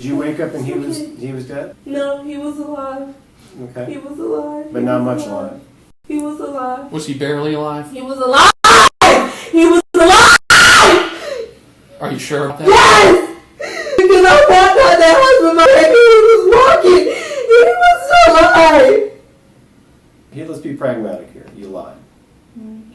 Did you wake up and he was dead? No, he was alive. Okay. He was alive. But not much alive. He was alive. Was he barely alive? He was alive! He was alive! Are you sure about that? Yes! Because I walked out that house with my baby. He was walking. He was alive. Here, let's be pragmatic here. You lied.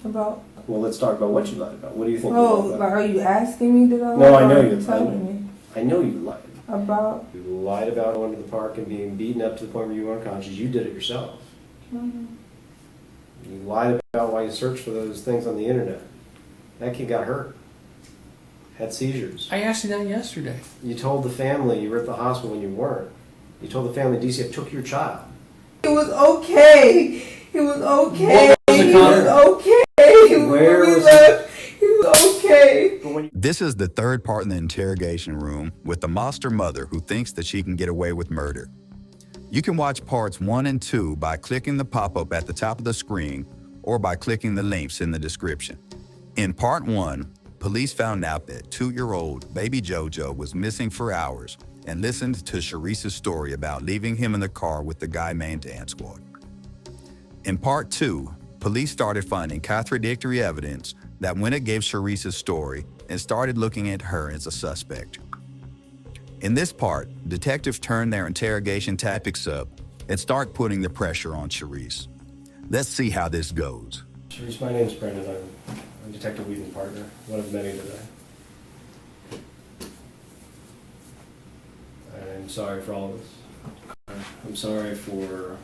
About? Well, let's talk about what you lied about. What do you think? Oh, like, are you asking me did I lie? No, I know you telling me. I know you lied. About? You lied about going to the park and being beaten up to the point where you were unconscious. You did it yourself. Mm-hmm. You lied about why you searched for those things on the internet. That kid got hurt. Had seizures. I asked you that yesterday. You told the family you were at the hospital when you weren't. You told the family DCF took your child. It was okay. He was okay. What was the He was okay. Where when we was left, he was okay. This is the third part in the interrogation room with the monster mother who thinks that she can get away with murder. You can watch parts 1 and 2 by clicking the pop-up at the top of the screen or by clicking the links in the description. In part 1, police found out that 2-year-old baby JoJo was missing for hours and listened to Charisse's story about leaving him in the car with the guy named Dance Squad. In part 2, police started finding contradictory evidence that Winnet gave Charisse's story and started looking at her as a suspect. In this part, detectives turn their interrogation tactics up and start putting the pressure on Charisse. Let's see how this goes. Charisse, my name's Brendan. I'm Detective Whedon's partner, one of many today. I'm sorry for all of this. I'm sorry for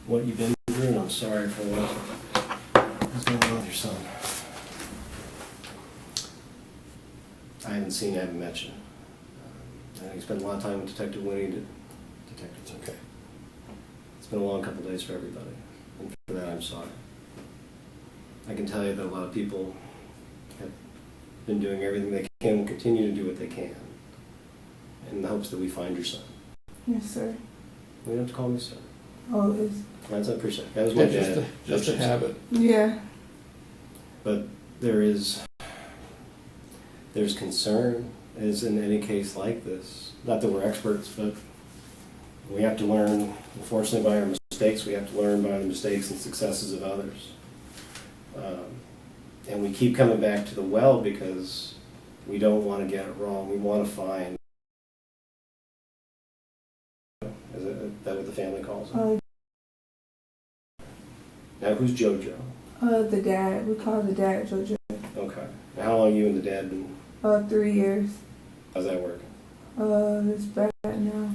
what you've been through, and I'm sorry for what's going on with your son. I haven't seen you, I haven't met you. I think you spent a lot of time with Detective Winnie. Detective's okay. It's been a long couple of days for everybody, and for that I'm sorry. I can tell you that a lot of people have been doing everything they can and continue to do what they can in the hopes that we find your son. Yes, sir. You don't have to call me sir. Oh, it's... That's I appreciate it. That was my dad. Just a habit. Yeah. But there's concern, as in any case like this. Not that we're experts, but we have to learn, unfortunately, by our mistakes. We have to learn by the mistakes and successes of others. And we keep coming back to the well because we don't want to get it wrong. We want to find. Is that what the family calls it? Now, who's JoJo? The dad. We call the dad JoJo. Okay. Now, how long you and the dad been? 3 years. How's that working? It's bad now.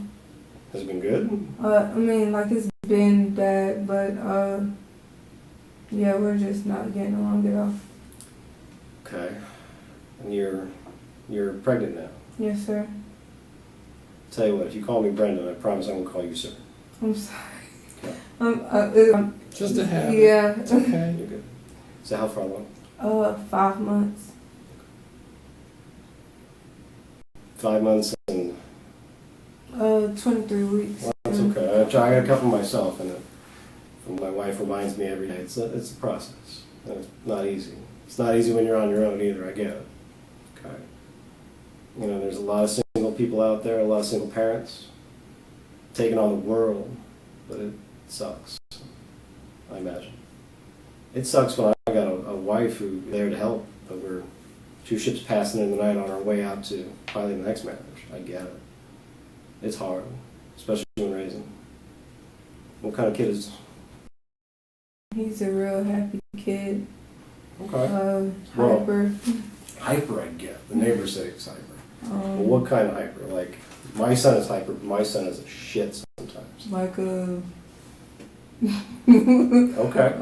Has it been good? I mean, like, it's been bad, but, yeah, we're just not getting along at all. Okay. And you're pregnant now? Yes, sir. Tell you what, if you call me Brendan, I promise I won't call you sir. I'm sorry. Okay. Just a habit. Yeah. It's okay. You're good. So how far along? 5 months. 5 months and... 23 weeks. Well, that's okay. I got a couple myself, and my wife reminds me every day. It's a process. It's not easy. It's not easy when you're on your own either, I get it. Okay. You know, there's a lot of single people out there, a lot of single parents taking on the world, but it sucks, I imagine. It sucks when I got a wife who's there to help, but we're 2 ships passing in the night on our way out to finally the next marriage. I get it. It's hard, especially when raising. What kind of kid is? He's a real happy kid. Okay. Hyper. Hyper, I get. The neighbors say it's hyper. Well, what kind of hyper? Like, my son is hyper, but my son is a shit sometimes. Like a... Okay.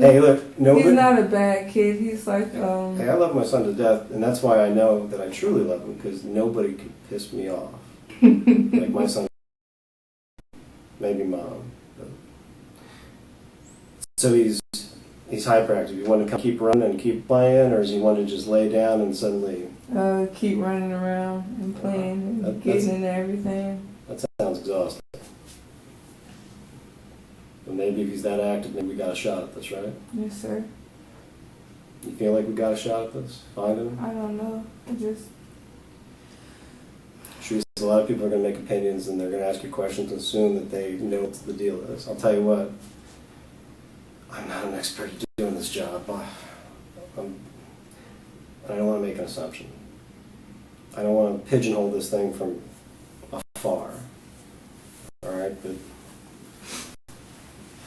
Hey, look, he's not a bad kid. He's like, Hey, I love my son to death, and that's why I know that I truly love him, because nobody can piss me off. Like my son, maybe mom. But. So he's hyperactive. You want to keep running and keep playing, or does he want to just lay down and suddenly... keep running around and playing and getting into everything. That sounds exhausting. But maybe if he's that active, maybe we got a shot at this, right? Yes, sir. You feel like we got a shot at this? Find him? I don't know. I just... Charisse, a lot of people are going to make opinions and they're going to ask you questions and assume that they know what the deal is. I'll tell you what, I'm not an expert at doing this job. I don't want to make an assumption. I don't want to pigeonhole this thing from afar. All right, but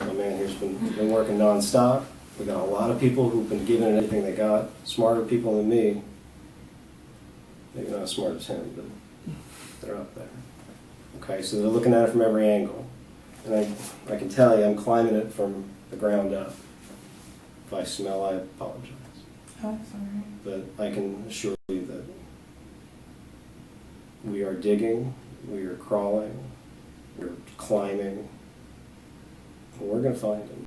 my man here's been working nonstop. We got a lot of people who've been giving it everything they got. Smarter people than me. Maybe not as smart as him, but they're up there. Okay, so they're looking at it from every angle. And I can tell you, I'm climbing it from the ground up. If I smell, I apologize. Oh, sorry. But I can assure you that we are digging, we are crawling, we're climbing, and we're going to find him.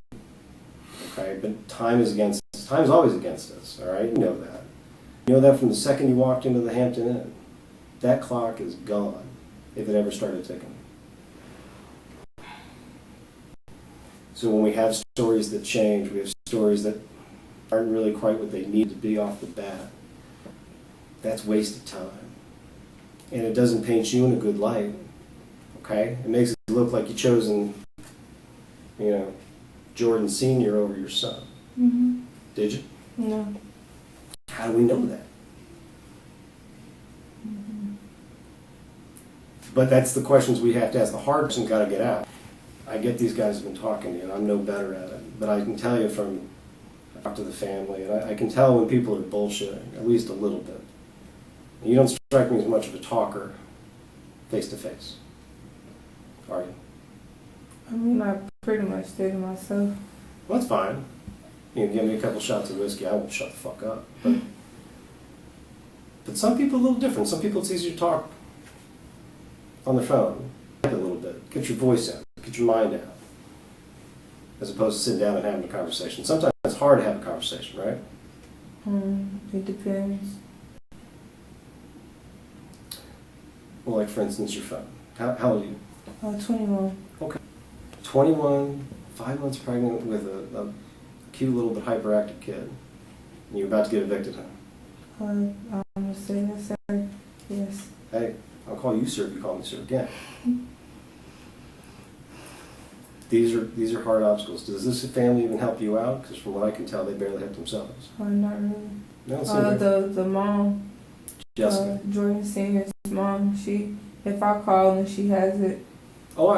Okay, but time is against us. Time is always against us, all right? You know that. You know that from the second you walked into the Hampton Inn. That clock is gone, if it ever started ticking. So when we have stories that change, we have stories that aren't really quite what they need to be off the bat, that's wasted time. And it doesn't paint you in a good light, okay? It makes it look like you've chosen, you know, Jordan Sr. over your son. Mm-hmm. Did you? No. How do we know that? Mm-hmm. But that's the questions we have to ask. The hard questions got to get out. I get these guys have been talking to you, and I'm no better at it. But I can tell you from, I talk to the family, and I can tell when people are bullshitting, at least a little bit. And you don't strike me as much of a talker face to face, are you? I mean, I pretty much did it myself. Well, that's fine. You can give me a couple shots of whiskey, I won't shut the fuck up. But some people are a little different. Some people it's easier to talk on the phone, a little bit, get your voice out, get your mind out, as opposed to sitting down and having a conversation. Sometimes it's hard to have a conversation, right? It depends. Well, like for instance, your phone. How old are you? 21. Okay. 21, 5 months pregnant with a cute little bit hyperactive kid. And you're about to get evicted, huh? I'm going to say yes, sir. Yes. Hey, I'll call you sir if you call me sir again. These are hard obstacles. Does this family even help you out? Because from what I can tell, they barely help themselves. Not really. No, it seems like The mom, Jessica. Jordan Senior's mom, if I call and she has it, Oh,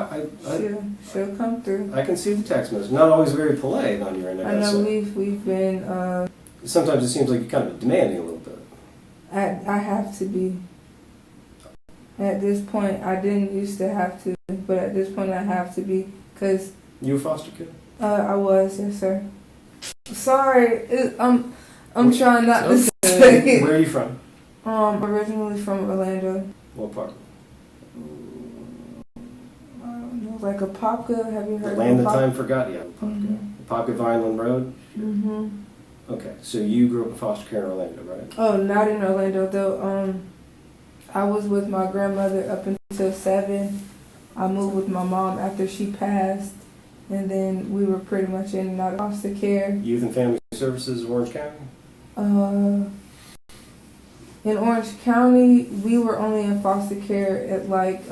she'll come through. I can see the text message. Not always very polite on your end, I know we've been. Sometimes it seems like you're kind of demanding a little bit. I have to be. At this point, I didn't used to have to, but at this point I have to be, because... You a foster kid? I was, yes sir. Sorry, I'm trying not to okay. say. Where are you from? Originally from Orlando. What part? I don't know, like Apopka, have you heard of The land that Apopka? time forgot, yeah. Apopka Vineland Road? Mm-hmm. Okay, so you grew up in foster care in Orlando, right? Oh, not in Orlando though. I was with my grandmother up until 7. I moved with my mom after she passed, and then we were pretty much in and out of foster care. Youth and Family Services, Orange County? In Orange County, we were only in foster care at like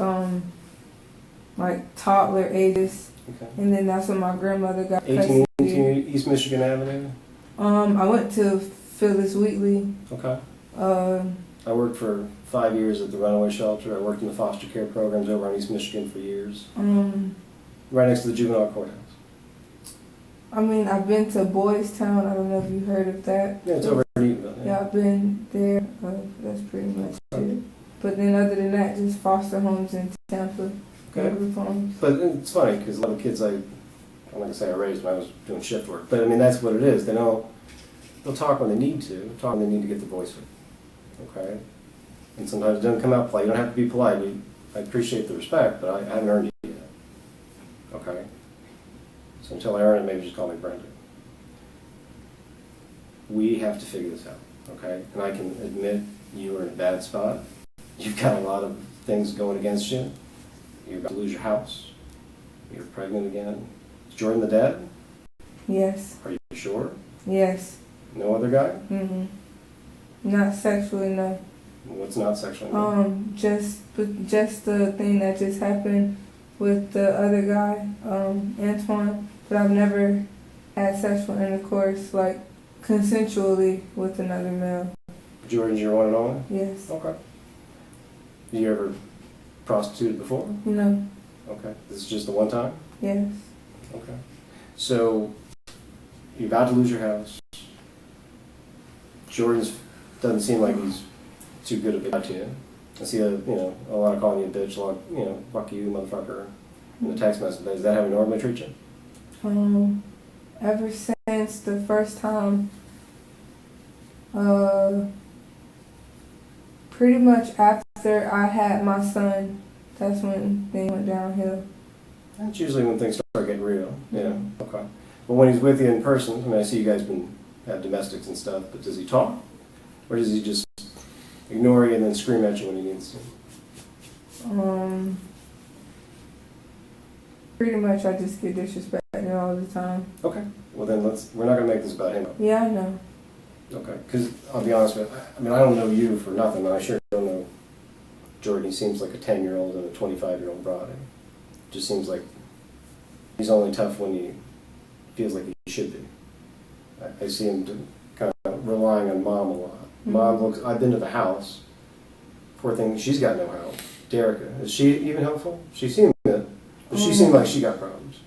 toddler ages, Okay. and then that's when my grandmother got 18 custody. East Michigan Avenue? I went to Phyllis Wheatley. Okay. I I worked for 5 years at the runaway shelter. I worked in the foster care programs over on East Michigan for years. Right next to the juvenile courthouse. I mean, I've been to Boys Town. I don't know if you heard of that. Yeah, it's over in Eatonville. Yeah, I've been there. That's pretty much it. But then other than that, just foster homes in Tampa. Okay. Group homes. But it's funny because a lot of kids I'm not going to say I raised when I was doing shift work, but I mean, that's what it is. They'll talk when they need to, talk when they need to get the voice in. Okay? And sometimes it doesn't come out polite. You don't have to be polite. I appreciate the respect, but I haven't earned it yet. Okay? So until I earn it, maybe just call me Brendan. We have to figure this out. Okay? And I can admit you are in a bad spot. You've got a lot of things going against you. You're about to lose your house. You're pregnant again. Is Jordan the dad? Yes. Are you sure? Yes. No other guy? Not sexually, no. What's not sexually mean? Just the thing that just happened with the other guy, Antoine. But I've never had sexual intercourse, like, consensually with another male. Jordan's your one and only? Yes. Okay. Have you ever prostituted before? No. Okay. This is just the one time? Yes. Okay. So, you're about to lose your house. Jordan's doesn't seem like he's too good at to you. I see a lot of calling you a bitch, a lot of, fuck you, motherfucker, in the text message. Is that how he normally treat you? Ever since the first time, pretty much after I had my son, that's when things went downhill. That's usually when things start getting real. Yeah. Okay. But when he's with you in person, I mean, I see you guys have domestics and stuff, but does he talk? Or does he just ignore you and then scream at you when he needs to? Pretty much I just get disrespected all the time. Okay. Well then we're not going to make this about him. Yeah, I know. Okay. Because I'll be honest with you, I mean, I don't know you for nothing, and I sure don't know Jordan. He seems like a 10-year-old and a 25-year-old broad. Just seems like he's only tough when he feels like he should be. I see him kind of relying on mom a lot. Mm-hmm. Mom I've been to the house. Poor thing, she's got no help. Derica, is she even helpful? She seemed good, but she seemed like she got problems.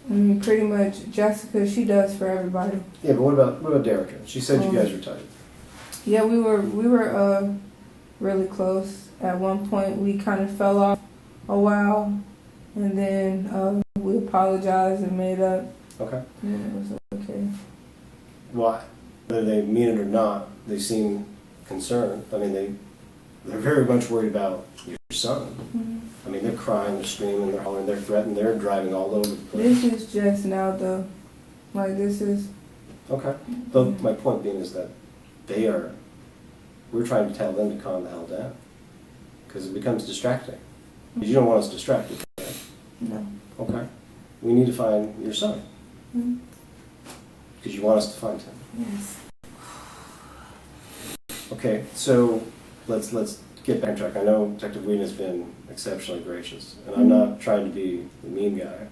I mean, pretty much Jessica, she does for everybody. Yeah, but what about Derica? She said you guys were tight. Yeah, we were really close. At one point, we kind of fell off a while, and then we apologized and made up. Okay. And it was okay. Why? Whether they mean it or not, they seem concerned. I mean, they're very much worried about your son. Mm-hmm. I mean, they're crying, they're screaming, they're hollering, they're threatening, they're driving all over the place. This is just now, though. Like, this is... Okay. But my point being is that we're trying to tell them to calm the hell down. Because it becomes distracting. Because you don't want us distracted, right? No. Okay. We need to find your son. Because you want us to find him. Yes. Okay, so let's get back on track. I know Detective Whedon has been exceptionally gracious, and I'm not trying to be the mean guy,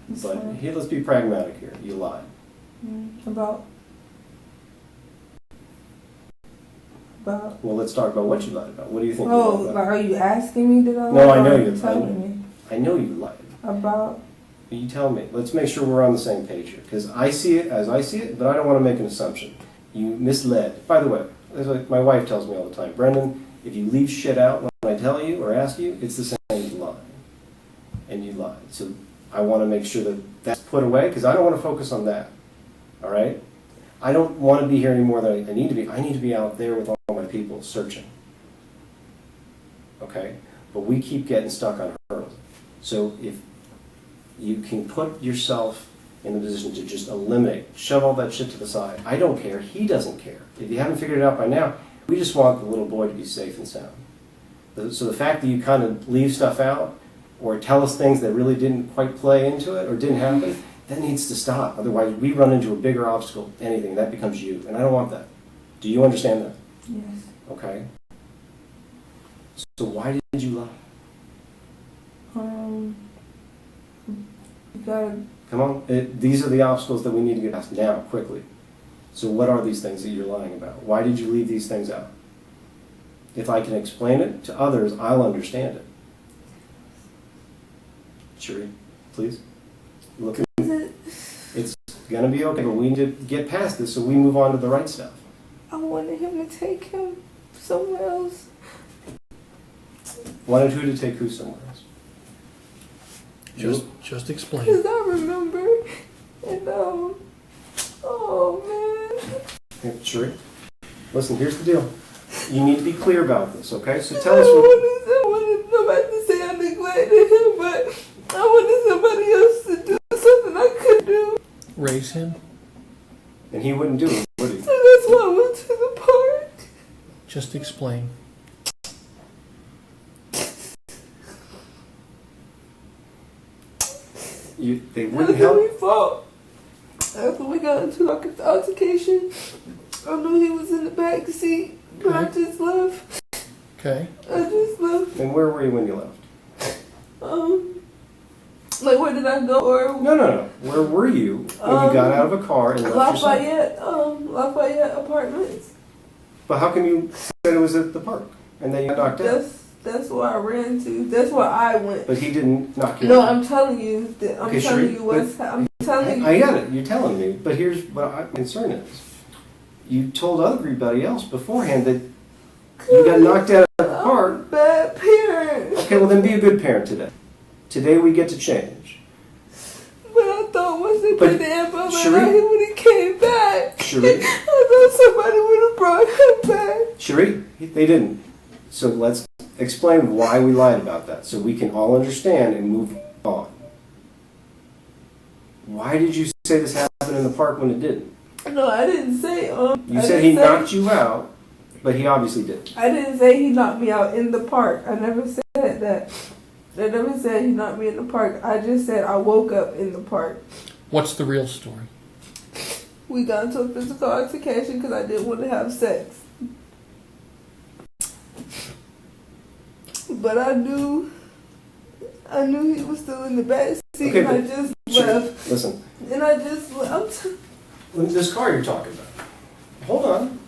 but let's be pragmatic here. You lied. About? Well, let's talk about what you lied about. What do you think? Oh, like, are you asking me did I lie? No, I know you lied. I know you lied. About? You tell me. Let's make sure we're on the same page here, because I see it as I see it, but I don't want to make an assumption. You misled. By the way, as my wife tells me all the time, Brendan, if you leave shit out when I tell you or ask you, it's the same as lying. And you lied. So I want to make sure that that's put away, because I don't want to focus on that. All right? I don't want to be here any more than I need to be. I need to be out there with all my people searching. Okay? But we keep getting stuck on hurdles. So if you can put yourself in the position to just eliminate, shove all that shit to the side. I don't care. He doesn't care. If you haven't figured it out by now, we just want the little boy to be safe and sound. So the fact that you kind of leave stuff out or tell us things that really didn't quite play into it or didn't happen, that needs to stop. Otherwise, we run into a bigger obstacle, anything, and that becomes you. And I don't want that. Do you understand that? Yes. Okay. So why did you lie? You gotta... Come on. These are the obstacles that we need to get past now, quickly. So what are these things that you're lying about? Why did you leave these things out? If I can explain it to others, I'll understand it. Cherie, please. Look at it. It's going to be okay, but we need to get past this so we move on to the right stuff. I wanted him to take him somewhere else. Wanted who to take who somewhere else? Just explain. Because I remember, and oh man. Okay, Cherie, listen, here's the deal. You need to be clear about this, okay? So tell us I wanted nobody to say I neglected him, but I wanted somebody else to do something I couldn't do. Raise him. And he wouldn't do it, would he? So that's why I went to the park. Just explain. They wouldn't help? We fought. After we got into like an altercation, I knew he was in the back seat. But I just left. Okay. I just left. And where were you when you left? Like where did I go? Or No. Where were you when you got out of a car and left your son? Lafayette Apartments. But how come you said it was at the park and then you got knocked out? That's where I ran to. That's where I went. But he didn't knock you No, out. I'm telling you. I'm telling you what's. I'm telling you. I got it. You're telling me. But here's what my concern is. You told everybody else beforehand that you got knocked out of the park. I'm a bad parent. Okay, well then be a good parent today. Today we get to change. But I thought once they put the amp out, Cherie, he would have came back. Cherie, I thought somebody would have brought him back. Cherie, they didn't. So let's explain why we lied about that so we can all understand and move on. Why did you say this happened in the park when it didn't? No, I didn't say. You said he knocked you out, but he obviously did. I didn't say he knocked me out in the park. I never said that. I never said he knocked me in the park. I just said I woke up in the park. What's the real story? We got into a physical altercation because I didn't want to have sex. But I knew he was still in the back seat, Okay, and I just left. Listen. And I just left. This car you're talking about. Hold on.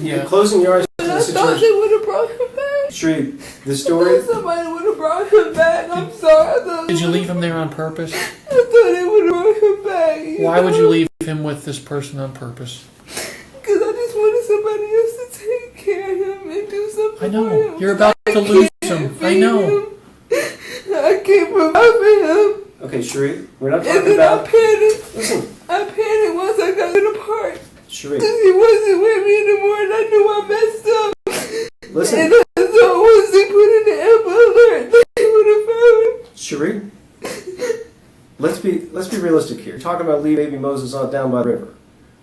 Yeah. You're closing your eyes to And the I thought situation. they would have brought him back. Shree, the I story. thought somebody would have brought him back. I'm sorry. Did you leave him there on purpose? I thought they would have brought him back. Why would you leave him with this person on purpose? Because I just wanted somebody else to take care of him and do something I know. for him. You're about to lose him. I know. I can't provide for him. Okay, Sheree, we're not And talking then I about. panicked. Listen, I panicked once I got to the park. Sheree, Because he wasn't with me anymore and I knew I messed up. listen, And so once they put in the Amber Alert, they would have found him. Sheree. Let's be realistic here. You're talking about leaving baby Moses on down by the river,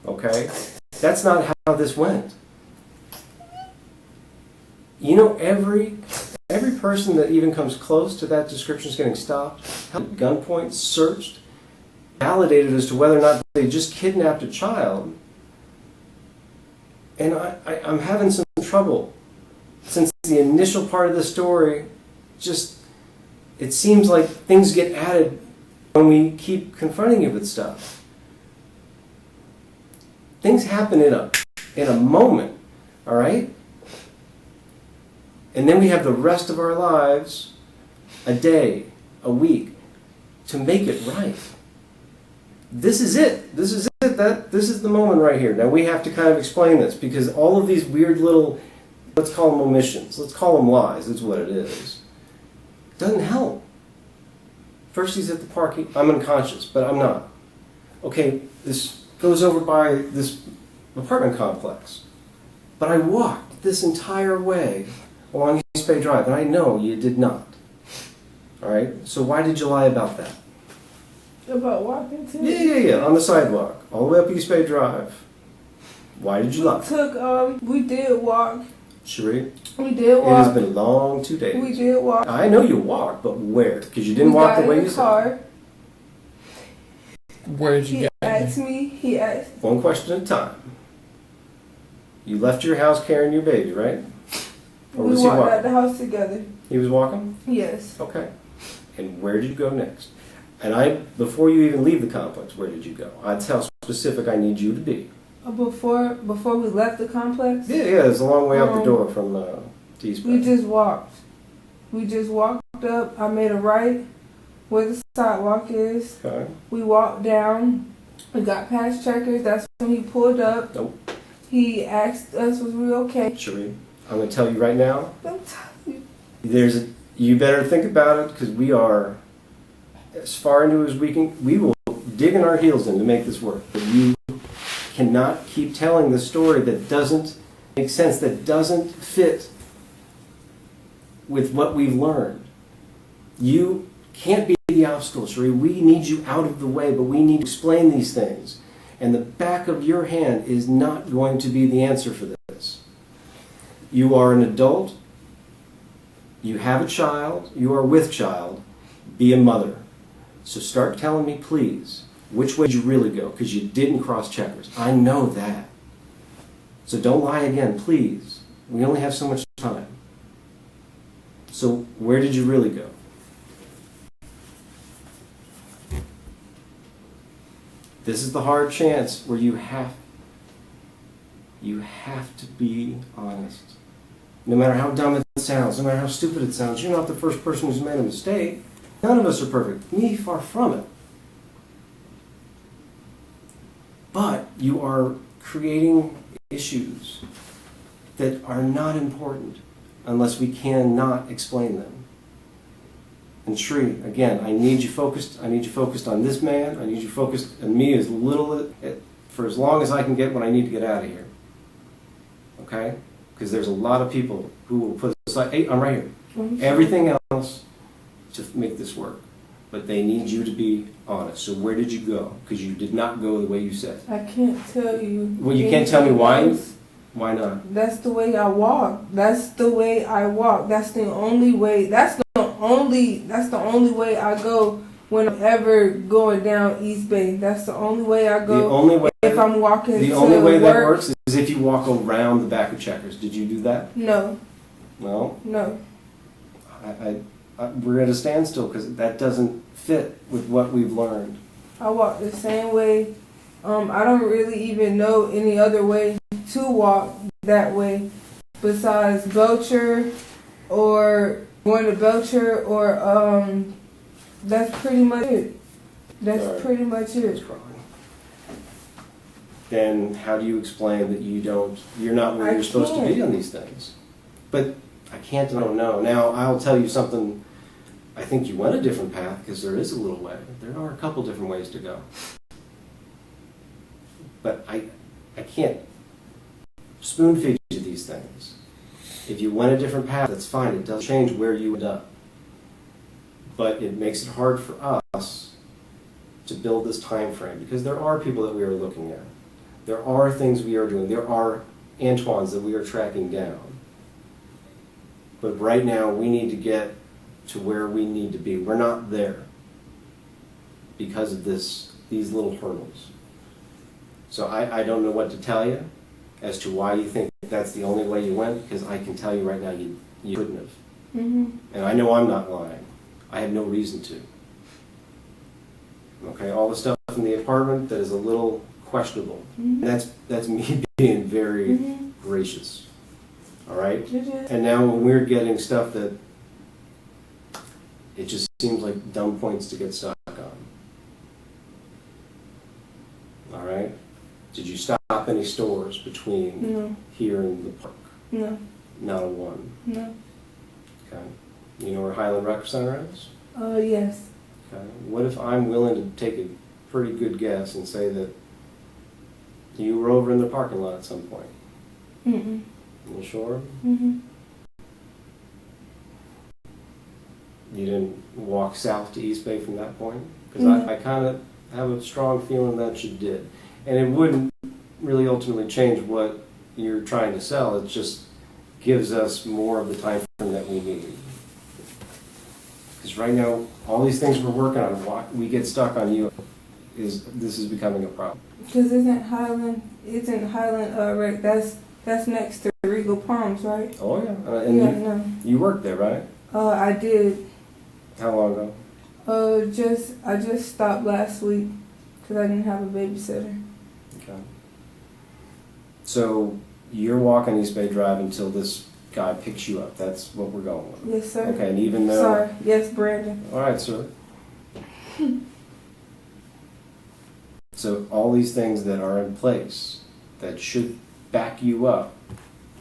okay? That's not how this went. You know, every person that even comes close to that description is getting stopped, held at gunpoint, searched, validated as to whether or not they just kidnapped a child. And I'm having some trouble since the initial part of the story. Just, it seems like things get added when we keep confronting you with stuff. Things happen in a moment, all right? And then we have the rest of our lives, a day, a week, to make it right. This is it. This is it. This is the moment right here. Now we have to kind of explain this because all of these weird little, let's call them omissions, let's call them lies, that's what it is, doesn't help. First he's at the park, I'm unconscious, but I'm not. Okay, this goes over by this apartment complex. But I walked this entire way along East Bay Drive, and I know you did not. All right? So why did you lie about that? About walking to? Yeah, on the sidewalk, all the way up East Bay Drive. Why did you lie? We did walk. Sheree, We did it walk. has been a long 2 days. We did walk. I know you walked, but where? Because you didn't We walk got the way in you the car. said. Where did you get He asked. One question at a time. You left your house carrying your baby, right? Or We was he walked walking? out the house together. He was walking? Yes. Okay. And where did you go next? And before you even leave the complex, where did you go? That's how specific I need you to be. Before we left the complex, Yeah, it's a long way out the door from to East Bay. we just walked. We just walked up. I made a right where the sidewalk is. Okay. We walked down. We got past Checkers. That's when he pulled up. Nope. He asked us, was we okay? Sheree, I'm going to tell you right now, I'm telling you. you better think about it because we are as far into as we can. We will dig in our heels in to make this work. But you cannot keep telling the story that doesn't make sense, that doesn't fit with what we've learned. You can't be the obstacle, Sheree. We need you out of the way, but we need to explain these things. And the back of your hand is not going to be the answer for this. You are an adult. You have a child. You are with child. Be a mother. So start telling me, please, which way did you really go? Because you didn't cross Checkers. I know that. So don't lie again, please. We only have so much time. So where did you really go? This is the hard chance where you have to be honest. No matter how dumb it sounds, no matter how stupid it sounds, you're not the first person who's made a mistake. None of us are perfect. Me, far from it. But you are creating issues that are not important unless we cannot explain them. And Sri, again, I need you focused. I need you focused on this man. I need you focused on me for as long as I can get what I need to get out of here. Okay? Because there's a lot of people who will put aside, hey, I'm right here. Everything else to make this work. But they need you to be honest. So where did you go? Because you did not go the way you said. I can't tell you. Well, you can't tell me why? Why not? That's the way I walk. That's the way I walk. That's the only way. That's the only way I go when I'm ever going down East Bay. That's the only way I go. The only way if I'm walking. The only way that works is if you walk around the back of Checkers. Did you do that? No. No. No. We're at a standstill because that doesn't fit with what we've learned. I walk the same way. I don't really even know any other way to walk that way besides Belcher or going to Belcher or that's pretty much it. That's pretty much it. Then how do you explain that you're not where you're supposed to be on these things? But I can't, I don't know. Now, I'll tell you something. I think you went a different path because there is a little way. There are a couple different ways to go. But I can't spoon feed you these things. If you went a different path, that's fine. It doesn't change where you end up. But it makes it hard for us to build this time frame because there are people that we are looking at. There are things we are doing. There are Antoines that we are tracking down. But right now, we need to get to where we need to be. We're not there because of these little hurdles. So I don't know what to tell you as to why you think that's the only way you went, because I can tell you right now you couldn't have. And I know I'm not lying. I have no reason to. Okay, all the stuff in the apartment that is a little questionable. That's me being very gracious. All right? And now when we're getting stuff that it just seems like dumb points to get stuck on. All right? Did you stop any stores between here and the park? No. Not a one? No. Okay. You know where Highland Rec Center is? Yes. Okay. What if I'm willing to take a pretty good guess and say that you were over in the parking lot at some point? You sure? You didn't walk south to East Bay from that point? Because I kind of have a strong feeling that you did. And it wouldn't really ultimately change what you're trying to sell. It just gives us more of the time frame that we need. Because right now, all these things we're working on, we get stuck on you. This is becoming a problem. Because isn't Highland right? That's next to Regal Palms, right? Oh yeah. And you worked there, right? I did. How long ago? I just stopped last week because I didn't have a babysitter. Okay. So you're walking East Bay Drive until this guy picks you up. That's what we're going with. Yes, sir. Okay, and even though... Sorry. Yes, Brandon. All right, sir. So all these things that are in place that should back you up,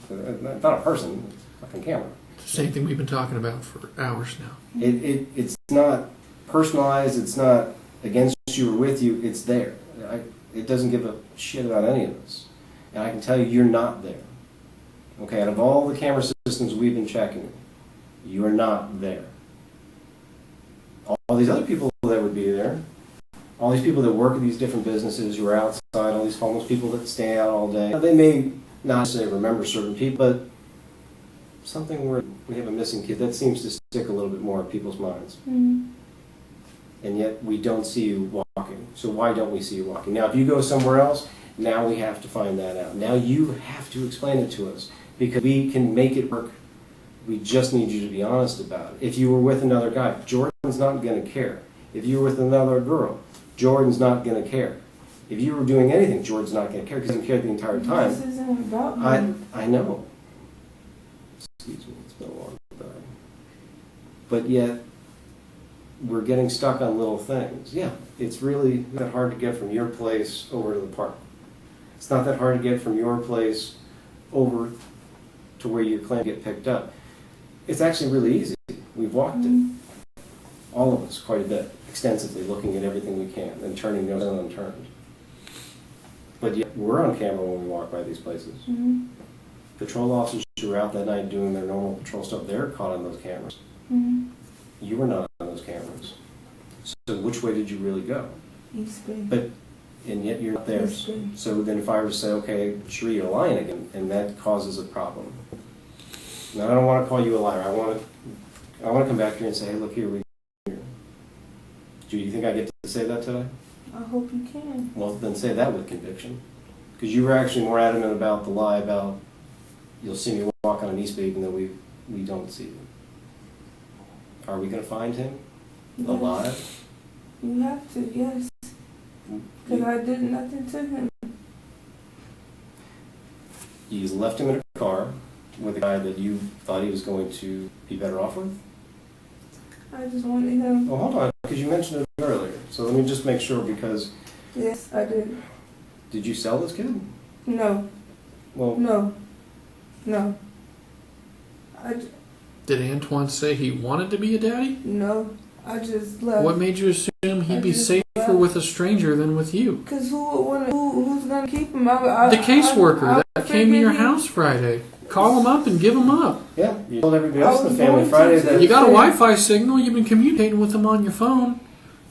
not a person, it's a fucking camera. It's the same thing we've been talking about for hours now. It's not personalized, it's not against you or with you, it's there. It doesn't give a shit about any of us. And I can tell you, you're not there. Okay, out of all the camera systems we've been checking, you are not there. All these other people that would be there, all these people that work at these different businesses who are outside, all these homeless people that stay out all day, they may not necessarily remember certain people, but something where we have a missing kid, that seems to stick a little bit more in people's minds. And yet we don't see you walking. So why don't we see you walking? Now, if you go somewhere else Now we have to find that out. Now you have to explain it to us, because we can make it work. We just need you to be honest about it. If you were with another guy, Jordan's not going to care. If you were with another girl, Jordan's not going to care. If you were doing anything, Jordan's not going to care, because he doesn't care the entire time. This isn't about me. I know. Excuse me, it's been a long time. But yet, we're getting stuck on little things. Yeah, it's really not hard to get from your place over to the park. It's not that hard to get from your place over to where you claim to get picked up. It's actually really easy. We've walked it, all of us, quite a bit, extensively, looking at everything we can and turning no stone unturned. But yet, we're on camera when we walk by these places. Mm-hmm. Patrol officers who were out that night doing their normal patrol stuff, they're caught on those cameras. Mm-hmm. You were not on those cameras. So which way did you really go? East Bay. But, and yet you're not there. East Bay. So then if I were to say, okay, Cherie, you're lying again, and that causes a problem. Now, I don't want to call you a liar. I want to come back here and say, hey, look here, do you think I get to say that today? I hope you can. Well, then say that with conviction. Because you were actually more adamant about the lie about you'll see me walk on an East Bay even though we don't see you. Are we going to find him alive? You have to, yes. Because I did nothing to him. You left him in a car with a guy that you thought he was going to be better off with? I just wanted him. Oh, hold on, because you mentioned it earlier. So let me just make sure, because... Yes, I did. Did you sell this kid? No. Well... No. Did Antoine say he wanted to be a daddy? No. I just left. What made you assume he'd be safer with a stranger than with you? Because who's going to keep him? The caseworker that came to your house Friday. Call him up and give him up. Yeah, you told everybody else in the family Friday that... You got a Wi-Fi signal. You've been communicating with him on your phone.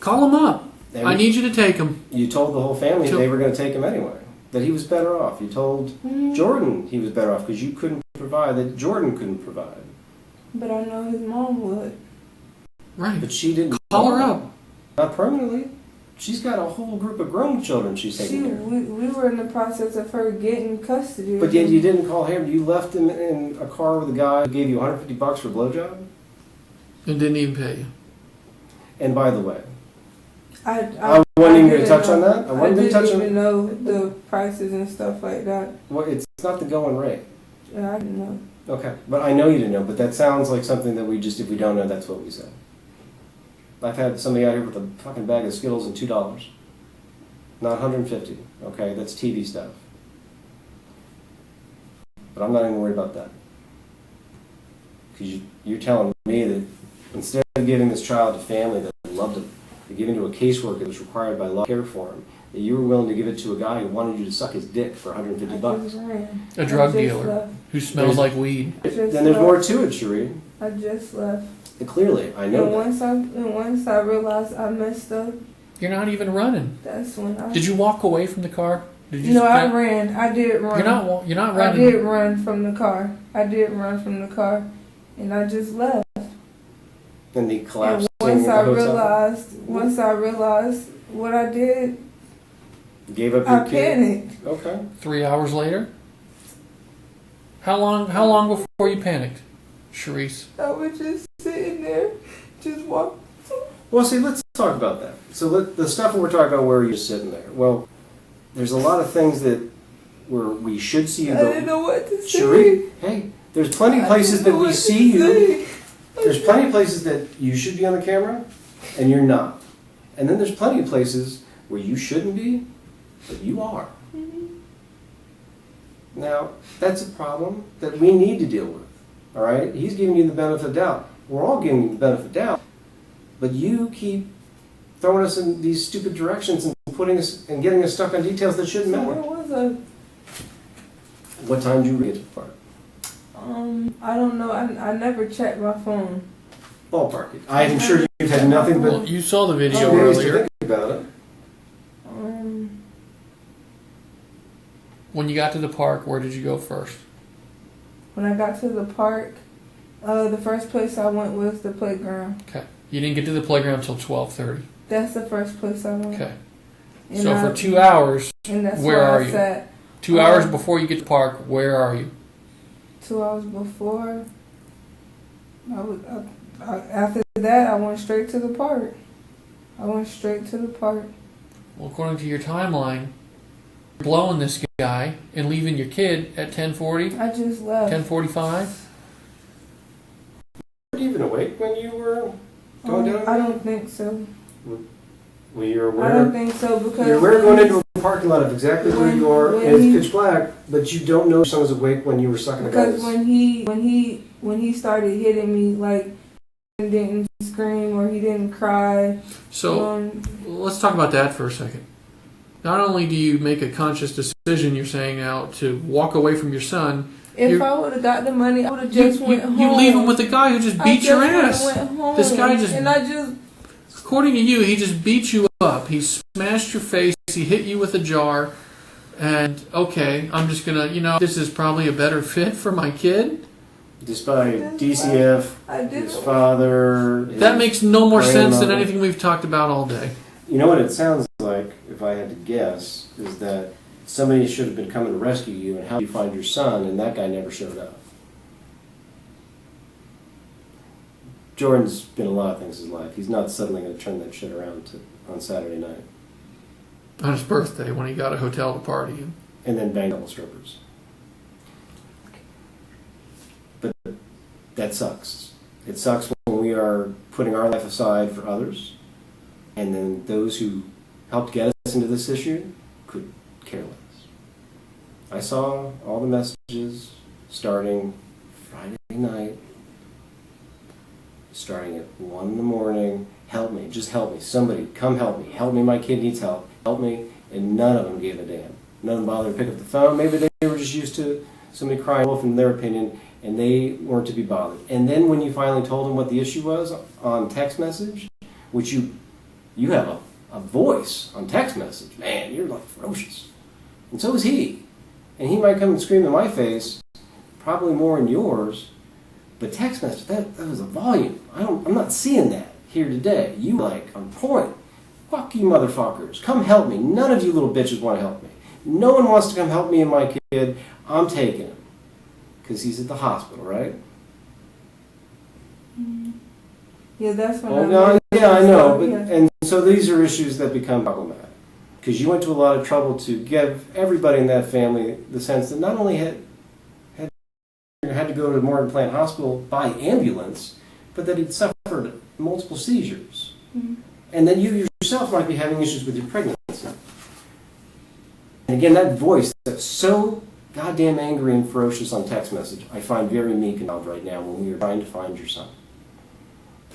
Call him up. I need you to take him. You told the whole family they were going to take him anyway. That he was better off. You told Jordan he was better off because you couldn't provide, that Jordan couldn't provide. But I know his mom would. Right. But she didn't... Call her up. Not permanently. She's got a whole group of grown children she's taking care of. We were in the process of her getting custody. But yet you didn't call him. You left him in a car with a guy who gave you $150 for a blowjob? And didn't even pay you. And by the way, I wasn't even going to touch on that? I didn't even know the prices and stuff like that. Well, it's not the going rate. Yeah, I didn't know. Okay, but I know you didn't know, but that sounds like something that we just, if we don't know, that's what we say. I've had somebody out here with a fucking bag of Skittles and $2. Not $150, okay? That's TV stuff. But I'm not even worried about that. Because you're telling me that instead of giving this child a family that loved him, to give him to a caseworker that was required by law to care for him, that you were willing to give it to a guy who wanted you to suck his dick for $150. A drug dealer who smelled like weed. Then there's more to it, Cherie. I just left. Clearly, I know and once I realized I messed up. You're not even running. That's when I... Did you walk away from the car? Did you I ran. I did run. You're not running. I did run from the car. And I just left. And the collapse. Once I realized what I did, gave up your kid. Panicked. Okay. 3 hours later? How long before you panicked, Charisse? I was just sitting there, just walking. Well, see, let's talk about that. So the stuff we're talking about where you're sitting there. Well, there's a lot of things that we should see you go. I didn't know what to say. Cherie, hey, there's plenty of places that we see you. There's plenty of places that you should be on the camera, and you're not. And then there's plenty of places where you shouldn't be, but you are. Mm-hmm. Now, that's a problem that we need to deal with. All right? He's giving you the benefit of the doubt. We're all giving you the benefit of the doubt. But you keep throwing us in these stupid directions and putting us and getting us stuck on details that shouldn't matter. Where was I? What time did you get to the park? I don't know. I never checked my phone. Ballpark it. I'm sure you've had nothing but... Well, you saw the video ways to earlier. think about it. When you got to the park, where did you go first? When I got to the park, the first place I went was the playground. Okay. You didn't get to the playground until 12:30. That's the first place I went. Okay. And So for 2 hours, and that's where are I you? sat. 2 hours before you get to park, where are you? 2 hours before, after that, I went straight to the park. Well, according to your timeline, you're blowing this guy and leaving your kid at 10:40, I just left. 10:45. Were you even awake when you were going down? I don't think so. Well, you're aware. I don't think so because You're aware going into a parking lot of exactly where you are, and it's pitch black, but you don't know if someone was awake when you were sucking the because guys. when he started hitting me, like, he didn't scream or he didn't cry. So let's talk about that for a second. Not only do you make a conscious decision, you're saying now, to walk away from your son. If I would have got the money, I would have just went home. You leave him with the guy who just beat your ass. Went home. This guy just, and I just, according to you, he just beat you up. He smashed your face. He hit you with a jar. And okay, I'm just gonna, this is probably a better fit for my kid. Despite DCF, his father. That makes no more sense than grandmother. anything we've talked about all day. You know what it sounds like, if I had to guess, is that somebody should have been coming to rescue you and help you find your son, and that guy never showed up. Jordan's been a lot of things in his life. He's not suddenly going to turn that shit around on Saturday night. On his birthday, when he got a hotel to party. And then bang double strippers. But that sucks. It sucks when we are putting our life aside for others, and then those who helped get us into this issue could care less. I saw all the messages starting Friday night, starting at 1 in the morning. Help me, just help me. Somebody, come help me. Help me, my kid needs help. Help me. And none of them gave a damn. None of them bothered to pick up the phone. Maybe they were just used to somebody crying wolf in their opinion, and they weren't to be bothered. And then when you finally told them what the issue was on text message, which you have a voice on text message, man, you're like ferocious. And so is he. And he might come and scream in my face, probably more in yours, but text message, that was a volume. I'm not seeing that here today. You like on point. Fuck you motherfuckers. Come help me. None of you little bitches want to help me. No one wants to come help me and my kid. I'm taking him. Because he's at the hospital, right? yeah, that's when I know. But, and so these are issues that become problematic. Because you went to a lot of trouble to give everybody in that family the sense that not only had to go to Morgan Plant Hospital by ambulance, but that he'd suffered multiple seizures. Mm-hmm. And then you yourself might be having issues with your pregnancy. And again, that voice that's so goddamn angry and ferocious on text message, I find very meek and mild right now when we are trying to find your son.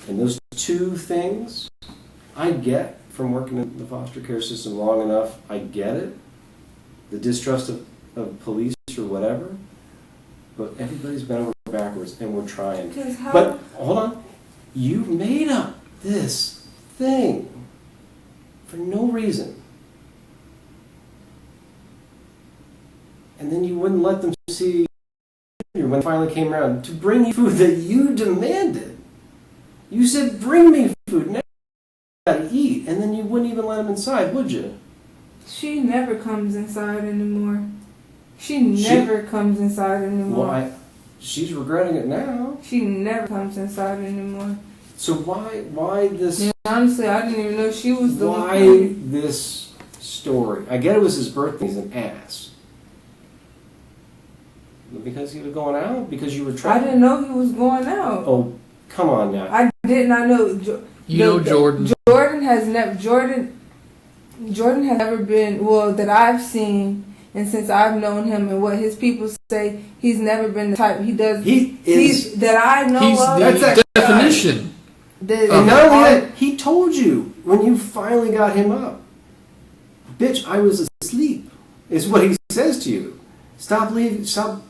And those two things, I get from working in the foster care system long enough, I get it. The distrust of police or whatever. But everybody's been over backwards and we're trying. But hold on. You made up this thing for no reason. And then you wouldn't let them see when it finally came around to bring you food that you demanded. You said, bring me food, now I gotta eat. And then you wouldn't even let them inside, would you? She never comes inside anymore. She never comes inside anymore. Well, she's regretting it now. She never comes inside anymore. So why this... Yeah, honestly, I didn't even know she was the one. Why this story? I get it was his birthday. He's an ass. Because he was going out? Because you were trying... I didn't know he was going out. Oh, come on now. I did not know. Jordan. Jordan has never been, well, that I've seen, and since I've known him and what his people say, he's never been the type. He's that I know He's of. the definition. And not only that, he told you when you finally got him up. Bitch, I was asleep, is what he says to you. Stop leaving, stop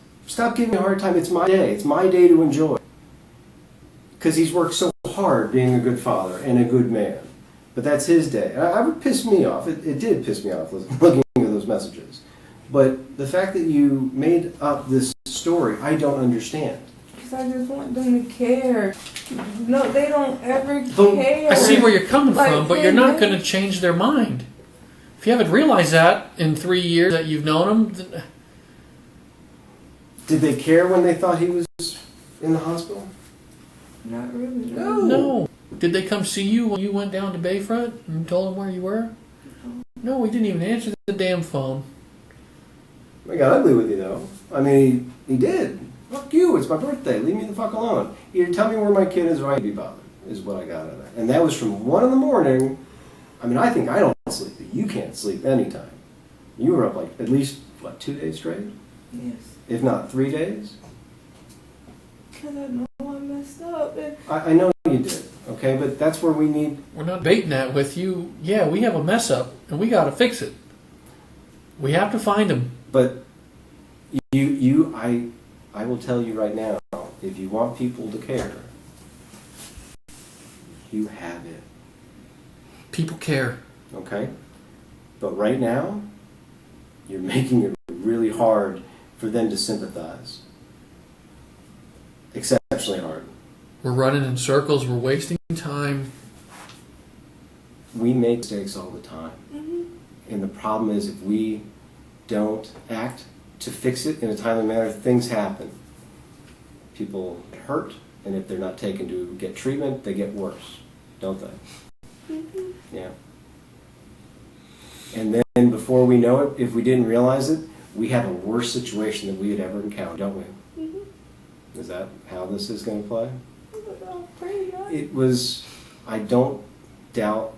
giving me a hard time. It's my day. It's my day to enjoy. Because he's worked so hard being a good father and a good man. But that's his day. It would piss me off. It did piss me off looking at those messages. But the fact that you made up this story, I don't understand. Because I just want them to care. No, they don't ever care. I see where you're coming from, but you're not going to change their mind. If you haven't realized that in 3 years that you've known him, Did they care when they thought he was in the hospital? Not really. no. Did they come see you when you went down to Bayfront and told them where you were? No, he didn't even answer the damn phone. I got ugly with you, though. I mean, he did. Fuck you, it's my birthday. Leave me the fuck alone. Either tell me where my kid is or I can be bothered, is what I got out of that. And that was from 1 in the morning. I mean, I think I don't sleep, but you can't sleep anytime. You were up like at least, what, 2 days straight? Yes. If not 3 days? Because I know I messed up. And I know you did, okay? But that's where we need... We're not baiting that with you. Yeah, we have a mess up, and we got to fix it. We have to find him. But I will tell you right now, if you want people to care, you have it. People care. Okay? But right now, you're making it really hard for them to sympathize. Exceptionally hard. We're running in circles. We're wasting time. We make mistakes all the time. mm-hmm. And the problem is if we don't act to fix it in a timely manner, things happen. People get hurt, and if they're not taken to get treatment, they get worse, don't they? Mm-hmm. Yeah. And then before we know it, if we didn't realize it, we have a worse situation than we had ever encountered, don't we? Mm-hmm. Is that how this is going to play? Pretty much. It was, I don't doubt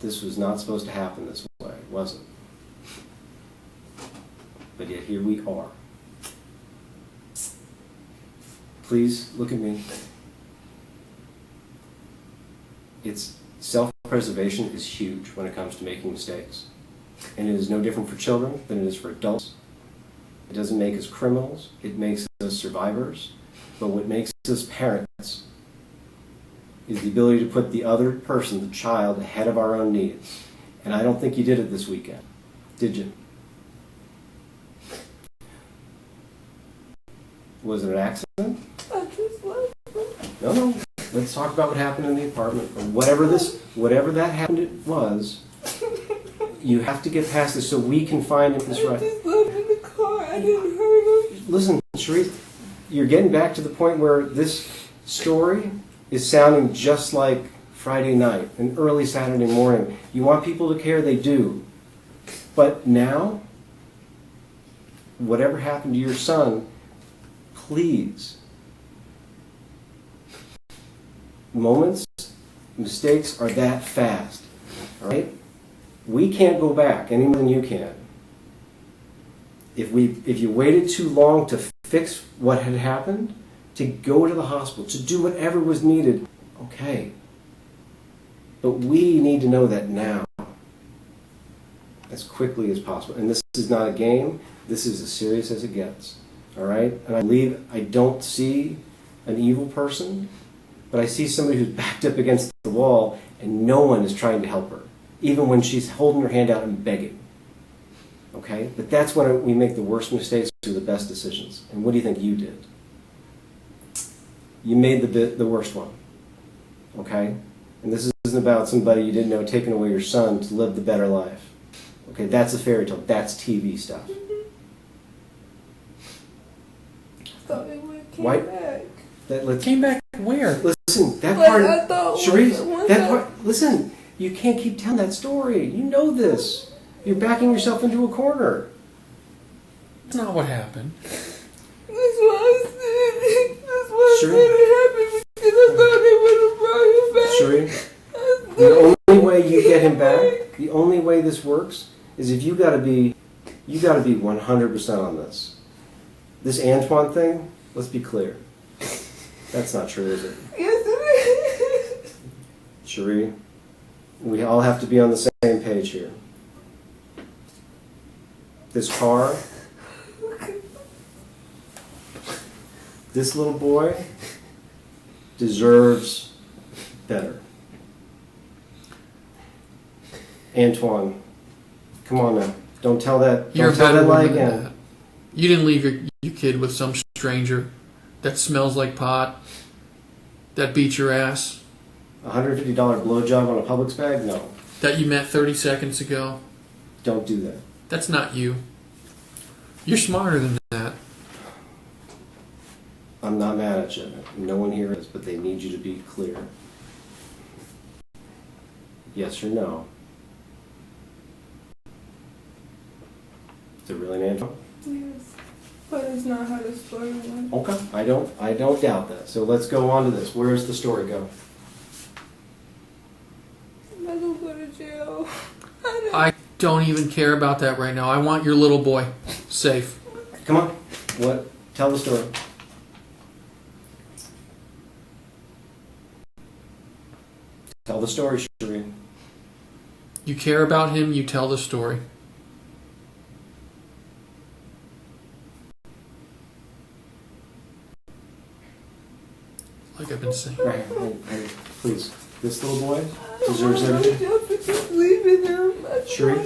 this was not supposed to happen this way. It wasn't. But yet here we are. Please look at me. It's self-preservation is huge when it comes to making mistakes. And it is no different for children than it is for adults. It doesn't make us criminals. It makes us survivors. But what makes us parents is the ability to put the other person, the child, ahead of our own needs. And I don't think you did it this weekend. Did you? Was it an accident? I just love them. No. Let's talk about what happened in the apartment. Or whatever that happened it was, you have to get past this so we can find this I right. just love in the car. I didn't hurt him. Listen, Charisse, you're getting back to the point where this story is sounding just like Friday night and early Saturday morning. You want people to care, they do. But now, whatever happened to your son, please. Mistakes are that fast. All right? We can't go back any more than you can. If you waited too long to fix what had happened, to go to the hospital, to do whatever was needed, okay. But we need to know that now, as quickly as possible. And this is not a game. This is as serious as it gets. All right? And I don't see an evil person, but I see somebody who's backed up against the wall and no one is trying to help her, even when she's holding her hand out and begging. Okay? But that's when we make the worst mistakes or the best decisions. And what do you think you did? You made the worst one. Okay? And this isn't about somebody you didn't know taking away your son to live the better life. Okay? That's a fairy tale. That's TV stuff. I thought they would came back. Came back where? Listen, that Like part, I thought Charisse, that part, listen, you can't keep telling that story. You know this. You're backing yourself into a corner. That's not what happened. That's why I said. That's why Sure. I said it happened because I thought they would have brought him back. Sheree, the only way you get him back, the only way this works, is if you gotta be 100% on this. This Antoine thing, let's be clear. That's not true, is it? Yes, it is. Sheree, we all have to be on the same page here. This car, this little boy deserves better. Antoine, come on now. Don't tell that. You're Don't a tell better that lie woman than again. that. You didn't leave your kid with some stranger that smells like pot, that beat your ass, $150 blowjob on a Publix bag? No. that you met 30 seconds ago. Don't do that. That's not you. You're smarter than that. I'm not mad at you. No one here is, but they need you to be clear. Yes or no? Is it really an answer? Yes. But it's not how the story went. Okay. I don't doubt that. So let's go on to this. Where does the story go? I'm not gonna go to jail. I don't even care about that right now. I want your little boy safe. Come on. What? Tell the story. Tell the story, Cherie. You care about him, you tell the story. Like I've been saying. Right. Hey, please. This little boy deserves everything. Just leaving him. Cherie,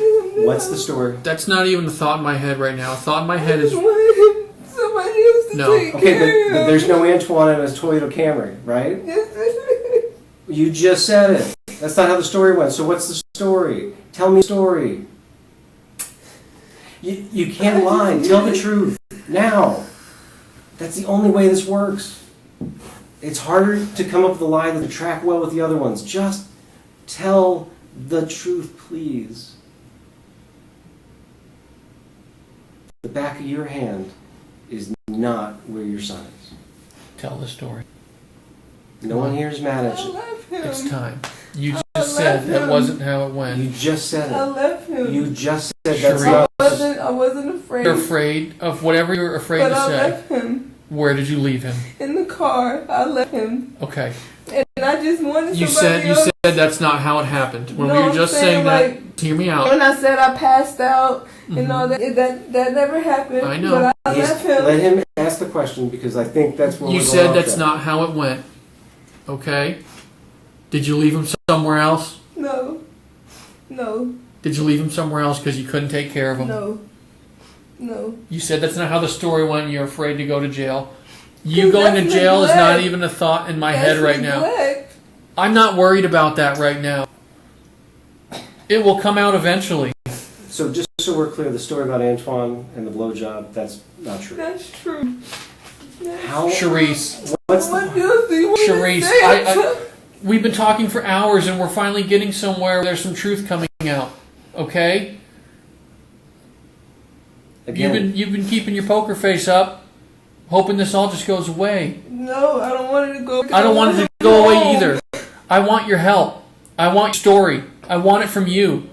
what's the story? That's not even a thought in my head right now. A thought in my head is wanted somebody else to No. take Okay, care but of. there's no Antoine in his Toyota Camry, right? You just said it. That's not how the story went. So what's the story? Tell me the story. You can't lie. Tell the truth. Now. That's the only way this works. It's harder to come up with a lie that track well with the other ones. Just tell the truth, please. The back of your hand is not where your son is. tell the story. No one here is mad at I you. left him. It's time. You I just said left that him. wasn't how it went. You just said I it. left him. You just said that's Cherie. not. I wasn't afraid. You're afraid of whatever you're afraid but to I say. left him Where did you leave him? in the car. I left him, Okay. and I just wanted You somebody else. said that's not how it happened. When No, we were I'm just saying, saying that, hear me out. When I said I passed out and all that never happened. I know. But I He's- left him. Let him ask the question because I think that's where You we're going said off that's track. not how it went. Okay? Did you leave him somewhere else? No. No. Did you leave him somewhere else because you couldn't take care of him? No. No. You said that's not how the story went and you're afraid to go to jail. You 'Cause going to that's jail is not neglect. even a thought in my That's head right now. neglect. I'm not worried about that right now. It will come out eventually. So just so we're clear, the story about Antoine and the blowjob, that's not true. That's true. That's How? Charisse, What's What the? else do you want Charisse, to say? we've been talking for hours and we're finally getting somewhere where there's some truth coming out. Okay? Again, You've been keeping your poker face up, hoping this all just goes away. No, I don't want it to go. I don't want it to go away either. I want your help. I want your story. I want it from you.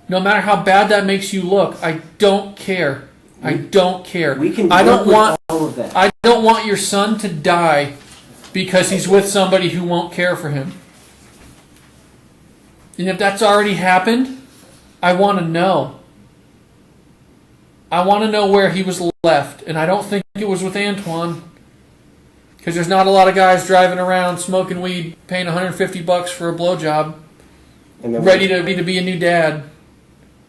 No matter how bad that makes you look, I don't care. I don't care. we can I work don't with want all of that. I don't want your son to die because he's with somebody who won't care for him. And if that's already happened, I want to know. I want to know where he was left, and I don't think it was with Antoine. Because there's not a lot of guys driving around smoking weed, paying $150 for a blowjob, and then ready to be a new dad.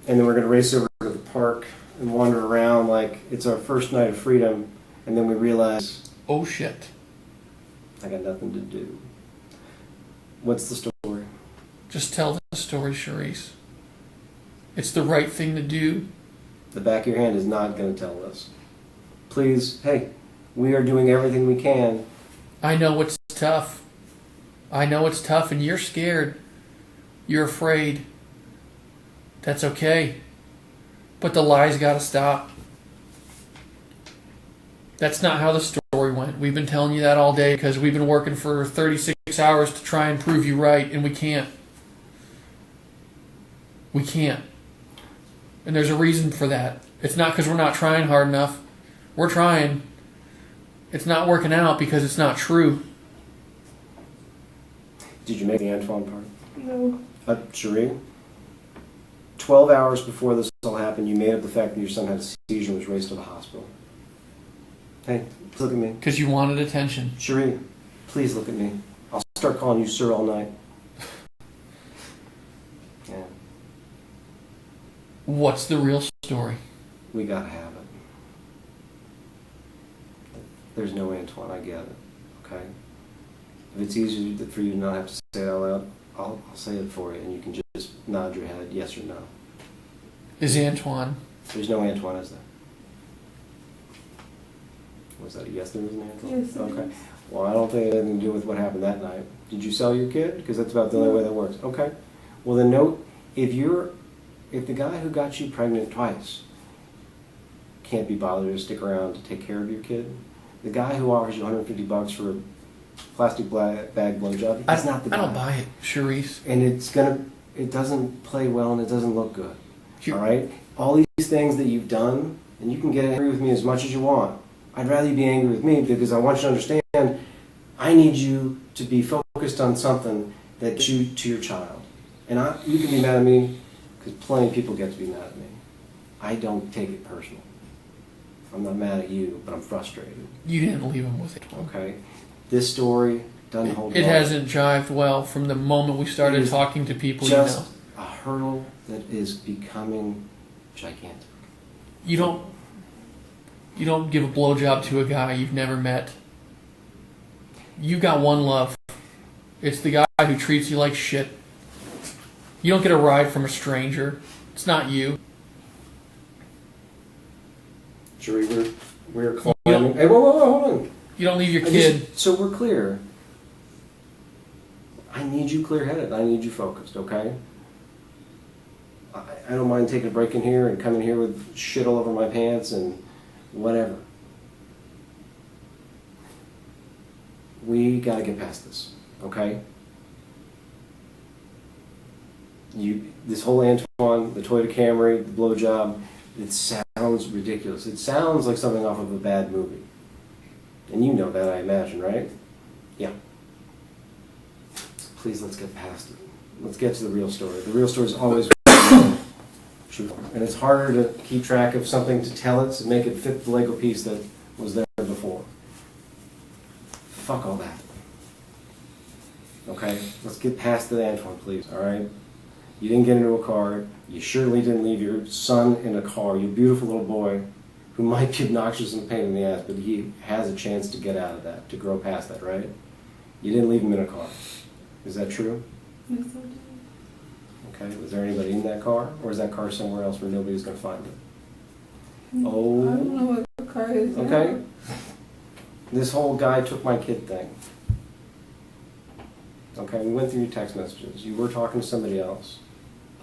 And then we're going to race over to the park and wander around like it's our first night of freedom, and then we realize Oh shit. I got nothing to do. What's the story? Just tell the story, Charisse. It's the right thing to do. The back of your hand is not going to tell us. Please, hey, we are doing everything we can. I know it's tough. I know it's tough, and you're scared. You're afraid. That's okay. But the lies gotta stop. That's not how the story went. We've been telling you that all day because we've been working for 36 hours to try and prove you right, and we can't. We can't. And there's a reason for that. It's not because we're not trying hard enough. We're trying. It's not working out because it's not true. Did you make the Antoine part? No. Cherie, 12 hours before this all happened, you made up the fact that your son had a seizure and was raced to the hospital. Hey, look at me. Because you wanted attention. Cherie, please look at me. I'll start calling you sir all night. Yeah, What's the real story? we gotta have it. There's no Antoine, I get it. Okay? If it's easier for you to not have to say it out loud, I'll say it for you, and you can just nod your head, yes or no. Is Antoine? There's no Antoine, is there? Was that a yes, there was an Antoine? Yes. Okay. Well, I don't think it had anything to do with what happened that night. Did you sell your kid? Because that's about the only way that works. Okay. Well, then note, if the guy who got you pregnant twice can't be bothered to stick around to take care of your kid, the guy who offers you $150 for a plastic bag blowjob, that's not the guy. I don't buy it, Charisse. And it doesn't play well and it doesn't look good. You're- All right? All these things that you've done, and you can get angry with me as much as you want. I'd rather you be angry with me because I want you to understand I need you to be focused on something that gets you to your child. And you can be mad at me because plenty of people get to be mad at me. I don't take it personal. I'm not mad at you, but I'm frustrated. You didn't leave him with it. Okay? This story doesn't hold It water. hasn't jived well from the moment we started talking to people. Just a hurdle that is becoming gigantic. You don't give a blowjob to a guy you've never met. You got one love. It's the guy who treats you like shit. You don't get a ride from a stranger. It's not you. Cherie, we're climbing. Hey, whoa, hold on. You don't leave your kid. So we're clear. I need you clear-headed. I need you focused, okay? I don't mind taking a break in here and coming here with shit all over my pants and whatever. We got to get past this, okay? This whole Antoine, the Toyota Camry, the blowjob, it sounds ridiculous. It sounds like something off of a bad movie. And you know that, I imagine, right? Yeah. Please, let's get past it. Let's get to the real story. The real story is always truthful. And it's harder to keep track of something, to tell it, to make it fit the Lego piece that was there before. Fuck all that. Okay? Let's get past the Antoine, please, all right? You didn't get into a car. You surely didn't leave your son in a car, you beautiful little boy, who might be obnoxious and a pain in the ass, but he has a chance to get out of that, to grow past that, right? You didn't leave him in a car. Is that true? Yes, I did. Okay. Was there anybody in that car? Or is that car somewhere else where nobody's going to find it? I don't know what the car is. Okay. This whole guy took my kid thing. Okay, we went through your text messages. You were talking to somebody else.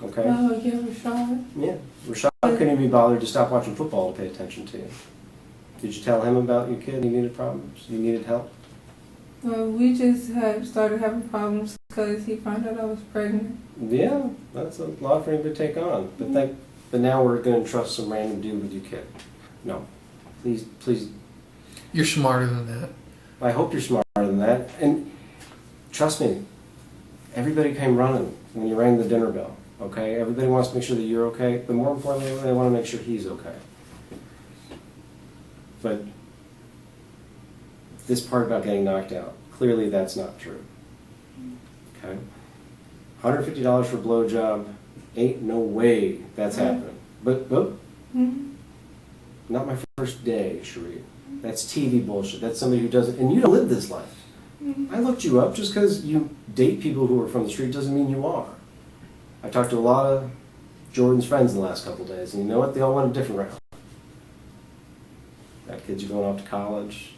Okay? Oh, yeah, Rashad. Yeah. Rashad couldn't even be bothered to stop watching football to pay attention to you. Did you tell him about your kid? He needed problems? You needed help? We just had started having problems because he found out I was pregnant. Yeah, that's a lot for him to take on. But now we're going to trust some random dude with your kid. No. Please. You're smarter than that. I hope you're smarter than that. And trust me, everybody came running when you rang the dinner bell. Okay? Everybody wants to make sure that you're okay, but more importantly, they want to make sure he's okay. But this part about getting knocked out, clearly that's not true. Okay? $150 for a blowjob, ain't no way that's happening. But not my first day, Cherie. That's TV bullshit. That's somebody who doesn't, and you don't live this life. I looked you up. Just because you date people who are from the street doesn't mean you are. I talked to a lot of Jordan's friends in the last couple of days, and you know what? They all went a different route. Got kids who are going off to college.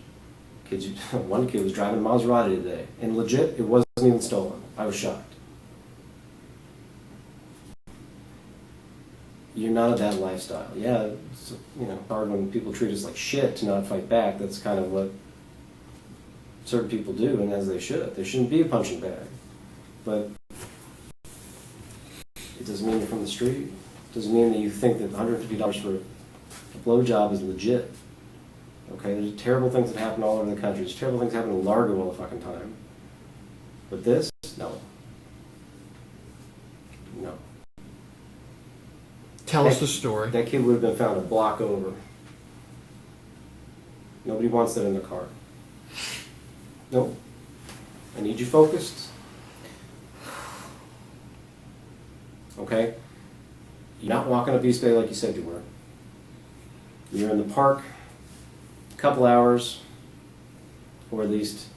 One kid was driving a Maserati today, and legit, it wasn't even stolen. I was shocked. You're not of that lifestyle. Yeah, it's hard when people treat us like shit to not fight back. That's kind of what certain people do, and as they should. They shouldn't be a punching bag. But it doesn't mean you're from the street. It doesn't mean that you think that $150 for a blowjob is legit. Okay, there's terrible things that happen all over the country. There's terrible things that happen in Largo all the fucking time. But this, no. No. Tell us the story. That kid would have been found a block over. Nobody wants that in their car. Nope. I need you focused. Okay? You're not walking up East Bay like you said you were. You're in the park a couple hours, or at least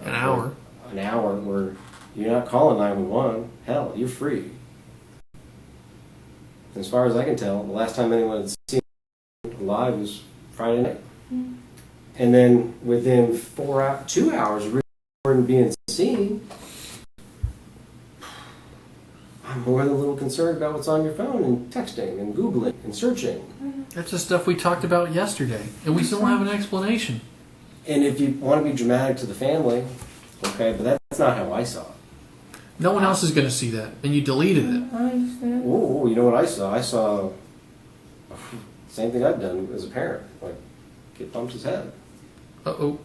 An hour. An hour where you're not calling 911. Hell, you're free. As far as I can tell, the last time anyone had seen him alive was Friday night. Mm. And then within 2 hours of Jordan being seen, I'm more than a little concerned about what's on your phone and texting and Googling and searching. That's the stuff we talked about yesterday, and we still don't have an explanation. And if you want to be dramatic to the family, okay, but that's not how I saw it. No one else is going to see that, and you deleted it. I understand. Oh, you know what I saw? I saw same thing I've done as a parent. Like, kid bumps his head. Uh-oh.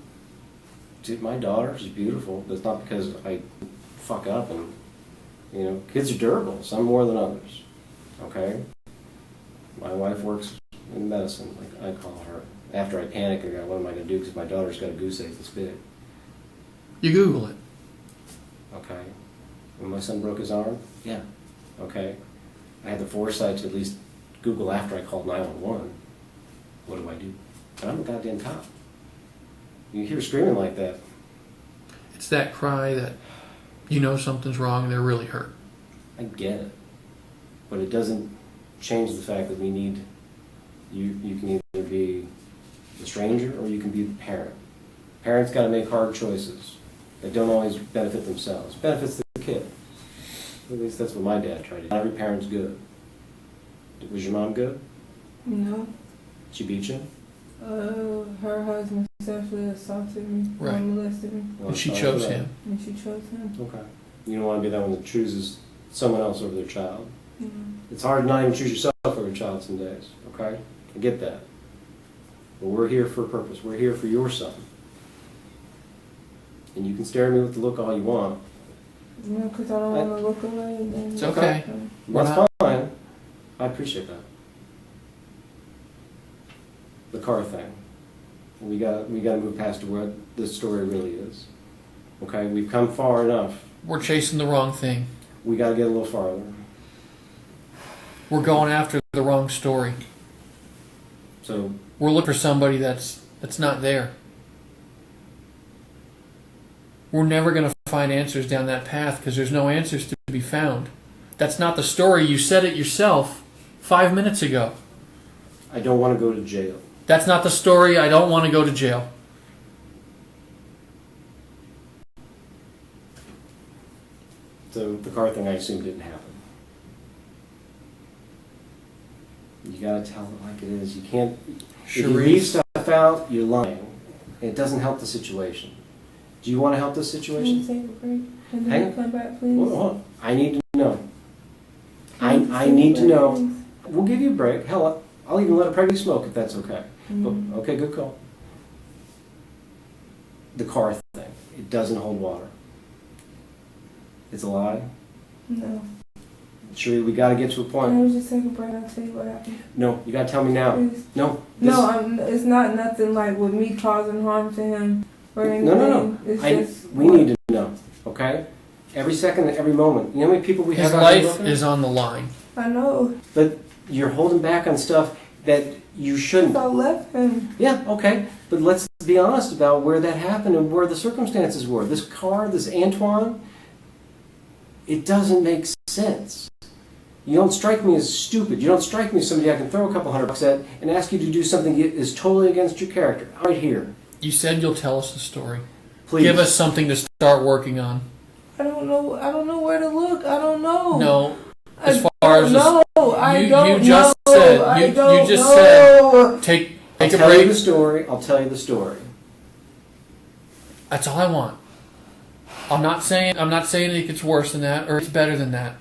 Dude, my daughter, she's beautiful, but it's not because I fuck up and, you know, kids are durable, some more than others. Okay? My wife works in medicine, like I call her. After I panic, I go, what am I going to do? Because my daughter's got a goose egg this big. You Google it. Okay? When my son broke his arm, yeah. Okay? I had the foresight to at least Google after I called 911. What do I do? And I'm a goddamn cop. You hear screaming like that. It's that cry that you know something's wrong and they're really hurt. I get it. But it doesn't change the fact that we need, you can either be the stranger or you can be the parent. Parents got to make hard choices that don't always benefit themselves. Benefits the kid. At least that's what my dad tried to do. Not every parent's good. Was your mom good? No. She beat you? Her husband sexually assaulted me, Right. molested me, Well, And she sorry chose for that. him. and she chose him. Okay. You don't want to be that one that chooses someone else over their child. Yeah. It's hard to not even choose yourself over your child some days, okay? I get that. But we're here for a purpose. We're here for your son. And you can stare at me with the look all you want. You know, because I don't want to look away. And then It's okay. We're That's not- fine. I appreciate that. The car thing. We got to move past to where this story really is. Okay, we've come far enough. We're chasing the wrong thing. We got to get a little farther. We're going after the wrong story. So We're looking for somebody that's not there. We're never going to find answers down that path because there's no answers to be found. That's not the story. You said it yourself 5 minutes ago. I don't want to go to jail. That's not the story. I don't want to go to jail. So the car thing, I assume, didn't happen. You got to tell it like it is. You can't. If you leave Charisse, stuff out, you're lying. It doesn't help the situation. Do you want to help the Can you situation? take a break and Hang then on. come back, please? Hold on. I need to know. Can you I take a need to break, know. please? We'll give you a break. Hell, I'll even let a pregnant smoke if that's okay. Mhm. But, okay, good call. The car thing. It doesn't hold water. It's a lie. No. Sheree, we got to get to a Can point. I just take a break? I'll tell you what happened. No, you got to tell me now. Please. No. No, it's not nothing like with me causing harm to him or anything. No. It's I, just we need to know, okay? Every second, every moment. You know how many people we his have out here life looking? is on the line. I know. But you're holding back on stuff that you shouldn't. I left him. Yeah, okay. But let's be honest about where that happened and where the circumstances were. This car, this Antoine, it doesn't make sense. You don't strike me as stupid. You don't strike me as somebody I can throw a couple $100 at and ask you to do something that is totally against your character. Right here. You said you'll tell us the story. Please. Give us something to start working on. I don't know. I don't know where to look. I don't know. No. I As far as no, I you don't just know. said I you don't just know. said take I'll a tell you break. the story. I'll tell you the story. That's all I want. I'm not saying it gets worse than that or it's better than that.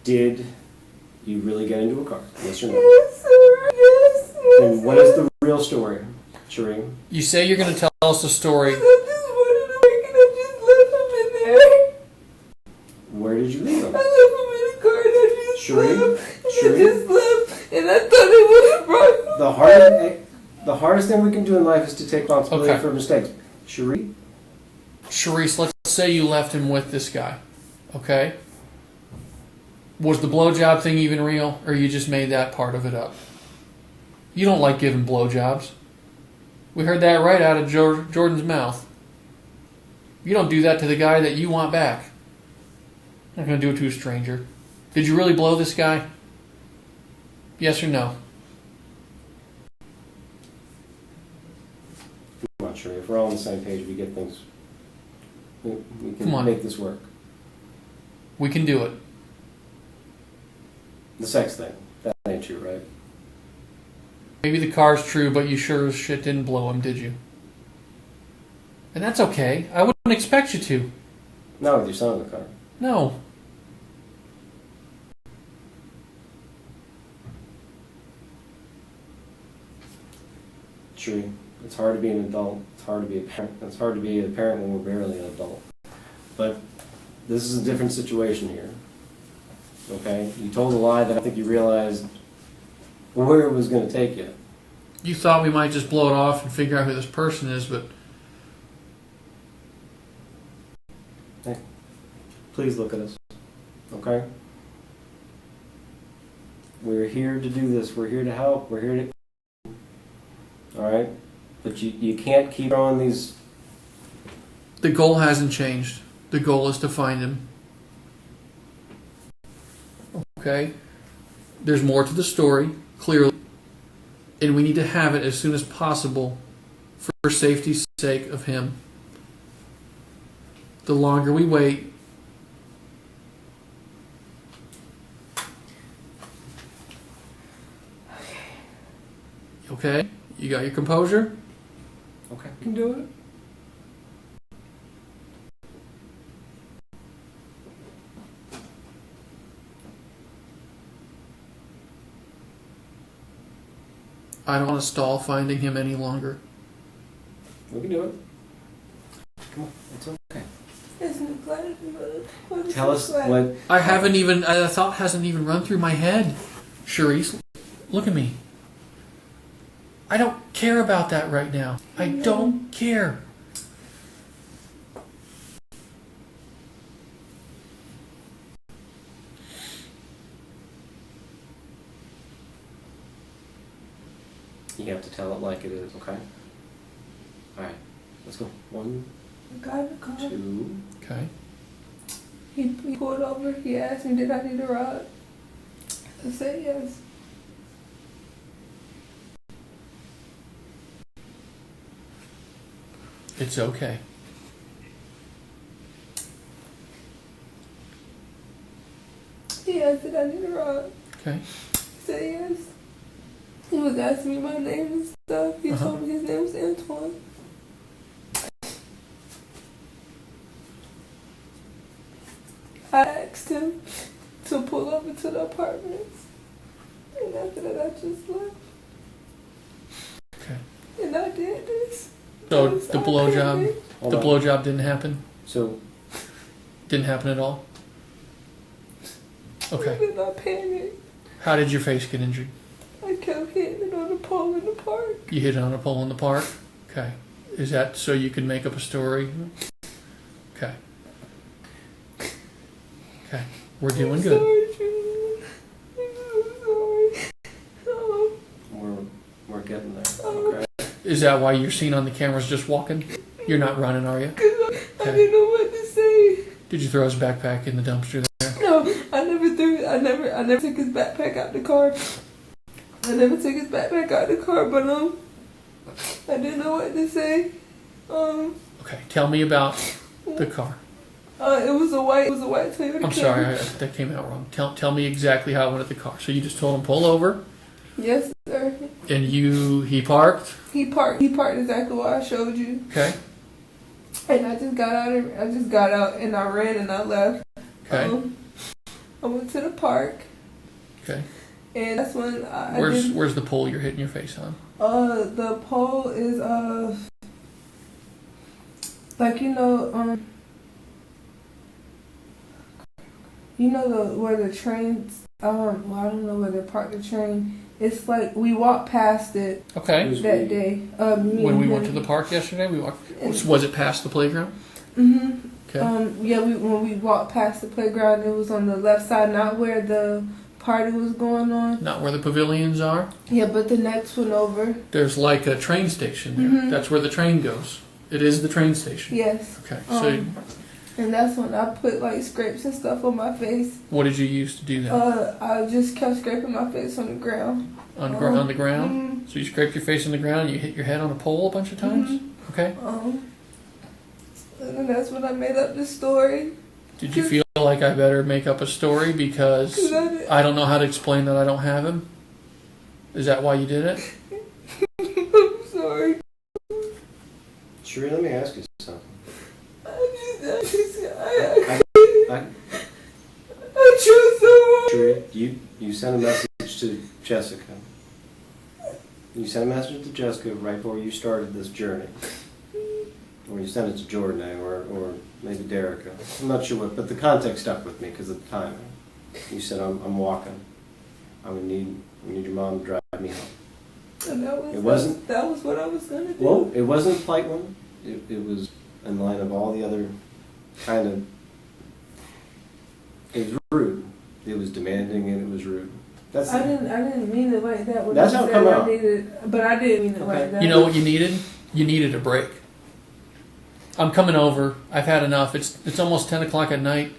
Did you really get into a car? Yes or no? Yes, sir. Yes, yes. And what is the real story, Sheree? You say you're going to tell us the story. I just wanted to wake and I just left him in there. Where did you leave him? I left him in the car and I just Sheree? left. I Sheree? just left. And I thought it would have brought The hardest thing we can do in life is to take responsibility Okay. for mistakes. Sheree? Charisse, let's say you left him with this guy. Okay? Was the blowjob thing even real, or you just made that part of it up? You don't like giving blowjobs. We heard that right out of Jordan's mouth. You don't do that to the guy that you want back. not going to do it to a stranger. Did you really blow this guy? Yes or no? I'm not sure. If we're all on the same page, we get things. We Come can on. make this work. We can do it. The sex thing. That ain't true, right? Maybe the car's true, but you sure as shit didn't blow him, did you? And that's okay. I wouldn't expect you to. Not with your son in the car. No. True. It's hard to be an adult. It's hard to be a parent. It's hard to be a parent when we're barely an adult. But this is a different situation here. Okay? You told a lie that I think you realized where it was going to take you. You thought we might just blow it off and figure out who this person is, but Hey, please look at us. Okay? We're here to do this. We're here to help. We're here to... Alright? But you can't keep on these... the goal hasn't changed. The goal is to find him. Okay? There's more to the story, clearly. And we need to have it as soon as possible for safety's sake of him. The longer we wait, okay? You got your composure? Okay. You can do it. I don't want to stall finding him any longer. We can do it. Come on. It's okay. Isn't glad what is Tell it us glad? what... I haven't even, a thought hasn't even run through my head. Charisse, look at me. I don't care about that right now. I don't care. You have to tell it like it is, okay? Alright. Let's go. 1, The guy in the car. 2... Okay. He pulled over. He asked me, did I need a ride? I said yes. It's okay. He asked, did I need a ride? Okay. I said yes. He was asking me my name and stuff. He told me his name was Antoine. I asked him to pull over to the apartments. And after that, I just left. Okay. And I did this. So Because the I blowjob, panicked. Hold the on. blowjob didn't happen? So, Didn't happen at all? Okay. And I panicked. How did your face get injured? I kept hitting it on the pole in the park. You hit it on a pole in the park? Okay. Is that so you can make up a story? Okay. Okay. We're doing I'm good. sorry, Julie. I'm sorry. Oh, we're getting there, Oh. okay? Is that why you're seen on the cameras just walking? You're not running, are you? 'cause I didn't know what to say. Did you throw his backpack in the dumpster there? No, I never threw it. I never took his backpack out the car. I never took his backpack out the car, but I didn't know what to say. Okay. Tell me about the car. It was a white Toyota. I'm sorry, that came out wrong. Tell me exactly how it went at the car. So you just told him pull over, Yes, sir. and he parked. He parked exactly what I showed you. Okay. And I just got out and I ran and I left. Okay. I went to the park. Okay. And that's when Where's the pole you're hitting your face on? The pole is like where the trains well, I don't know where they park the train. It's like we walked past it Okay. that day. When we went to the park yesterday, we walked. Was it past the playground? Mm-hmm. Okay. Yeah, when we walked past the playground, it was on the left side, not where the party was going on. Not where the pavilions are. Yeah, but the next one over. There's like a train station there. Mhm. That's where the train goes. It is the train station. Yes. Okay. So And that's when I put like scrapes and stuff on my face. What did you use to do that? I just kept scraping my face on the ground. On the ground? So you scraped your face on the ground and you hit your head on a pole a bunch of times? Okay. And then that's when I made up the story. Did you feel like I better make up a story because I don't know how to explain that I don't have him? Is that why you did it? I'm sorry. Sheree, let me ask you something. I tried so hard. Sheree, you sent a message to Jessica. You sent a message to Jessica right before you started this journey. Or you sent it to Jordan, or maybe Derica. I'm not sure what, but the context stuck with me because of the timing. You said, I'm walking. I'm gonna need your mom to drive me home. And that was what I was gonna do. Well, it wasn't a polite one. It was in line of all the other kind of. It was rude. It was demanding and it was rude. I didn't mean it like that. That's how it come out. But I didn't mean it like that. You know what you needed? You needed a break. I'm coming over. I've had enough. It's almost 10 o'clock at night.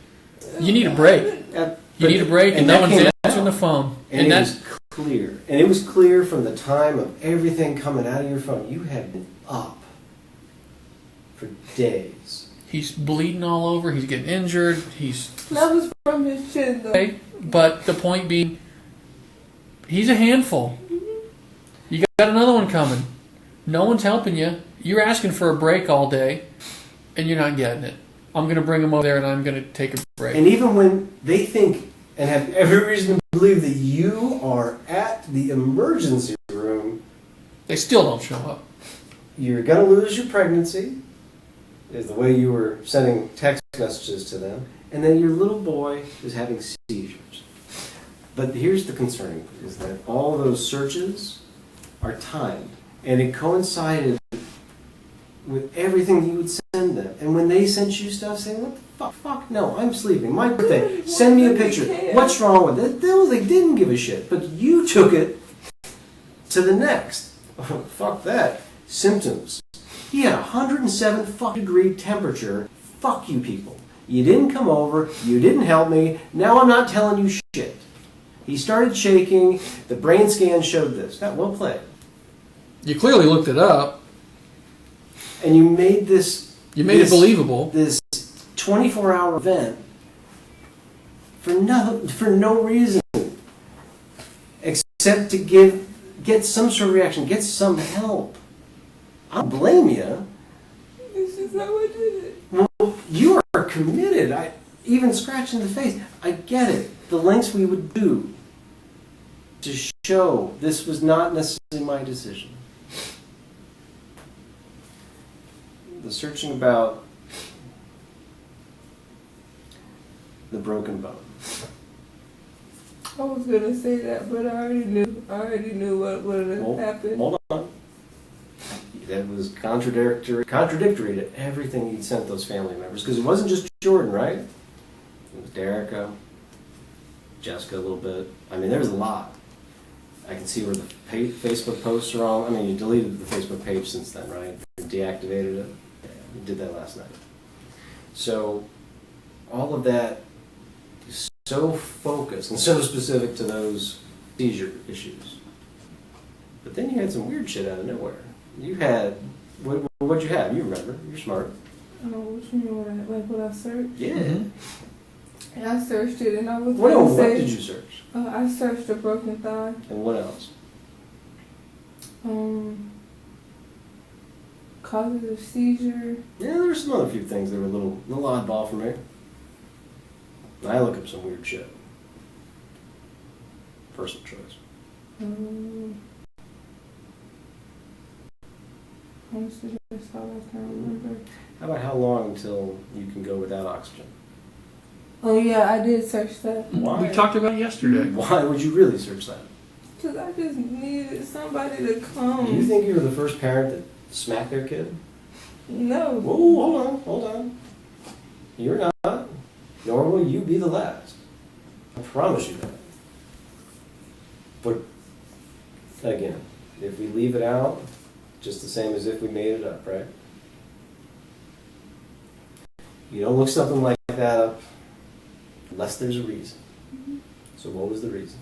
You need a break. You need a break, and no one's answering the phone. And that's clear. And it was clear from the time of everything coming out of your phone. You had been up for days. He's bleeding all over. He's getting injured. That was from his chin, though. Okay, but the point being, he's a handful. You got another one coming. No one's helping you. You're asking for a break all day, and you're not getting it. I'm going to bring him over there, and I'm going to take a break. And even when they think and have every reason to believe that you are at the emergency room, they still don't show up. You're going to lose your pregnancy, is the way you were sending text messages to them, and then your little boy is having seizures. But here's the concerning thing, is that all those searches are timed, and it coincided with everything you would send them. And when they sent you stuff saying, what the fuck, no, I'm sleeping, my birthday, send me a picture, what's wrong with it? They didn't give a shit, but you took it to the next. Oh, fuck that. Symptoms. He had 107 fucking degree temperature. Fuck you people. You didn't come over, you didn't help me, now I'm not telling you shit. He started shaking, the brain scan showed this. That well played. You clearly looked it up. And you made this... You made it believable. This 24-hour event for no reason. Except to get some sort of reaction, get some help. I don't blame you. It's just how I did it. Well, you are committed. Even scratching the face. I get it. The lengths we would do to show this was not necessarily my decision. The searching about the broken bone. I was gonna say that, but I already knew what had happened. Hold on. That was contradictory to everything he'd sent those family members. Because it wasn't just Jordan, right? It was Derica, Jessica a little bit. I mean, there was a lot. I can see where the Facebook posts are all... I mean, you deleted the Facebook page since then, right? You deactivated it. Yeah, you did that last night. So, all of that is so focused and so specific to those seizure issues. But then you had some weird shit out of nowhere. You had... What'd you have? You remember. You're smart. Oh, what you mean? What I searched? Yeah. Mm-hmm. I searched it, and I was what did you search? I searched a broken thigh. And what else? Causes of seizure. Yeah, there were some other few things that were a little oddball for me. I look up some weird shit. Personal choice. Honestly, that's all I can remember. How about how long until you can go without oxygen? Oh yeah, I did search that. Why? We talked about it yesterday. Why would you really search that? Because I just needed somebody to come. Do you think you were the first parent that smacked their kid? No. Whoa, hold on. You're not. Nor will you be the last. I promise you that. But, again, if we leave it out, just the same as if we made it up, right? You don't look something like that up unless there's a reason. So what was the reason?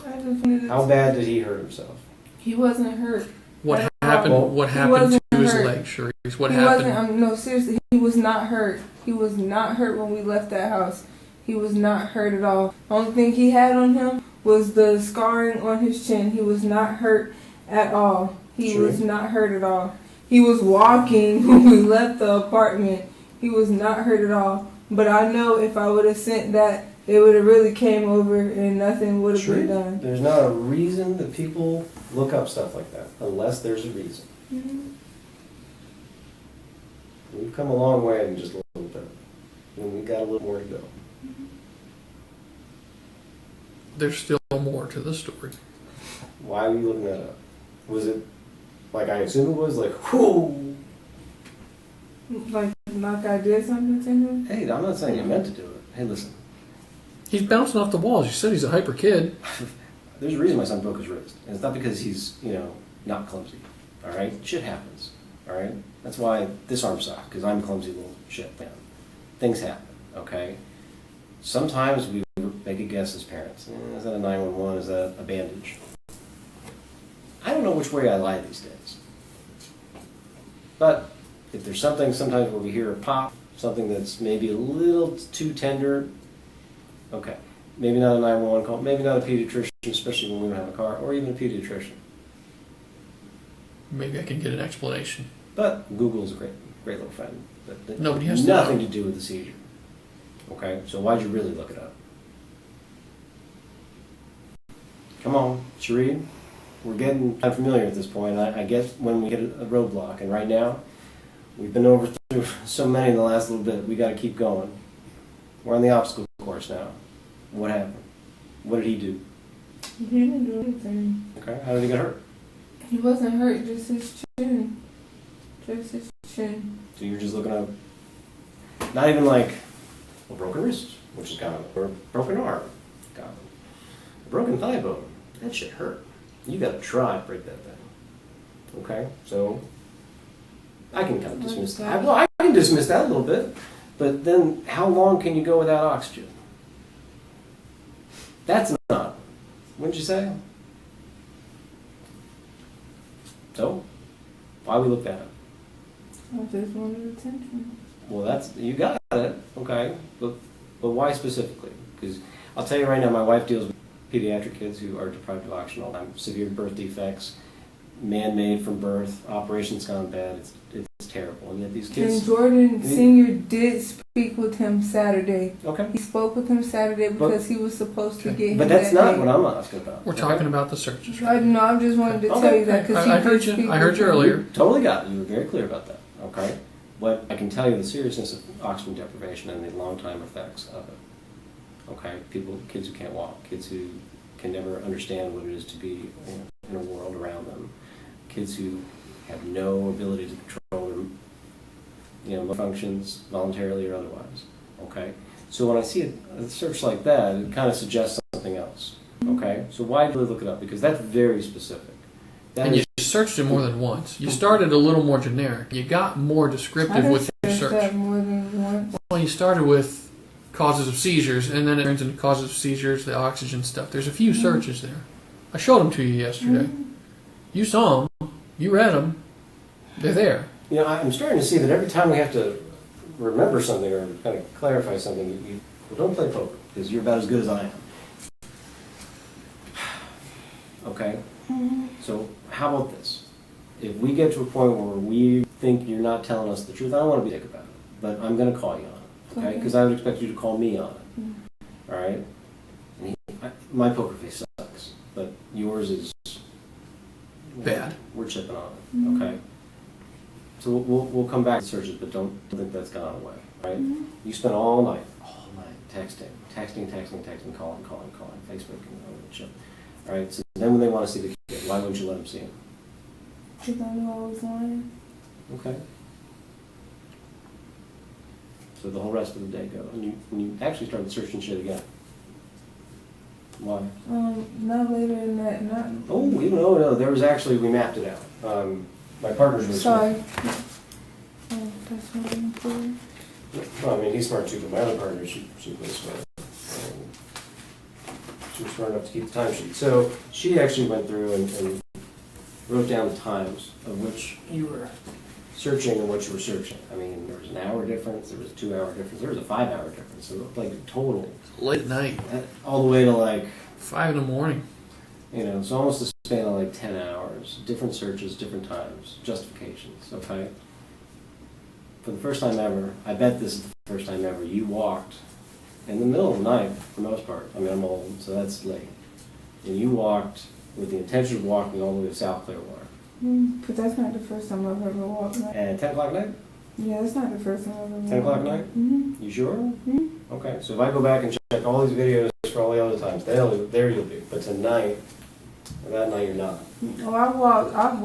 I just wanted to How bad did he hurt himself? He wasn't hurt. What happened? What happened wasn't to his hurt. leg, Charisse? What He happened? wasn't. No, seriously, he was not hurt. He was not hurt when we left that house. He was not hurt at all. The only thing he had on him was the scarring on his chin. He was not hurt at all. He Sure. was not hurt at all. He was walking when we left the apartment. He was not hurt at all. But I know if I would have sent that, it would have really came over and nothing would have been done. There's not a reason that people look up stuff like that unless there's a reason. Mm-hmm. We've come a long way in just a little bit. And we've got a little more to go. There's still more to the story. Why were you looking that up? Was it like I assume it was? Like, whoo! Like I did something to him? Hey, I'm not saying you meant to do it. Hey, listen. He's bouncing off the walls. You said he's a hyper kid. There's a reason my son broke his wrist. And it's not because he's, not clumsy. All right? Shit happens. All right? That's why this arm sucked, because I'm a clumsy little shit, man. Things happen, okay? Sometimes we make a guess as parents. Is that a 911? Is that a bandage? I don't know which way I lie these days. But if there's something sometimes where we hear a pop, something that's maybe a little too tender, okay. Maybe not a 911 call, maybe not a pediatrician, especially when we don't have a car, or even a pediatrician. Maybe I can get an explanation. But Google's a great little friend. That Nobody has nothing to do with the seizure. Okay, so why'd you really look it up? Come on, Cherie. We're getting familiar at this point. I get when we get a roadblock, and right now, we've been over through so many in the last little bit. We got to keep going. We're on the obstacle course now. What happened? What did he do? He didn't do anything. Okay, how did he get hurt? He wasn't hurt, just his chin. Just his chin. So you're just looking up, not even like a broken wrist, which is common, or a broken arm, common. A broken thigh bone, that shit hurt. You gotta try to break that thing. Okay, so I can kind of dismiss that. Well, I can dismiss that a little bit, but then how long can you go without oxygen? That's not. What did you say? So, why we look that up? I just wanted attention. Well, you got it, okay, but why specifically? Because I'll tell you right now, my wife deals with pediatric kids who are deprived of oxygen all the time, severe birth defects, man-made from birth, operations gone bad. It's terrible, and yet these kids. And Jordan Sr. did speak with him Saturday. Okay. He spoke with him Saturday because he was supposed to get him. But that's that not day. what I'm asking about. We're talking about the searches. I know. I just wanted to tell you that because I heard you. I heard you earlier. Totally got it. You were very clear about that. Okay. But I can tell you the seriousness of oxygen deprivation and the long-time effects of it. Okay. Kids who can't walk, kids who can never understand what it is to be in a world around them, kids who have no ability to control their functions voluntarily or otherwise. Okay. So when I see a search like that, it kind of suggests something else. Okay. So why do we look it up? Because that's very specific. And you searched it more than once. You started a little more generic. You got more descriptive with your search. That more than once. Well, you started with causes of seizures, and then it turns into causes of seizures, the oxygen stuff. There's a few searches there. I showed them to you yesterday. You saw them. You read them. They're there. I'm starting to see that every time we have to remember something or kind of clarify something, well, don't play poker, because you're about as good as I am. Okay? So how about this? If we get to a point where we think you're not telling us the truth, I don't want to be dick about it, but I'm going to call you on it, okay? Because I would expect you to call me on it, all right? And my poker face sucks, but yours is Bad. We're chipping on it, okay? So we'll come back to searches, but don't think that's gone away, right? You spent all night texting, calling, Facebook and all that shit. All right, so then when they want to see the kid, why wouldn't you let them see him? Because I knew I was lying. Okay. So the whole rest of the day goes, and you actually started searching shit again. Why? Not later than that. Not. Oh, no. There was actually, we mapped it out. My partner's really Sorry. Oh, that's not important. Well, I mean, he's smart too, but my other partner, she was smart. She was smart enough to keep the timesheet. So she actually went through and wrote down the times of which you were searching and what you were searching. I mean, there was an hour difference, there was a 2 hour difference, there was a 5 hour difference. So like total. Late at night. All the way to like 5 in the morning. You know, it's almost a span of like 10 hours. Different searches, different times, justifications, okay? For the first time ever, I bet this is the first time ever, you walked in the middle of the night, for the most part. I mean, I'm old, so that's late. And you walked with the intention of walking all the way to South Clearwater. But that's not the first time I've ever walked. At 10 o'clock at night? Yeah, that's not the first time I've ever walked. 10 o'clock at night? You sure? Okay, so if I go back and check all these videos for all the other times, there you'll be. But tonight, that night you're not. Oh, I've walked all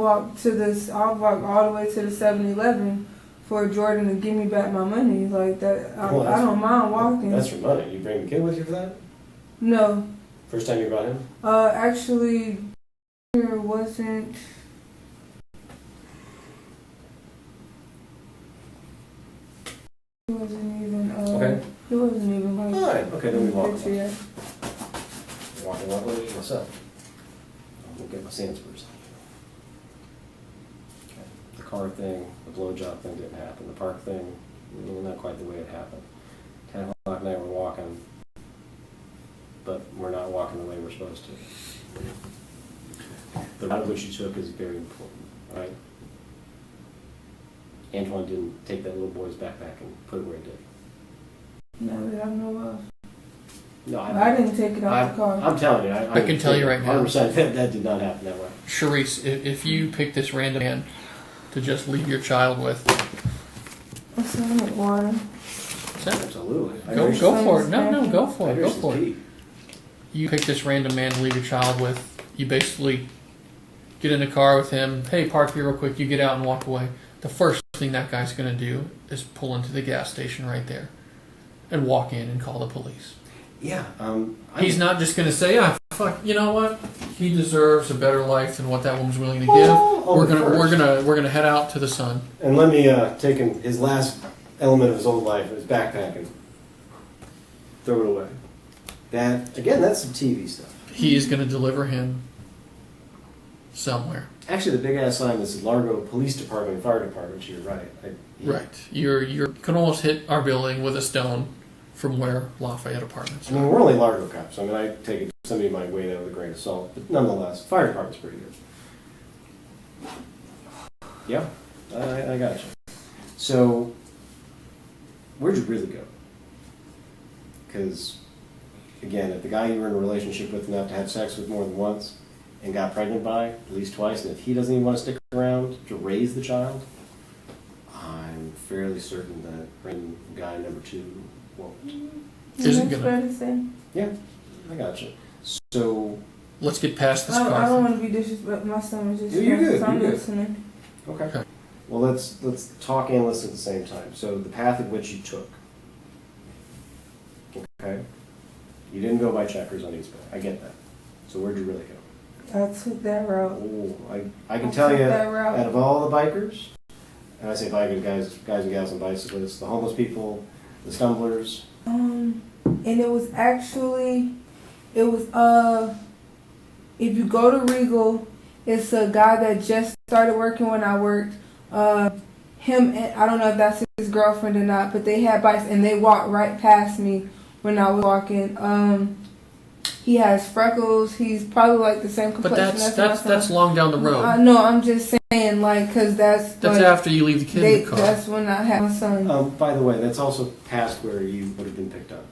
the way to the 7-Eleven for Jordan to give me back my money. Like that, I don't mind walking. That's your money. You bring the kid with you for that? No. First time you brought him? Actually, it wasn't. He wasn't even. Okay. He wasn't even like. All right. Okay, then we walk. Yet. Walking up with myself. I'll get my Sandsburgs. Okay. The car thing, the blowjob thing didn't happen. The park thing, not quite the way it happened. 10 o'clock at night we're walking, but we're not walking the way we're supposed to. The route which you took is very important, right? Antoine didn't take that little boy's backpack and put it where he did. No, that I know of. No, I didn't take it out the car. I'm telling you, I can tell you right now. 100% that did not happen that way. Charisse, if you pick this random man to just leave your child with, What's in water? Absolutely. Go for it. No, go for it. Go Hydration for is it. key. You pick this random man to leave your child with. You basically get in the car with him. Hey, park here real quick. You get out and walk away. The first thing that guy's going to do is pull into the gas station right there and walk in and call the police. Yeah. He's not just going to say, fuck, you know what? He deserves a better life than what that woman's willing to give. We're gonna head out to the sun. And let me take his last element of his old life, his backpack, and throw it away. That's some TV stuff. He is going to deliver him somewhere. Actually, the big ass sign that says Largo Police Department and Fire Department. You're right. Right. You can almost hit our building with a stone from where Lafayette Apartments I mean, we're only Largo cops. I mean, I take it somebody might weigh that with a grain of salt, but nonetheless, fire department's pretty good. Yeah, I got you. So, where'd you really go? Because, again, if the guy you were in a relationship with enough to have sex with more than once and got pregnant by at least twice, and if he doesn't even want to stick around to raise the child, I'm fairly certain that random guy number 2 won't. Isn't That's gonna. fair to say. Yeah, I got you. So, Let's get past this I car. don't want to be disrespectful. My stomach just. You're good, I'm you're good. listening. okay. Well, let's talk and listen at the same time. So, the path at which you took. Okay. You didn't go by Checkers on East Bay. I get that. So, where'd you really go? I took that route. Oh, I can tell you, took that route. out of all the bikers, and I say bikers, guys and gals on bicycles, the homeless people, the stumblers. And it was if you go to Regal, it's a guy that just started working when I worked. Him and I don't know if that's his girlfriend or not, but they had bikes and they walked right past me when I was walking. He has freckles. He's probably like the same But complexion. that's long down the road. No, I'm just saying because that's like, after you leave the kid in the car. That's when I had my son. By the way, that's also past where you would have been picked up.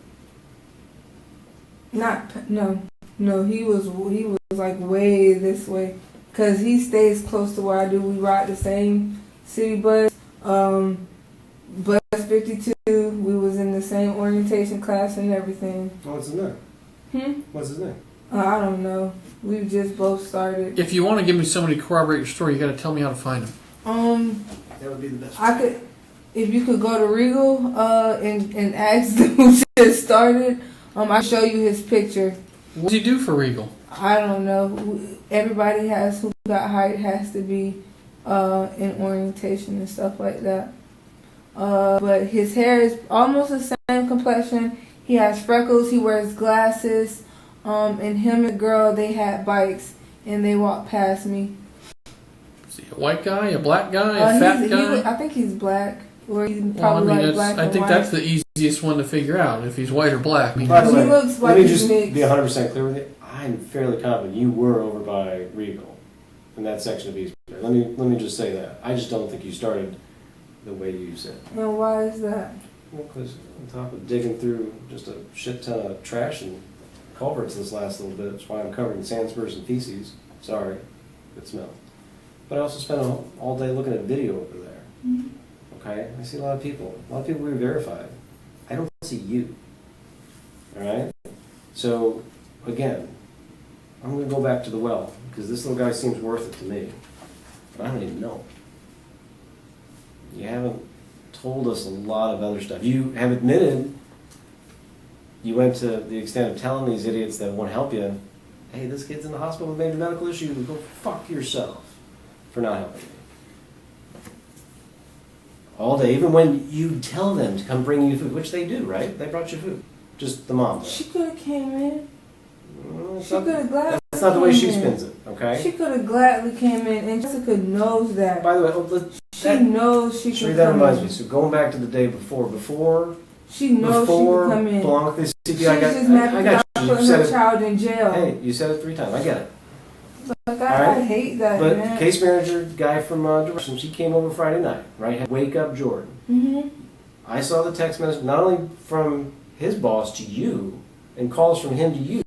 No. He was like way this way, cause he stays close to where I do. We ride the same city bus, bus 52. We was in the same orientation class and everything. What's his name? What's his name? I don't know. We just both started. If you want to give me somebody to corroborate your story, you got to tell me how to find him. That would be the best. I could, if you could go to Regal, and ask them who just started. I show you his picture. What does he do for Regal? I don't know. Everybody who got hired has to be in orientation and stuff like that. but his hair is almost the same complexion. He has freckles. He wears glasses. And him and the girl, they had bikes, and they walked past me. Is he a white guy, a black guy, a fat guy? I think he's black, or he's Well, probably I mean, like black and I think white. that's the easiest one to figure out, if he's white or black. I mean, By the way, He looks like let me he's just mixed. be 100% clear with you. I'm fairly confident you were over by Regal in that section of Eastbury. Let me just say that. I just don't think you started the way you said. And why is that? Well, because on top of digging through just a shit ton of trash and culverts this last little bit, that's why I'm covered in sand spurs and feces. Sorry, good smell. But I also spent all day looking at video over there. Mm-hmm. Okay, I see a lot of people. A lot of people we verified. I don't see you. All right. So again, I'm going to go back to the well because this little guy seems worth it to me. But I don't even know. You haven't told us a lot of other stuff. You have admitted you went to the extent of telling these idiots that won't help you, hey, this kid's in the hospital with major medical issues. Go fuck yourself for not helping me. All day, even when you tell them to come bring you food, which they do, right? They brought you food. Just the mom. She could have came in. That's She could have gladly. That's not the way she came in. spins it, okay? She could have gladly came in, and Jessica knows that. By the way, She knows she Sheree, can that come reminds in. me. So going back to the day before She knows she can come in. Blanc, the She's CPI got, just mad I because got I you. put You said her it. child in jail. Hey, you said it 3 times. I get it. Like, All I right. hate that, But man. case manager, guy from Jordan, she came over Friday night, right? Had Wake Up Jordan. Mm-hmm. I saw the text message not only from his boss to you, and calls from him to you.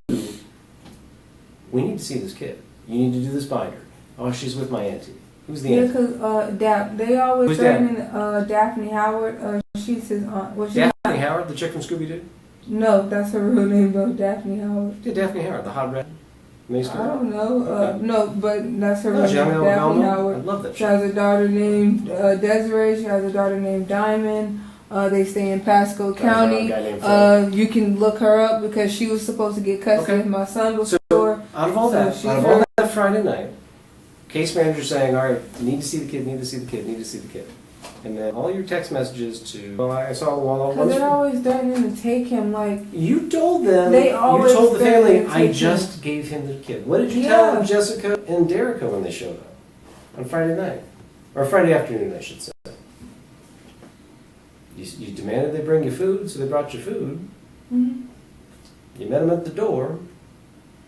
We need to see this kid. You need to do this binder. Oh, she's with my auntie. Who's the Yeah, auntie? because they always Who's threaten Daphne Howard. She's his aunt. Well, Daphne Howard, the chick from Scooby-Doo? No, that's her real name, though. Daphne Howard. Yeah, Daphne Howard, the hot red mace I girl. don't know. Okay. No, but that's her No, real she name, hung out with Daphne Velma. I Howard. love that She shit. has a daughter named Desiree. She has a daughter named Diamond. They stay in Pasco County. Guy named Fred. You can look her up because she was supposed to get custody Okay. of my son before. So, out of all that, she's out of all that Friday night, case manager saying, all right, you need to see the kid, need to see the kid, need to see the kid. And then all your text messages to, well, I saw while I Because was... they're always threatening to take him, like... You told them, They always you told the threaten family, to I take just gave him the kid. What did you tell Yeah. Jessica and Derica when they showed up? On Friday night. Or Friday afternoon, I should say. You demanded they bring you food, so they brought you food. Mm-hmm. You met them at the door,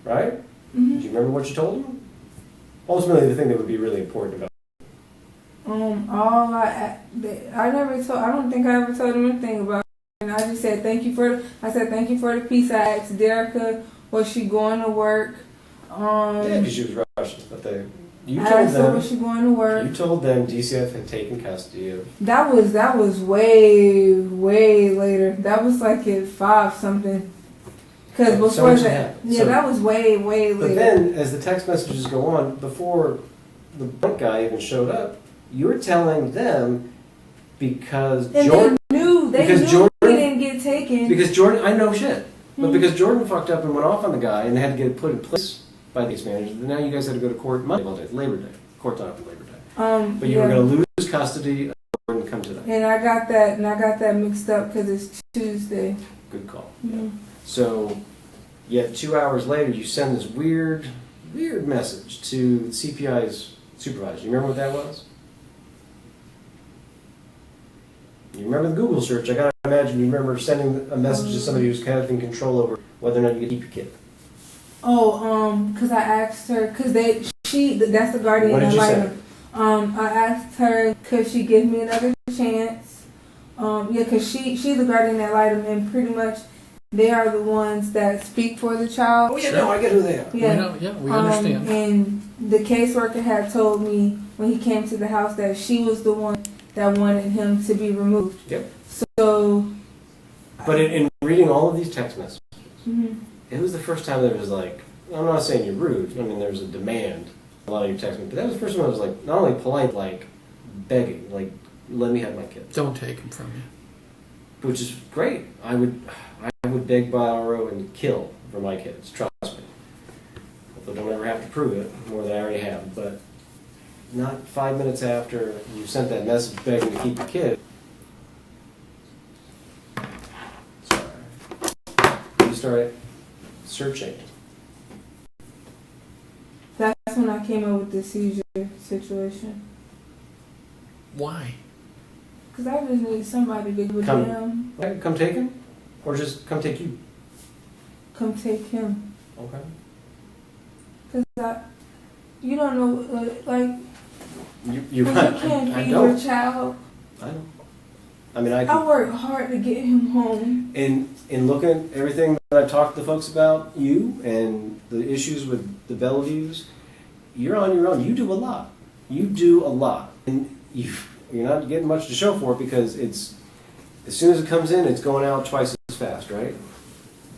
right? Mm-hmm. Do you remember what you told them? Ultimately, the thing that would be really important about I never told. I don't think I ever told him anything about it. And I just said thank you for. I said thank you for the piece. I asked Derica, was she going to work? yeah, because she was Russian, but you I told asked her, them. was she going to work? You told them DCF had taken custody of. That was way later. That was like at 5 something. Because So before much that, happened. yeah, So- that was way later. But then, as the text messages go on, before the bunk guy even showed up, you were telling them because and Jordan, they knew because he Jordan- didn't get taken. I know shit, but Mhm. because Jordan fucked up and went off on the guy and had to get it put in place by these managers, then now you guys had to go to court Monday, well, Labor Day. Court's not open Labor Day. But you were yeah. going to lose custody of Jordan come today. And I got that mixed up because it's Tuesday. Good call. Mhm. So, yet 2 hours later, you send this weird message to CPI's supervisor. You remember what that was? You remember the Google search? I gotta imagine you remember sending a message to somebody who's kind of in control over whether or not you can keep your kid. Because I asked her, because that's the guardian What did ad you say? litem. I asked her, could she give me another chance? Because she's the guardian ad litem, and pretty much they are the ones that speak for the child. Oh yeah, no, I get who they are. Yeah. We understand. And the caseworker had told me when he came to the house that she was the one that wanted him to be removed. Yep. So. But in reading all of these text messages, Mhm. it was the first time there was like, I'm not saying you're rude, I mean there was a demand, a lot of your text messages, but that was the first time I was like, not only polite, like begging, like, let me have my kid. Don't take him from you. Which is great. I would beg, borrow, and kill for my kids, trust me. Although I don't ever have to prove it, more than I already have, but not 5 minutes after you sent that message begging to keep your kid, started searching? That's when I came up with the seizure situation. Why? Because I just needed somebody to give a damn. Come take him? Or just come take you? Come take him. Okay. Because you don't know, like, You can't I be don't. your child. I know. I mean, I worked hard to get him home. In looking at everything that I've talked to folks about you and the issues with the Bellevues, you're on your own. You do a lot. You do a lot. And you're not getting much to show for it because it's, as soon as it comes in, it's going out twice as fast, right?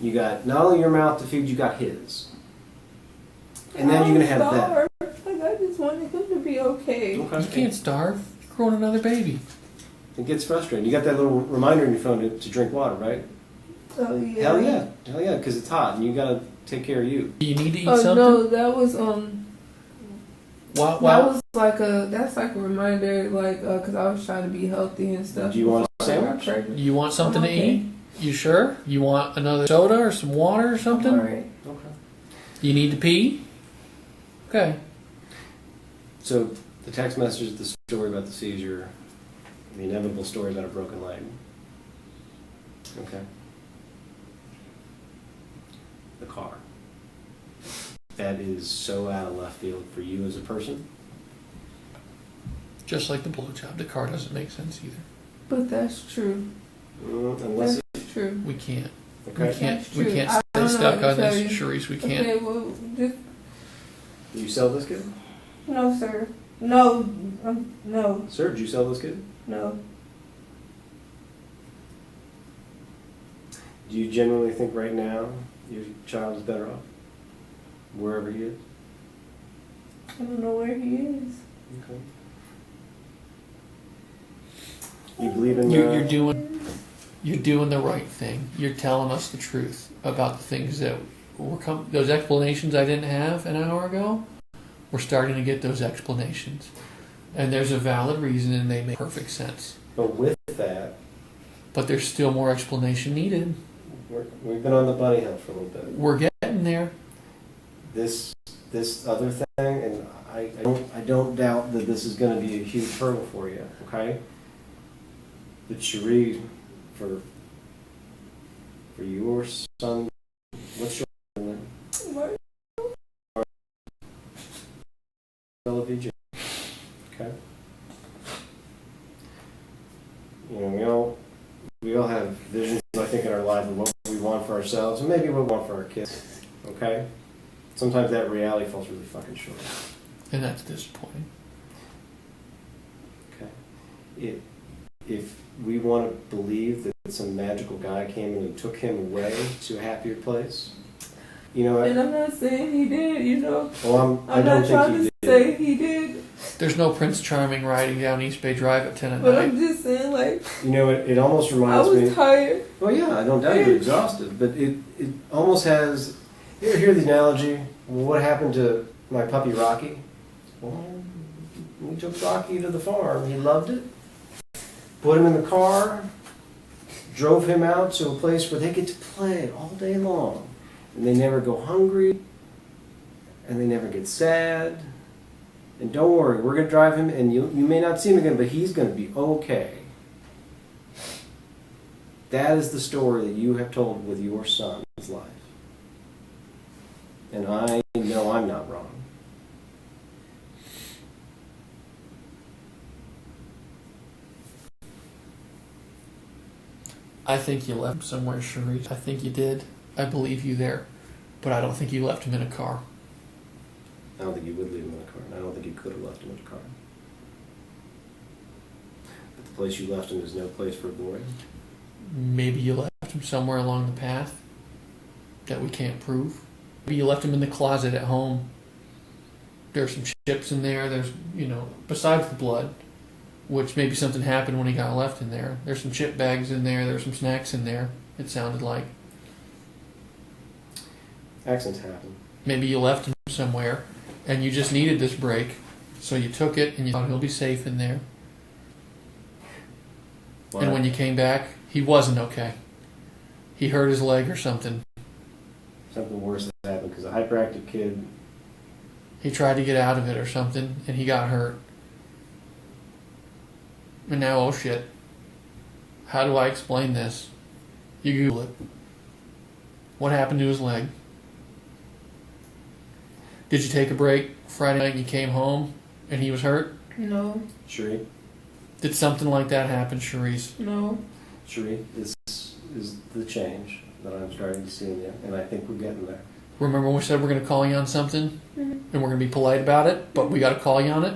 You got not only your mouth to feed, you got his. And then you're going to have that. Like, I just wanted him to be okay. You can't starve. You're growing another baby. It gets frustrating. You got that little reminder in your phone to drink water, right? Oh, yeah. Hell yeah, because it's hot and you got to take care of you. Do you need to eat Oh, something? no, that was, Wow. that was like that's like a reminder, like, because I was trying to be healthy and stuff. Do you want a before I got sandwich? pregnant. You want something I'm okay. to eat? You sure? You want another soda or some water or something? All right. Okay. You need to pee? Okay. So the text message, the story about the seizure, the inevitable story about a broken leg. Okay. The car. That is so out of left field for you as a person. Just like the blowjob, the car doesn't make sense either. But that's true. Unless That's true. We can't. okay. That's We true. can't I stay don't know stuck what on to tell this, you. Charisse. We can't. Okay, well, just Do you sell this kid? no, sir. No, no, Sir, did you sell this kid? no. Do you genuinely think right now your child is better off? Wherever he is? I don't know where he is. Okay. You believe in You're doing the right thing. You're telling us the truth about the things that were those explanations I didn't have an hour ago. We're starting to get those explanations, and there's a valid reason, and they make perfect sense. But with that, But there's still more explanation needed. we've been on the bunny hill for a little bit. We're getting there. This other thing, and I don't doubt that this is going to be a huge hurdle for you. Okay. But Cherie, for your son, what's your name? What? Belliveau Jr. Okay. You know, we all have visions, I think, in our life of what we want for ourselves, and maybe what we want for our kids. Okay. Sometimes that reality falls really fucking short. And that's disappointing. Okay. If we want to believe that some magical guy came in and took him away to a happier place, you know, And I'm not saying he did, you know. well, I I'm don't not think trying he to did. say he did, There's no Prince Charming riding down East Bay Drive at 10 at but night. I'm just saying, like, You know, it almost I reminds was me. tired. Well, yeah, I don't doubt you're exhausted, but it almost has. You ever hear the analogy? Well, what happened to my puppy Rocky? Well, we took Rocky to the farm. He loved it. Put him in the car. Drove him out to a place where they get to play all day long, and they never go hungry, and they never get sad. And don't worry, we're going to drive him, and you may not see him again, but he's going to be okay. That is the story that you have told with your son's life. And I know I'm not wrong. I think you left him somewhere, Charisse. I think you did. I believe you there. But I don't think you left him in a car. I don't think you would leave him in a car, and I don't think you could have left him in a car. But the place you left him is no place for a boy. Maybe you left him somewhere along the path that we can't prove. Maybe you left him in the closet at home. There's some chips in there. There's, besides the blood, which maybe something happened when he got left in there. There's some chip bags in there. There's some snacks in there, it sounded like. Accidents happen. Maybe you left him somewhere and you just needed this break. So you took it and you thought he'll be safe in there. Wow. And when you came back, he wasn't okay. He hurt his leg or something. something worse has happened because a hyperactive kid. He tried to get out of it or something, and he got hurt. And now, oh shit. How do I explain this? You Google it. What happened to his leg? Did you take a break Friday night and you came home and he was hurt? No. Cherie, Did something like that happen, Charisse? No. Cherie, this is the change that I'm starting to see in you, and I think we're getting there. Remember when we said we're going to call you on something? Mm-hmm. And we're going to be polite about it, but we got to call you on it?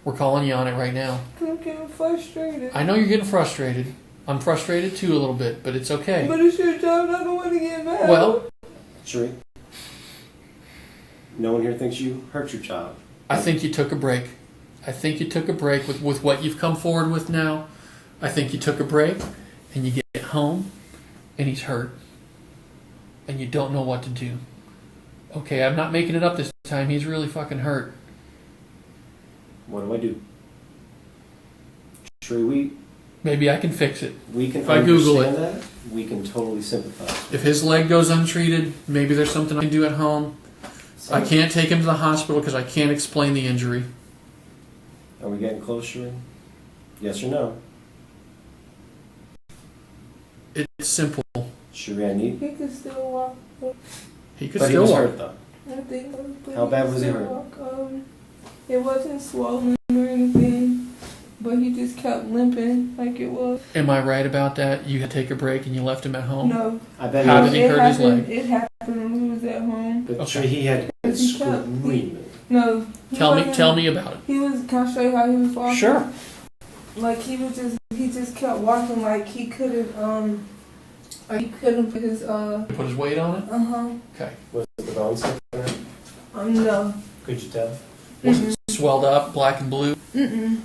We're calling you on it right now. I'm getting frustrated. I know you're getting frustrated. I'm frustrated too a little bit, but it's okay. But it's your job. I don't want to get mad. Well, Cherie, no one here thinks you hurt your child. I think you took a break. I think you took a break with what you've come forward with now. I think you took a break, and you get home, and he's hurt. And you don't know what to do. Okay, I'm not making it up this time. He's really fucking hurt. What do I do? Cherie, Maybe I can fix it. we can If I Google understand that. We can totally sympathize. If his leg goes untreated, maybe there's something I can do at home. I can't take him to the hospital because I can't explain the injury. Are we getting close, Cherie? Yes or no? It's simple. Cherie, I need. He could still walk. He could But he still was walk. hurt though. I think. But How bad could was he still hurt? walk. It wasn't swollen or anything, but he just kept limping like it was. Am I right about that? You had to take a break and you left him at home? No. I bet How he did he It hurt his happened- leg? It happened when we was at home. But Okay. Cherie, he had to But he kept- screaming. No. he Tell wasn't- me about it. He was. Can I show you how he was walking? Sure. Like he just kept walking like he couldn't like he couldn't put his Put his weight on it? Okay. Was it the bone set? no. Could you tell? Was it swelled up, black and blue? Mm-mm.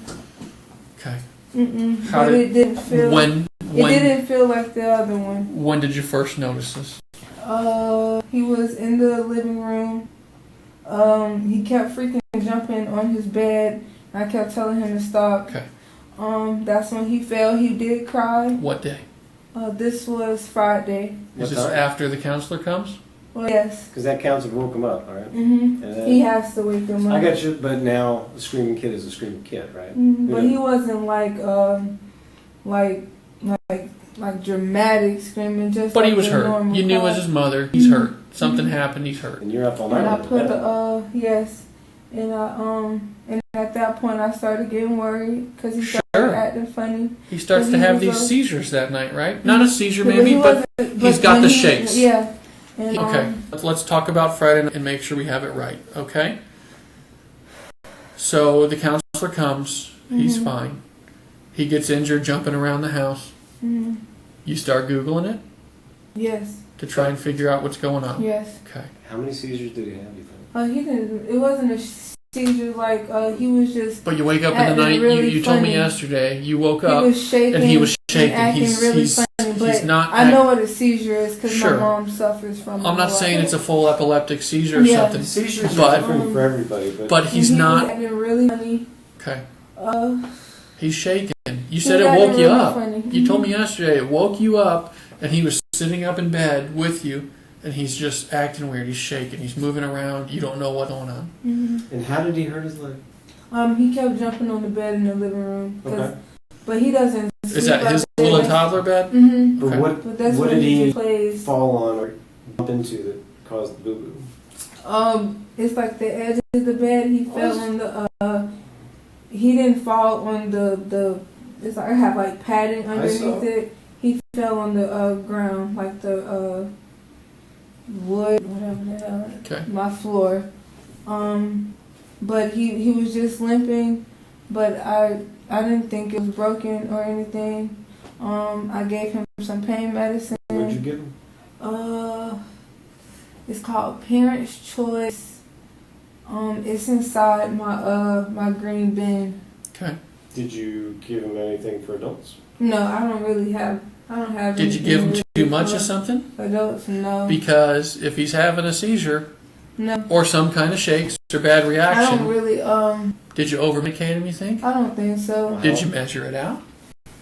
Okay. Mm-mm. How But did- it didn't feel. When It didn't feel like the other one. when did you first notice this? He was in the living room. He kept freaking jumping on his bed. I kept telling him to stop. Okay. That's when he fell. He did cry. What day? This was Friday. Is this after the counselor comes? Well, yes. Because that counselor woke him up, all right? Mm-hmm. And then- He has to wake him up. I got you, but now a screaming kid is a screaming kid, right? But Yeah. he wasn't like dramatic screaming. Just But like he was the hurt. normal You knew cry. as his mother, he's hurt. Something happened, he's hurt. And you're up all night. And I with put that. yes, and at that point I started getting worried because he started Sure. acting funny. He starts But to he have was these a- seizures that night, right? Not a seizure But maybe, he but wasn't- he's got when the he- shakes. Yeah. And, okay. Let's talk about Friday night and make sure we have it right, okay? So the counselor comes, he's Mhm. fine. He gets injured jumping around the house. Mhm. You start Googling it Yes. to try and figure out what's going on. Yes. Okay. How many seizures did he have, you think? He didn't. It wasn't a seizure. Like he was just. But you wake up in the Acting night, really you told me funny. yesterday, you woke He up was shaking. and he was shaking. And acting He's, really he's, funny. But he's not. I know what a seizure is because Sure. my mom suffers from it. I'm not saying it's a full epileptic seizure or Yeah. something. Seizures But- are different for everybody, But he's he not. Was acting really funny. Okay. Uh, He's shaking. You said he it was woke acting you really up. funny. You told me yesterday it woke you up, and he was sitting up in bed with you, and he's just acting weird. He's shaking. He's moving around. You don't know what's going on. Mhm. And how did he hurt his leg? He kept jumping on the bed in the living room. Okay. But he doesn't. Is that his little toddler bed? Mm-hmm. But Okay. But that's what when did he plays. fall on or bump into that caused the boo-boo? It's like the edge of the bed. He fell on the. He didn't fall on the. It's like I have like padding saw. underneath it. He fell on the ground, like the wood, whatever the hell. Okay. My floor. But he was just limping. But I didn't think it was broken or anything. I gave him some pain medicine. What'd you give him? It's called Parents' Choice. It's inside my green bin. Okay. Did you give him anything for adults? No, I don't have. Did you give him anything too much for of something? Adults, no. Because if he's having a seizure No. or some kind of shakes or bad I reaction, don't really. did you over-medicate him, you think? I don't think so. Did you measure it out?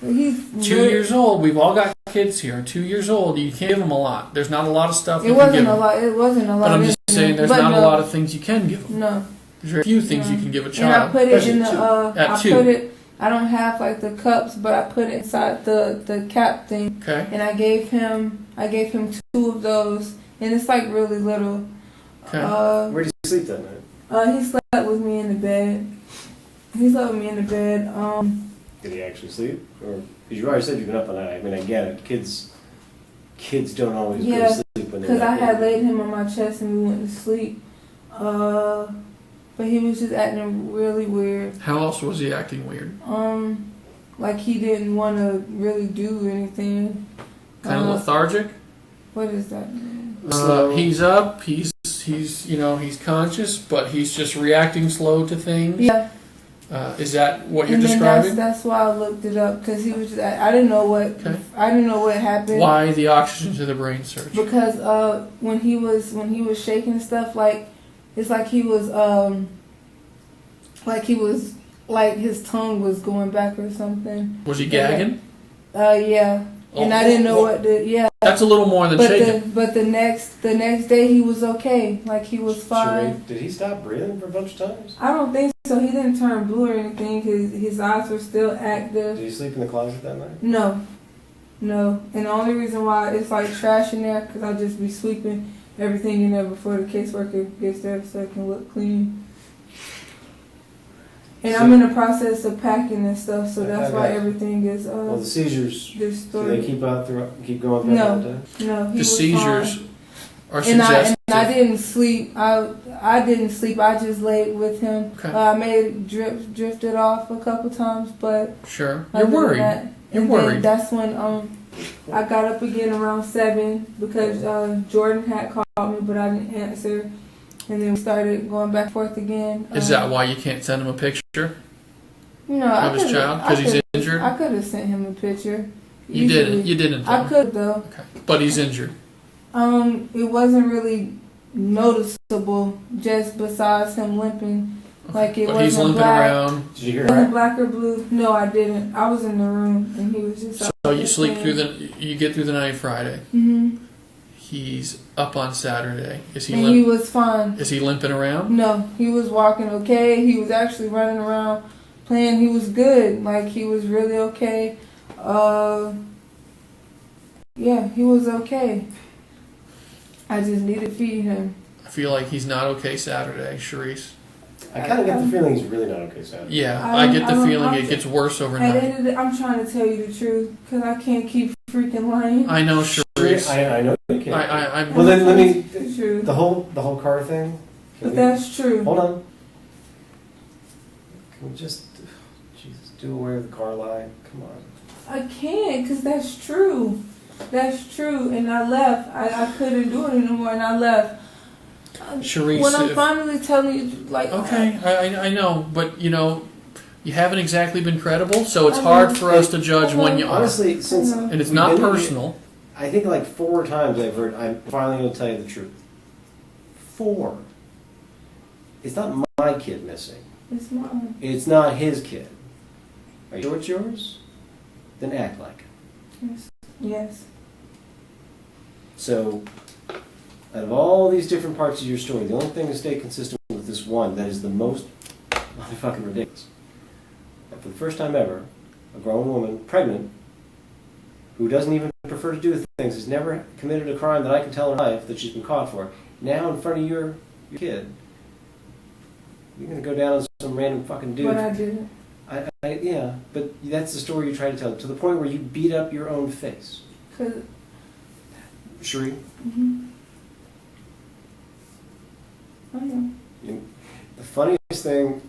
He's 2 years old. We've all got kids here, 2 years old. You can't give them a lot. There's not a lot of stuff It you can give wasn't a them. lot. It wasn't a lot. But I'm just saying, there's But not a no. lot of things you can give them. No. There's very few things you can give a And I child. put it in the. At I two. put it. I don't have like the cups, but I put it inside the cap thing, Okay. and I gave him 2 of those, and it's like really little. Okay. Where did you sleep that night? He slept with me in the bed. He slept with me in the bed. Did he actually sleep? Or because you already said you've been up all night. I mean, I get it. Kids don't always go to sleep when they're Because I had up. laid him on my chest and we went to sleep. But he was just acting really weird. How else was he acting weird? Like he didn't want to really do anything. Kind of lethargic. What is that? He's up. He's conscious, but he's just reacting slow to things. Yeah. Is that what you're And then describing? that's why I looked it up, because he was just, I didn't know what Okay. I didn't know what happened. Why the oxygen to the brain search? Because when he was shaking stuff, like it's like he was like his tongue was going back or something. Was he gagging? Yeah. And I didn't know what to. Yeah. That's a little more than shaking. But the next day he was okay. Like he was fine. Sheree, did he stop breathing for a bunch of times? I don't think so. He didn't turn blue or anything. His eyes were still active. Did he sleep in the closet that night? No. And the only reason why it's like trash in there, because I just be sweeping everything in there before the caseworker gets there so it can look clean. And I'm in the process of packing and stuff, so that's why everything is Well, the seizures, do distorted. they keep going throughout the day? No, he The was seizures fine. are And suggestive. I didn't sleep. I didn't sleep. I just laid with him. Okay. I may have drifted off a couple times, but Sure. You're other than worried. that- You're and worried. Then that's when I got up again around 7 because Jordan had called me, but I didn't answer. And then we started going back and forth again. Is that why you can't send him a picture of of his child? Because he's injured? I could have sent him a picture. You didn't. You didn't. I though. could though. Okay. But he's injured. It wasn't really noticeable, just besides him limping. Like it But wasn't he's limping black. around. Did you hear It wasn't her? black or blue. No, I didn't. I was in the room and he was just. So you sleep through you get through the night Friday. Mhm. He's up on Saturday. Is he And limp? he was fine. Is he limping around? No, he was walking okay. He was actually running around playing. He was good. Like he was really okay. Yeah, he was okay. I just need to feed him. I feel like he's not okay Saturday, Charisse. I kind of get the feeling he's really not okay, Saturday. Yeah, I I get the don't- feeling it gets worse At the overnight. end of the day, I'm trying to tell you the truth because I can't keep freaking lying. I know, Charisse. I know you can't. I'm Well, then let me. The truth. The whole car thing. But that's true. Hold on. Can we just, Jesus, do away with the car lie? Come on. I can't because that's true. That's true. And I left. I couldn't do it anymore and I left. Charisse. When I'm finally telling you, like. Okay, I know, but you haven't exactly been credible, so it's I hard know. for us to judge when you are. Honestly, since Mhm. And it's we've not been here, personal. I think like 4 times I've heard, I'm finally going to tell you the truth. 4. It's not my kid missing. It's mine. It's not his kid. Are you sure it's yours? Then act like it. Yes. So, out of all these different parts of your story, the only thing to stay consistent with this one that is the most motherfucking ridiculous. That for the first time ever, a grown woman, pregnant, who doesn't even prefer to do things, has never committed a crime that I can tell in her life that she's been caught for, now in front of your kid, you're going to go down on some random fucking dude. But I didn't. Yeah, but that's the story you try to tell, to the point where you beat up your own face. Sheree? Mm-hmm. I know. The funniest thing,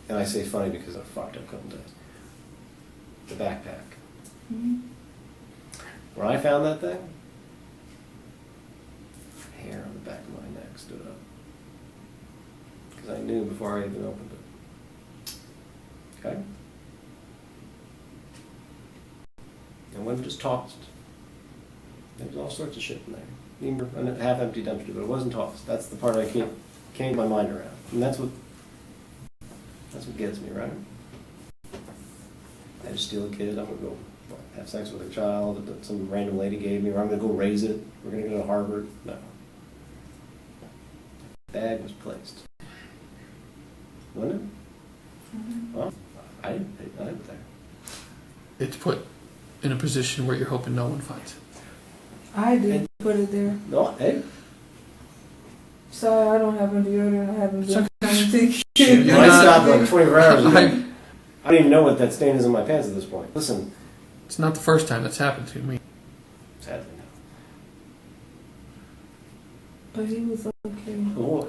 and I say funny because I fucked up a couple times, the backpack. Mm-hmm. When I found that thing, hair on the back of my neck stood up. Because I knew before I even opened it. Okay? And when just tossed. There was all sorts of shit in there. Even a half-empty dumpster, but it wasn't tossed. That's the part I can't get my mind around. And that's what gets me, right? I just steal a kid, I'm gonna go have sex with a child that some random lady gave me, or I'm going to go raise it, we're going to go to Harvard. No. The bag was placed. Wasn't it? Mm-hmm. Well, I didn't pay there. It's put in a position where you're hoping no one finds it. I did put it there. No, hey. Sorry, I don't have a deodorant. I haven't been So- trying to take Shit, You're I not- stopped like 24 hours ago. I- I don't even know what that stain is on my pants at this point. Listen, It's not the first time that's happened to me. sadly no. But he was okay. Oh,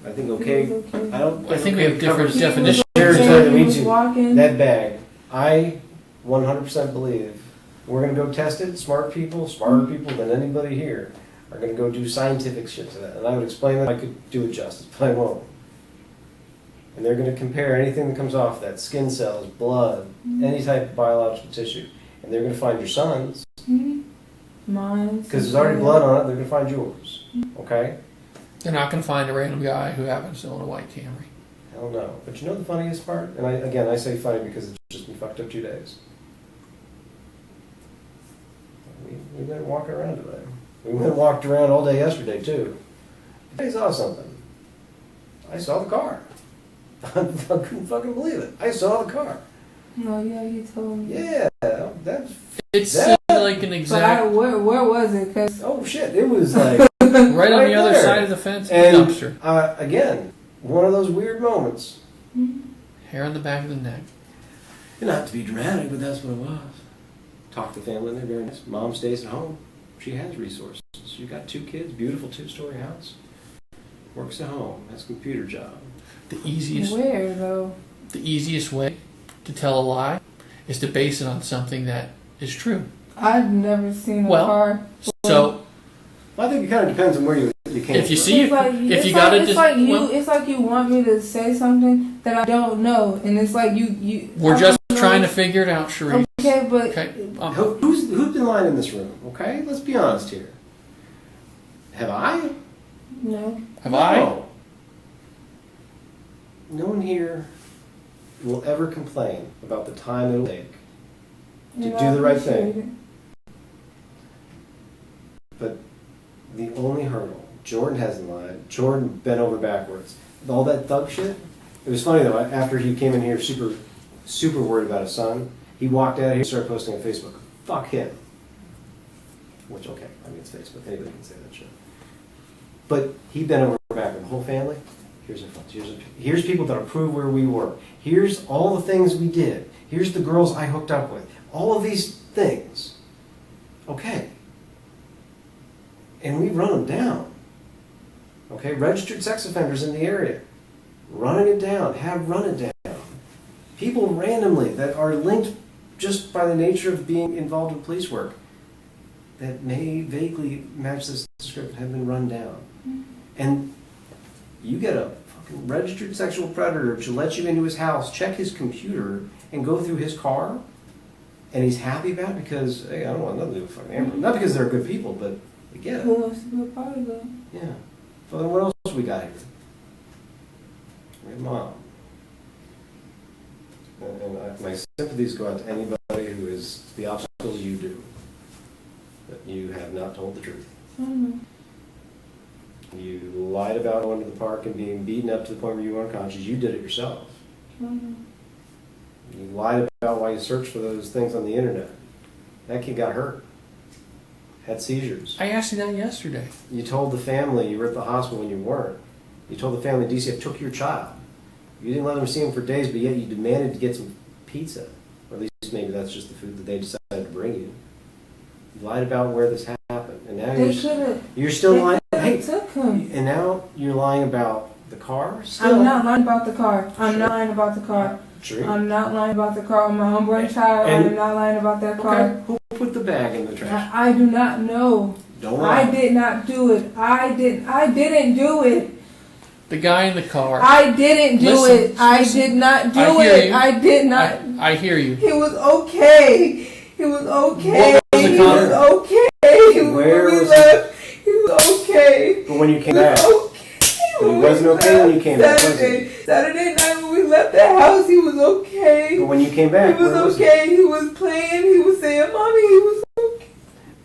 I think okay. He was okay. I don't. I think we have different He definitions. was okay. He Me was too. walking. That bag, I 100% believe we're going to go test it. Smart people, smarter people than anybody here, are going to go do scientific shit to that. And I would explain that I could do it justice, but I won't. And they're going to compare anything that comes off that, skin cells, blood, any type of biological tissue. And they're going to find your son's, Mine. because there's already blood on it, they're going to find yours. Okay? They're not going to find a random guy who happens to own a white Camry. Hell no. But you know the funniest part? And I say funny because it's just been fucked up 2 days. We've been walking around today. We went and walked around all day yesterday, too. I saw something. I saw the car. I couldn't fucking believe it. I saw the car. No, yeah, he told me. Yeah, that's... It's That- like an But exact where was it? Cause Oh, shit. It was like... right on right the other there. side of the fence. And, Dumpster. again, one of those weird moments. Hair on the back of the neck. Not to be dramatic, but that's what it was. Talk to the family, they're very nice. Mom stays at home. She has resources. She got 2 kids, beautiful 2-story house. Works at home, has a computer job. The easiest where though? way to tell a lie is to base it on something that is true. I've never seen a Well, car. So Well, I think it kind of depends on where you came if you from. see It's like, if it's you like, got it, it's like you. It's like you want me to say something that I don't know, and it's like you. we're I just don't trying know. to figure it out, Charisse. Okay, but Okay. Who's been lying in this room, okay? Let's be honest here. Have I? no. Have I? No. No one here will ever complain about the time it'll take to And do I the right appreciate thing. But the only hurdle, Jordan hasn't lied. Jordan bent over backwards. All that thug shit. It was funny though, after he came in here super worried about his son, he walked out here and started posting on Facebook. Fuck him. Which, okay, I mean, it's Facebook. Anybody can say that shit. But he bent over backwards. The whole family, here's our phones. Here's people that approve where we were. Here's all the things we did. Here's the girls I hooked up with. All of these things. Okay. And we run them down. Okay, registered sex offenders in the area. Running it down, have run it down. People randomly that are linked just by the nature of being involved in police work that may vaguely match this description have been run down. And you get a fucking registered sexual predator to let you into his house, check his computer, and go through his car, and he's happy about it because, hey, I don't want nothing to do with fucking Amber. Not because they're good people, but they get it. Who wants to be a part of that? Yeah. So then what else we got here? We have Mom. And my sympathies go out to anybody who is the obstacles you do. That you have not told the truth. I don't know. You lied about going to the park and being beaten up to the point where you were unconscious. You did it yourself. I don't know. You lied about why you searched for those things on the internet. That kid got hurt. Had seizures. I asked you that yesterday. You told the family you were at the hospital when you weren't. You told the family DCF took your child. You didn't let them see him for days, but yet you demanded to get some pizza. Or at least maybe that's just the food that they decided to bring you. You lied about where this happened. And now you're still lying. Hey, Took him. and now you're lying about the car? Still. I'm not lying about the car. I'm not lying about the car. True. I'm not lying about the car. I'm my unborn child. And- I'm not lying about that car. Okay, who put the bag in the trash? I do not know. Don't lie. I did not do it. I didn't do it. The guy in the car. I didn't do Listen, it. I listen. did not do I hear it. you. I did not. I hear you. He was okay. He was okay. What was the He comment? was okay. Where When we was left, he was okay. But when you came He back, was okay. but he wasn't okay when when you came back, Saturday night when we left the house, he was okay. But when you came back, he was okay. He was playing. He was saying, "Mommy," he was okay.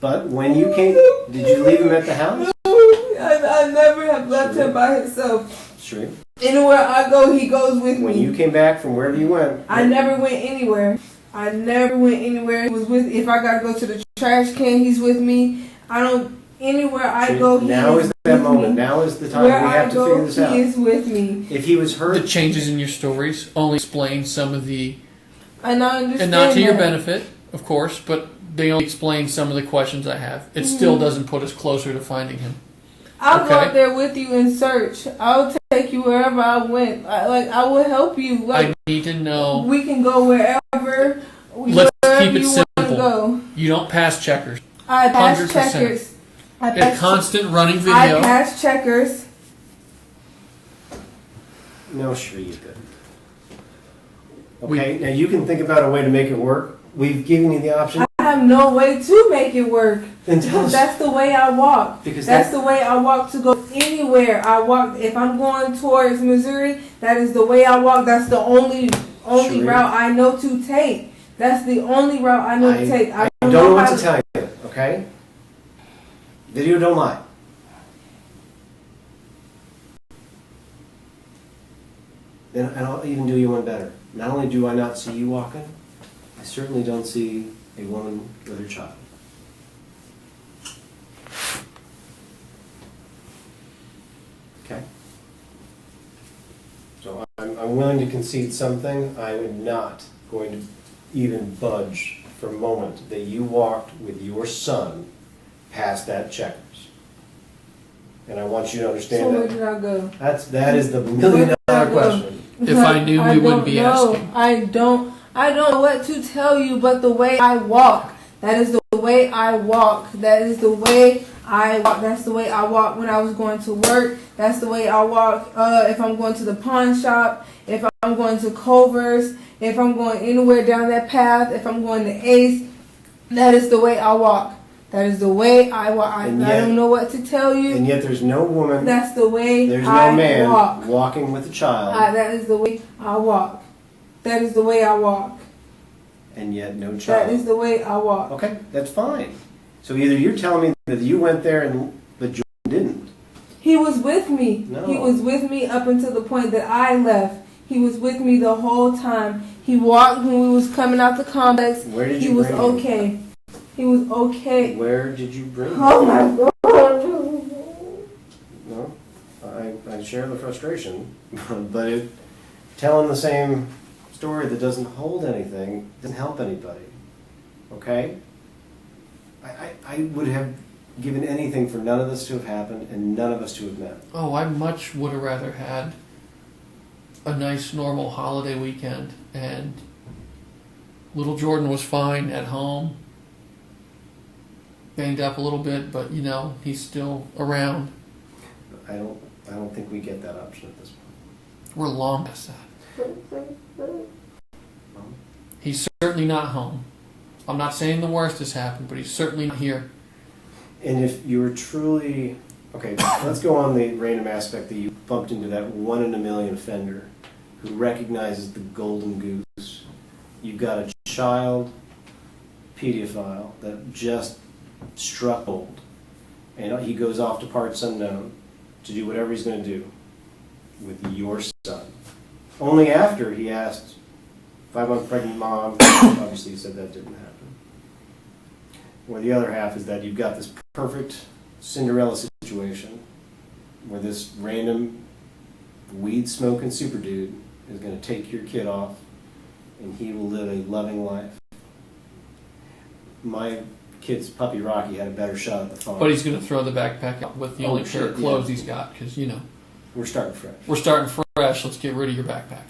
But when you came, did you leave him at the house? No, I never have left him by himself. Sure. Anywhere I go, he goes with me. When you came back from wherever you went, I never went anywhere. He was with. If I gotta go to the trash can, he's with me. I don't. Anywhere I go, he now is that moment. Me. Now is the time Where we have I to go, figure this out. He is with me. If he was hurt, The changes in your stories only explain some of the, And I understand and not to your that. benefit, of course, but they only explain some of the questions I have. It still doesn't put us closer to finding him. I'll go out there with you in search. I'll take you wherever I went. I will help you. I need to know. We can go wherever. Let's keep it you simple. go. You don't pass checkers. I pass 100%. checkers. A constant running video. I pass checkers. no, sure you did. Okay, now you can think about a way to make it work. We've given you the option. I have no way to make it work. Then tell us. That's the way I walk. Because that's the way I walk to go anywhere. I walk. If I'm going towards Missouri, that is the way I walk. That's the only Sheree. route I know to take. That's the only route I know to take. I don't know what to tell you, okay? Video don't lie. And I'll even do you one better. Not only do I not see you walking, I certainly don't see a woman with her child. Okay? So I'm willing to concede something. I am not going to even budge for a moment that you walked with your son past that checkers. And I want you to understand So that. where did I go? That is the $1,000,000 question. If I knew, we wouldn't be asking. I don't know what to tell you, but the way I walk. That is the way I walk. That is the way I walk. That's the way I walk when I was going to work. That's the way I walk if I'm going to the pawn shop, if I'm going to Culver's, if I'm going anywhere down that path, if I'm going to Ace. That is the way I walk. That is the way I walk. I don't know what to tell you. And yet there's no woman, That's the way there's no I man walk. walking with a child, That is the way I walk. That is the way I walk. and yet no child. That is the way I walk. Okay, that's fine. So either you're telling me that you went there and but Jordan didn't. He was with me. No. He was with me up until the point that I left. He was with me the whole time. He walked when we was coming out the complex. Where did He you was bring him? okay. He was okay. Where did you bring him? Oh my God. No, I share the frustration, but telling the same story that doesn't hold anything doesn't help anybody. Okay? I would have given anything for none of this to have happened and none of us to have met. Oh, I much would have rather had a nice normal holiday weekend, and little Jordan was fine at home. Banged up a little bit, but you know, he's still around. I don't think we get that option at this point. We're long past that. He's certainly not home. I'm not saying the worst has happened, but he's certainly not here. And if you were truly, okay, let's go on the random aspect that you bumped into that 1 in a million offender who recognizes the golden goose. You've got a child pedophile that just struck gold, and he goes off to parts unknown to do whatever he's going to do with your son. Only after he asked, if I want pregnant mom, obviously he said that didn't happen. Or the other half is that you've got this perfect Cinderella situation where this random weed-smoking super dude is going to take your kid off and he will live a loving life. My kid's puppy Rocky had a better shot at the farm. But he's going to throw the backpack out with the only pair of shit, clothes yeah. he's got, because, you know, We're starting fresh. we're starting fresh. Let's get rid of your backpack.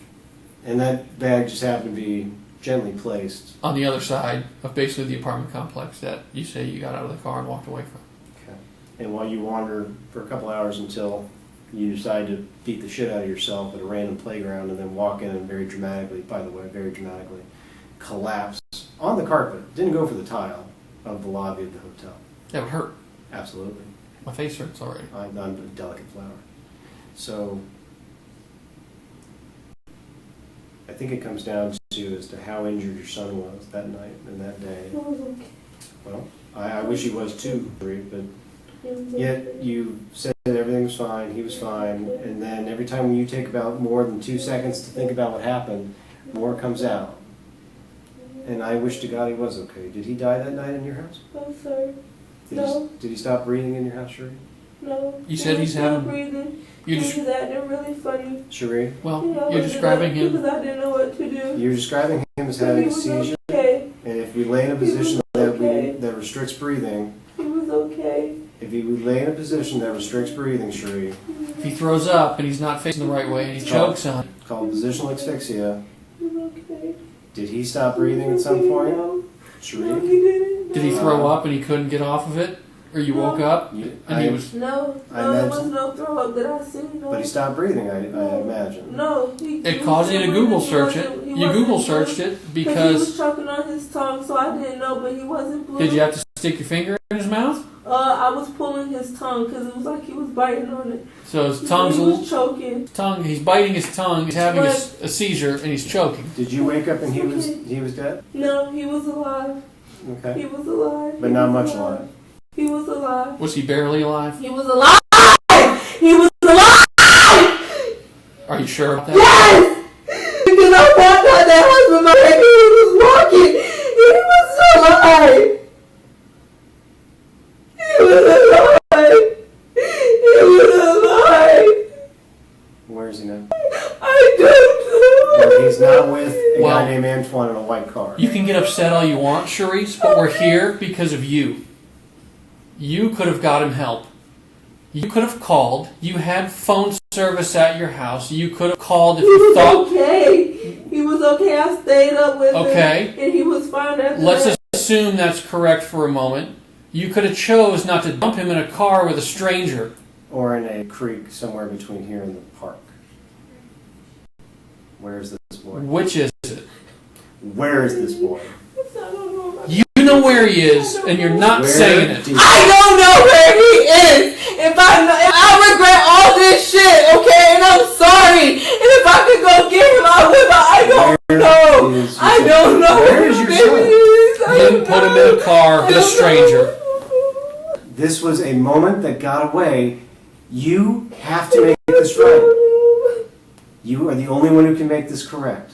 And that bag just happened to be gently placed. On the other side of basically the apartment complex that you say you got out of the car and walked away from. Okay. And while you wander for a couple hours until you decide to beat the shit out of yourself at a random playground and then walk in and very dramatically, by the way, very dramatically, collapse on the carpet. Didn't go for the tile of the lobby of the hotel. That would hurt. Absolutely. My face hurts already. I'm a delicate flower. So I think it comes down to as to how injured your son was that night and that day. He was okay. Well, I wish he was too, but He was okay. yet you said that everything was fine, he was fine, and then every time when you take about more than 2 seconds to think about what happened, more comes out. And I wish to God he was okay. Did he die that night in your house? I'm sorry. Did No. Did he stop breathing in your house, Cherie? No. You said he's still having- breathing. You He just was acting really funny. Cherie, well, You know, you're describing because him. I didn't know what to do. you're describing him as But having he a was seizure, okay. and if we lay in a He was position okay. that restricts breathing, He was okay. if he would lay in a position that restricts breathing, Cherie, If he throws up and he's not facing the right way and he chokes on it, called positional asphyxia, He was okay. did he stop breathing at some point? No, Cherie? no, he didn't. did he No. throw up and he couldn't get off of it? Or you woke up and he was... No, I no, there was imagine- no throw up that I seen. No. But he stopped breathing, I imagine. No, It caused you to Google search it. You Google searched it because he was because... choking on his tongue, so I didn't know, but he wasn't blue. Did you have to stick your finger in his mouth? I was pulling his tongue because it was like he was biting on it. So his tongue's He a was little... choking. Tongue, he's biting his tongue, he's having a seizure, and he's choking. Did you wake up and he was dead? No, he was alive. Okay. He was alive. But He not was much alive. He was alive. Was he barely alive? He was alive. He was alive. Are you sure about that? Yes! Because I walked out that house with my baby. He was walking. He was alive. He was alive. He was alive. Where is he now? I don't know. Well, he's not with a Well- guy named Antoine in a white car. You can get upset all you want, Charisse, but we're here because of you. You could have got him help. You could have called. You had phone service at your house. You could have called if He you was thought... okay. He was okay. I stayed up with Okay. him. And he was fine after Let's that. assume that's correct for a moment. You could have chose not to dump him in a car with a stranger. Or in a creek somewhere between here and the park. Where is this boy? Which is it? Where is this boy? I don't know. You know where he is, and you're not Where saying it. did- I don't know where he is. If I regret all this shit, okay, and I'm sorry. And if I could go get him, I would. But I don't Where know. is your I son? don't know Where is your baby son? is. I You didn't don't put him know. in a car with a I don't stranger. know. This was a moment that got away. You have to make this right. You are the only one who can make this correct.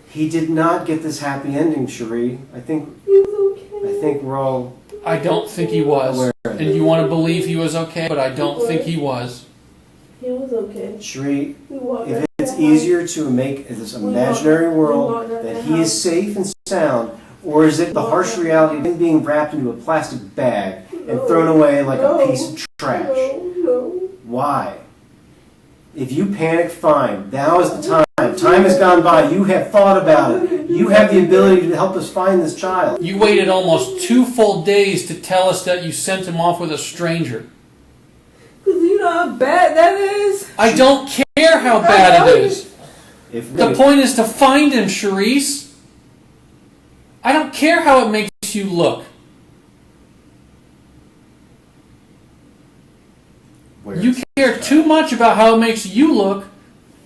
He did not get this happy ending, Cherie. I think He was okay. we're all I don't think he was. aware of And it. you want to believe he was okay, but I don't think he was. He was okay. Cherie, We walked if out it's that house. easier to make this imaginary world that he is safe and sound, or is it the harsh reality of him being wrapped into a plastic bag and thrown away like a piece of trash? No. Why? If you panic, fine. Now is the time. Time has gone by. You have thought about it. You have the ability to help us find this child. You waited almost 2 full days to tell us that you sent him off with a stranger. Because you know how bad that is. I don't care how bad it is. If The point is to find him, Charisse. I don't care how it makes you look. You care too much about how it makes you look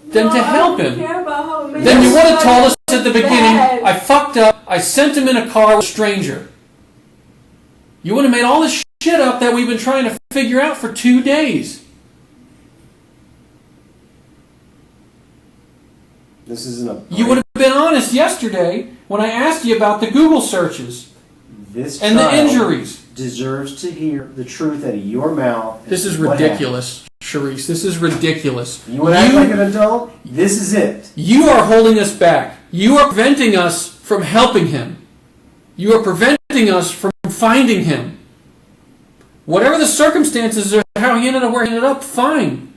than to help I don't him. care about how it makes Then you would have look told us at the beginning, bad. I fucked up, I sent him in a car with a stranger. You would have made all this shit up that we've been trying to figure out for 2 days. This isn't a. You would have been honest yesterday when I asked you about the Google searches This and the child injuries. deserves to hear the truth out of your mouth. This is What ridiculous, Charisse. This is ridiculous. happened. You want to act like an adult? This is it. You are holding us back. You are preventing us from helping him. You are preventing us from finding him. Whatever the circumstances or how he ended up where he ended up, fine.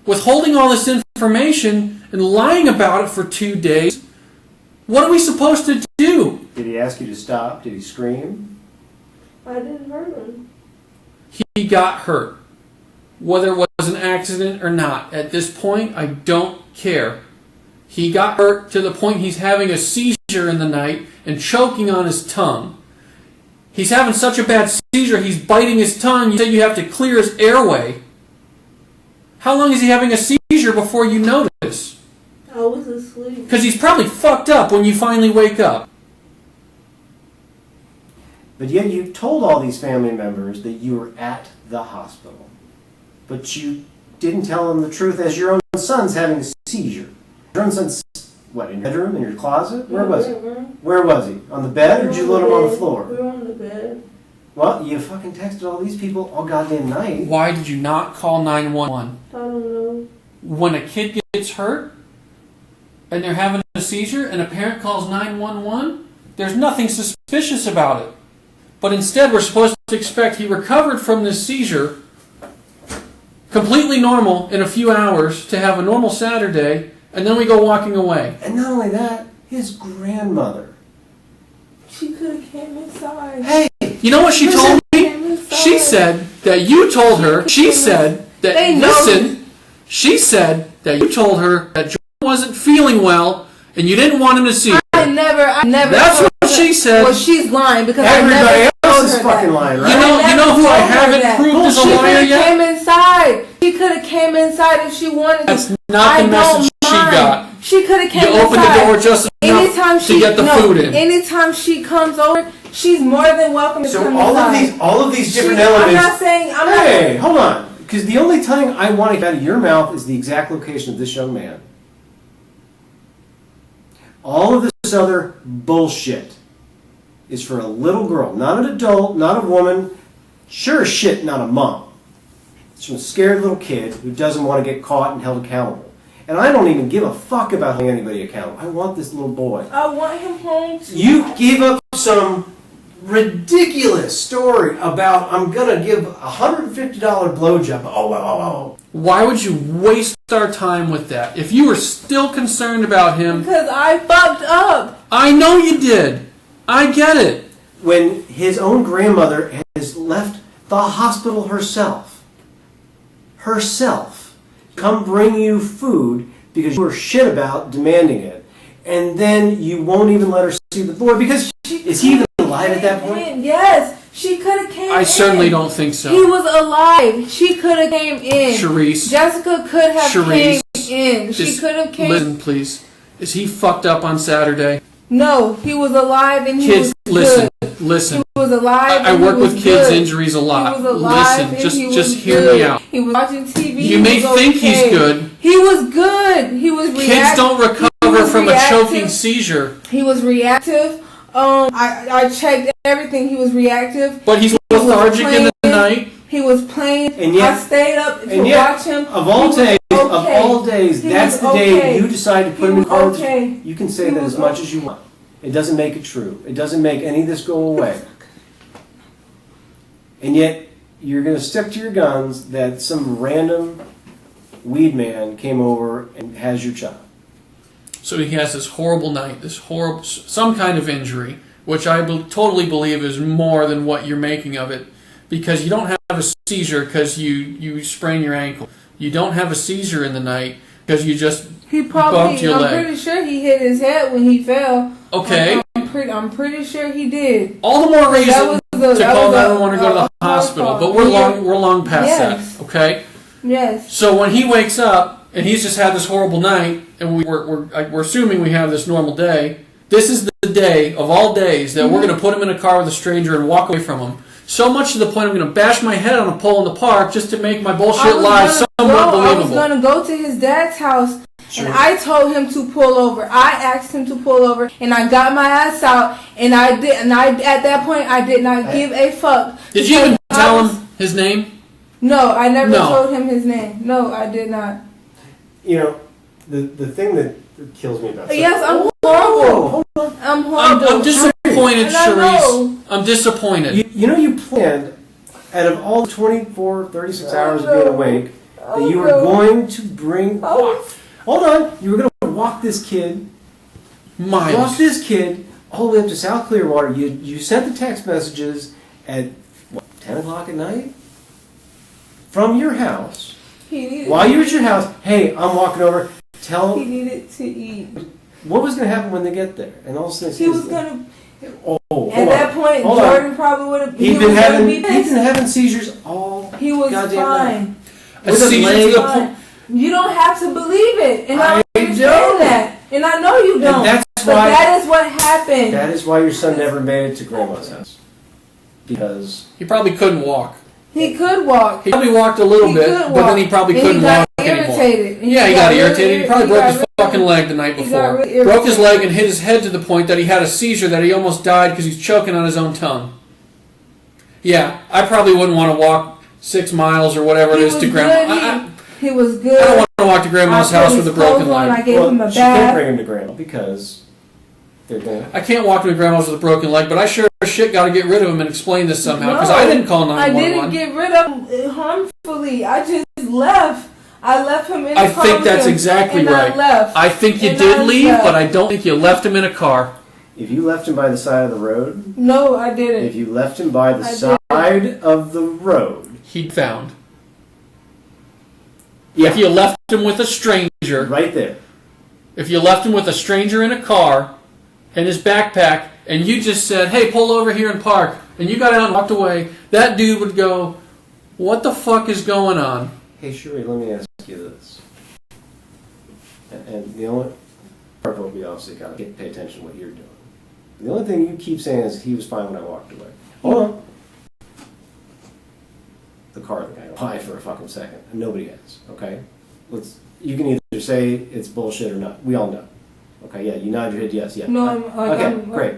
Withholding all this information and lying about it for 2 days, what are we supposed to do? Did he ask you to stop? Did he scream? I didn't hurt him. He got hurt. Whether it was an accident or not, at this point, I don't care. He got hurt to the point he's having a seizure in the night and choking on his tongue. He's having such a bad seizure, he's biting his tongue. You say you have to clear his airway. How long is he having a seizure before you notice? I was asleep. Because he's probably fucked up when you finally wake up. But yet you told all these family members that you were at the hospital. But you didn't tell them the truth as your own son's having a seizure. Your own son's, what, in your bedroom, in your closet? Where was he? Where was he? On the bed, or did you load him on the floor? We were on the bed. Well, you fucking texted all these people all goddamn night. Why did you not call 911? I don't know. When a kid gets hurt and they're having a seizure and a parent calls 911, there's nothing suspicious about it. But instead, we're supposed to expect he recovered from this seizure, completely normal in a few hours, to have a normal Saturday, and then we go walking away. And not only that, his grandmother. She could have came inside. Hey! You know what she told me? She said that you told her, she said that, listen, she said that you told her that Jordan wasn't feeling well, and you didn't want him to see her. I never. That's what she said. Well, she's lying because Everybody I never else told is her fucking that. lying, right? You know who I haven't proved as a liar She yet? came inside. She could have came inside if she wanted That's to. not the message she got. She could have came You inside. opened the door just enough to get the food in. Anytime she comes over, she's more than welcome to So come all inside. of these different I'm elements. not saying. Hey, hold on. Because the only thing I want to get out of your mouth is the exact location of this young man. All of this other bullshit is for a little girl, not an adult, not a woman, sure as shit not a mom. It's from a scared little kid who doesn't want to get caught and held accountable. And I don't even give a fuck about holding anybody accountable. I want this little boy. I want him home too. You gave up some ridiculous story about I'm going to give a $150 blowjob. Oh. Why would you waste our time with that? If you were still concerned about him... Because I fucked up. I know you did. I get it. When his own grandmother has left the hospital herself, come bring you food because you were shit about demanding it, and then you won't even let her see the boy because is he even alive at that point? Yes, she could have came in. I certainly don't think so. He was alive. She could have came in. Charisse. Jessica could have came in. She Just could have came. Listen, please. Is he fucked up on Saturday? No, he was alive and he Kids, was good. listen. He was alive. I and work he was with kids' good. injuries a lot. He was alive Listen, and just he hear was me good. out. He was watching TV. You may think he's good. He was good. He was reactive. Kids don't recover from a choking seizure. He was reactive. I checked everything. He was reactive. But he's lethargic in the night. He was playing. And yet, I stayed up to watch him. Of all days, that's the day you decide to put him in car. You can say that as much as you want. It doesn't make it true. It doesn't make any of this go away. And yet, you're going to stick to your guns that some random weed man came over and has your child. So he has this horrible night, some kind of injury, which I totally believe is more than what you're making of it, because you don't have a seizure because you sprain your ankle. You don't have a seizure in the night because you just bumped your leg. I'm pretty sure he hit his head when he fell. Okay. I'm pretty sure he did. All the more reason to call 911 and go to the hospital, but we're long past that. Okay. Yes. So when he wakes up and he's just had this horrible night, and we're assuming we have this normal day. This is the day of all days that we're going to put him in a car with a stranger and walk away from him. So much to the point I'm going to bash my head on a pole in the park just to make my bullshit lies somewhat believable. I was going to go to his dad's house. Sure. And I told him to pull over. I asked him to pull over, and I got my ass out. And I did. And at that point, I did not give a fuck. Did you even tell him his name? No, I never told him his name. No, I did not. You know, the thing that kills me about yes, I'm horrible. I'm horrible. I'm disappointed, Charisse. I'm disappointed. You know, you planned out of all 24, 36 hours of being awake that you were going to bring. Hold on. You were going to walk this kid. Miles. Walk this kid all the way up to South Clearwater. You sent the text messages at, 10 o'clock at night? From your house. While you're at your house, hey, I'm walking over. Tell he needed to eat. What was going to happen when they get there? And all of a sudden, he was going to... At that point, Jordan probably would have... He'd been having seizures all He was goddamn fine. Night. A seizure to the point... You don't have to believe it. And I understand that, and I know you don't. And but that is what happened. That is why your son never made it to grandma's house. Because he probably couldn't walk. He could walk. He probably walked a little bit, but then he probably couldn't walk anymore. Yeah, he got irritated. He probably broke his fucking leg the night before. Broke his leg and hit his head to the point that he had a seizure that he almost died because he's choking on his own tongue. Yeah, I probably wouldn't want to walk 6 miles or whatever it is to grandma. He was good. I don't want to walk to grandma's house with a broken leg. I gave him a bath. She can't bring him to grandma because they're gonna... I can't walk to grandma's with a broken leg, but I sure as shit got to get rid of him and explain this somehow because I didn't call 911. I didn't get rid of him harmfully. I just left. I left him in the car. I think that's exactly right. I left. I think you did leave, but I don't think you left him in a car. If you left him by the side of the road... No, I didn't. If you left him by the side of the road... He'd found. Yeah. If you left him with a stranger... Right there. If you left him with a stranger in a car, in his backpack, and you just said, hey, pull over here and park, and you got out and walked away, that dude would go, what the fuck is going on? Hey, Sherry, let me ask you this. And the only part will be obviously got to pay attention to what you're doing. The only thing you keep saying is he was fine when I walked away. Hold on. The car thing, I don't lie for a fucking second. Nobody has, okay? You can either say it's bullshit or not. We all know. Okay, yeah, you nod your head yes, yeah. No, I'm great.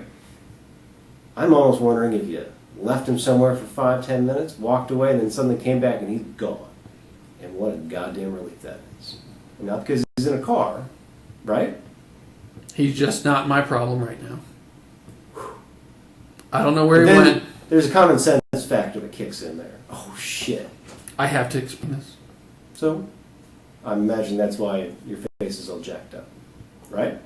I'm almost wondering if you left him somewhere for 5-10 minutes, walked away, and then suddenly came back and he's gone. And what a goddamn relief that is. Not because he's in a car, right? He's just not my problem right now. I don't know where he went. There's a common sense factor that kicks in there. Oh, shit. I have to explain this. So, I imagine that's why your face is all jacked up, right?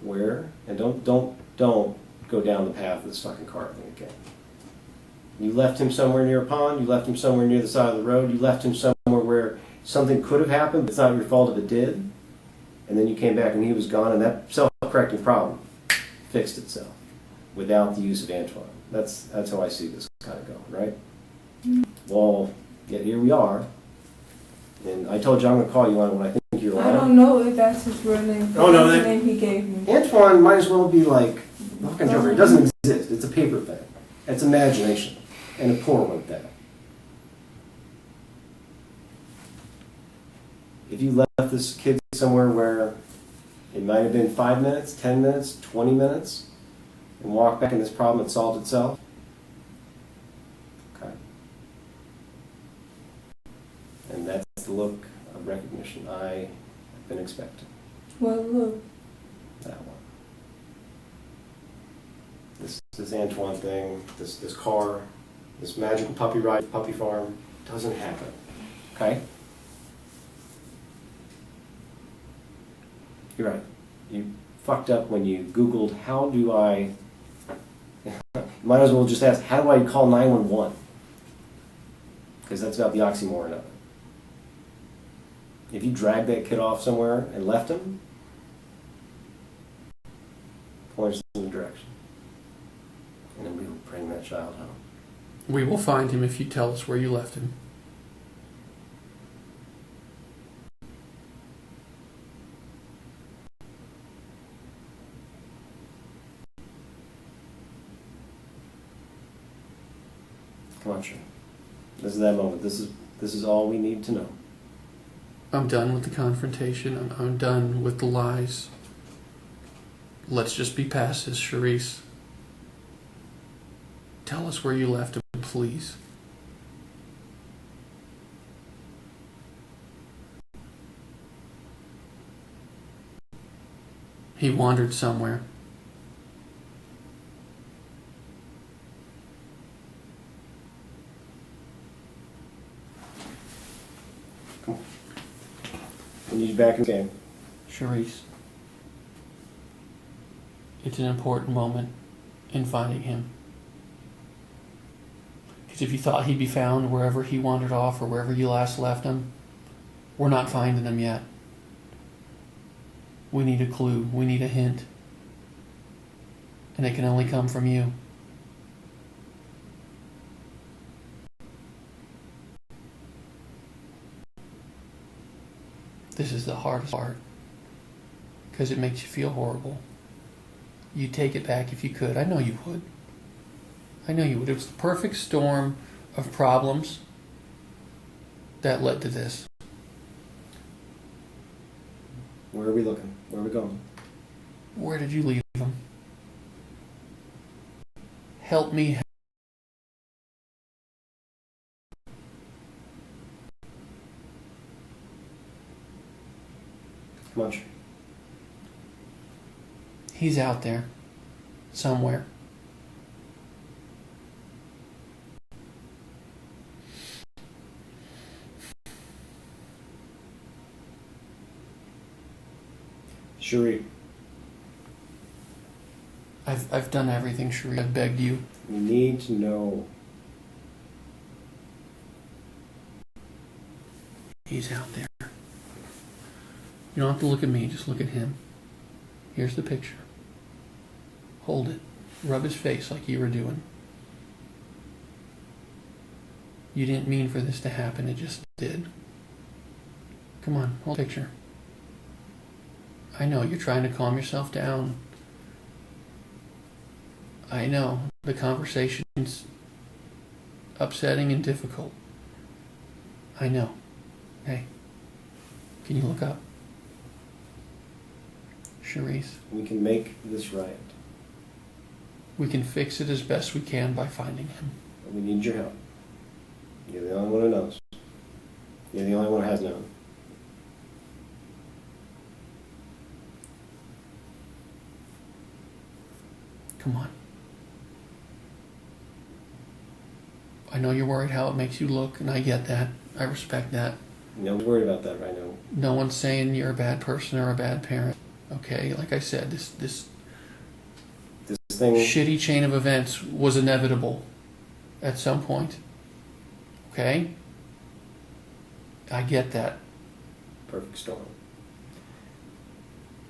Where? And don't go down the path of this fucking car thing again. You left him somewhere near a pond, you left him somewhere near the side of the road, you left him somewhere where something could have happened, but it's not your fault if it did, and then you came back and he was gone, and that self-correcting problem fixed itself without the use of Antoine. That's how I see this kind of going, right? Well, yet here we are, and I told you I'm going to call you on when I think you're I don't know if that's his real name. Oh, no, that's the name he gave me. Antoine might as well be like fucking Joker. It doesn't exist. It's a paper thing. It's imagination, and a poor one at that. If you left this kid somewhere where it might have been 5 minutes, 10 minutes, 20 minutes, and walked back and this problem had solved itself, okay. And that's the look of recognition I have been expecting. Well, look. That one. This Antoine thing, this car, this magical puppy ride, puppy farm, doesn't happen. Okay? You're right. You fucked up when you Googled, how do I... Might as well just ask, how do I call 911? Because that's about the oxymoron of it. If you dragged that kid off somewhere and left him, point us in the direction. And then we will bring that child home. We will find him if you tell us where you left him. Come on, Sean. This is that moment. This is all we need to know. I'm done with the confrontation. I'm done with the lies. Let's just be past this, Charisse. Tell us where you left him, please. He wandered somewhere. Come on. We need you back in the game. Charisse, it's an important moment in finding him. Because if you thought he'd be found wherever he wandered off or wherever you last left him, we're not finding him yet. We need a clue. We need a hint. And it can only come from you. This is the hardest part. Because it makes you feel horrible. You'd take it back if you could. I know you would. I know you would. It was the perfect storm of problems that led to this. Where are we looking? Where are we going? Where did you leave him? Help me. Come on, Sheree. He's out there. Somewhere. Sheree, I've done everything, Cherie. I've begged you. we need to know. He's out there. You don't have to look at me, just look at him. Here's the picture. Hold it. Rub his face like you were doing. You didn't mean for this to happen, it just did. Come on, hold the picture. I know, you're trying to calm yourself down. I know, the conversation's upsetting and difficult. I know. Hey, can you look up? Charisse, We can make this right. we can fix it as best we can by finding him. But we need your help. You're the only one who knows. You're the only one who has known. Come on. I know you're worried how it makes you look, and I get that. I respect that. No one's worried about that right now. No one's saying you're a bad person or a bad parent. Okay, like I said, this This thing, shitty chain of events was inevitable at some point. Okay? I get that. perfect storm.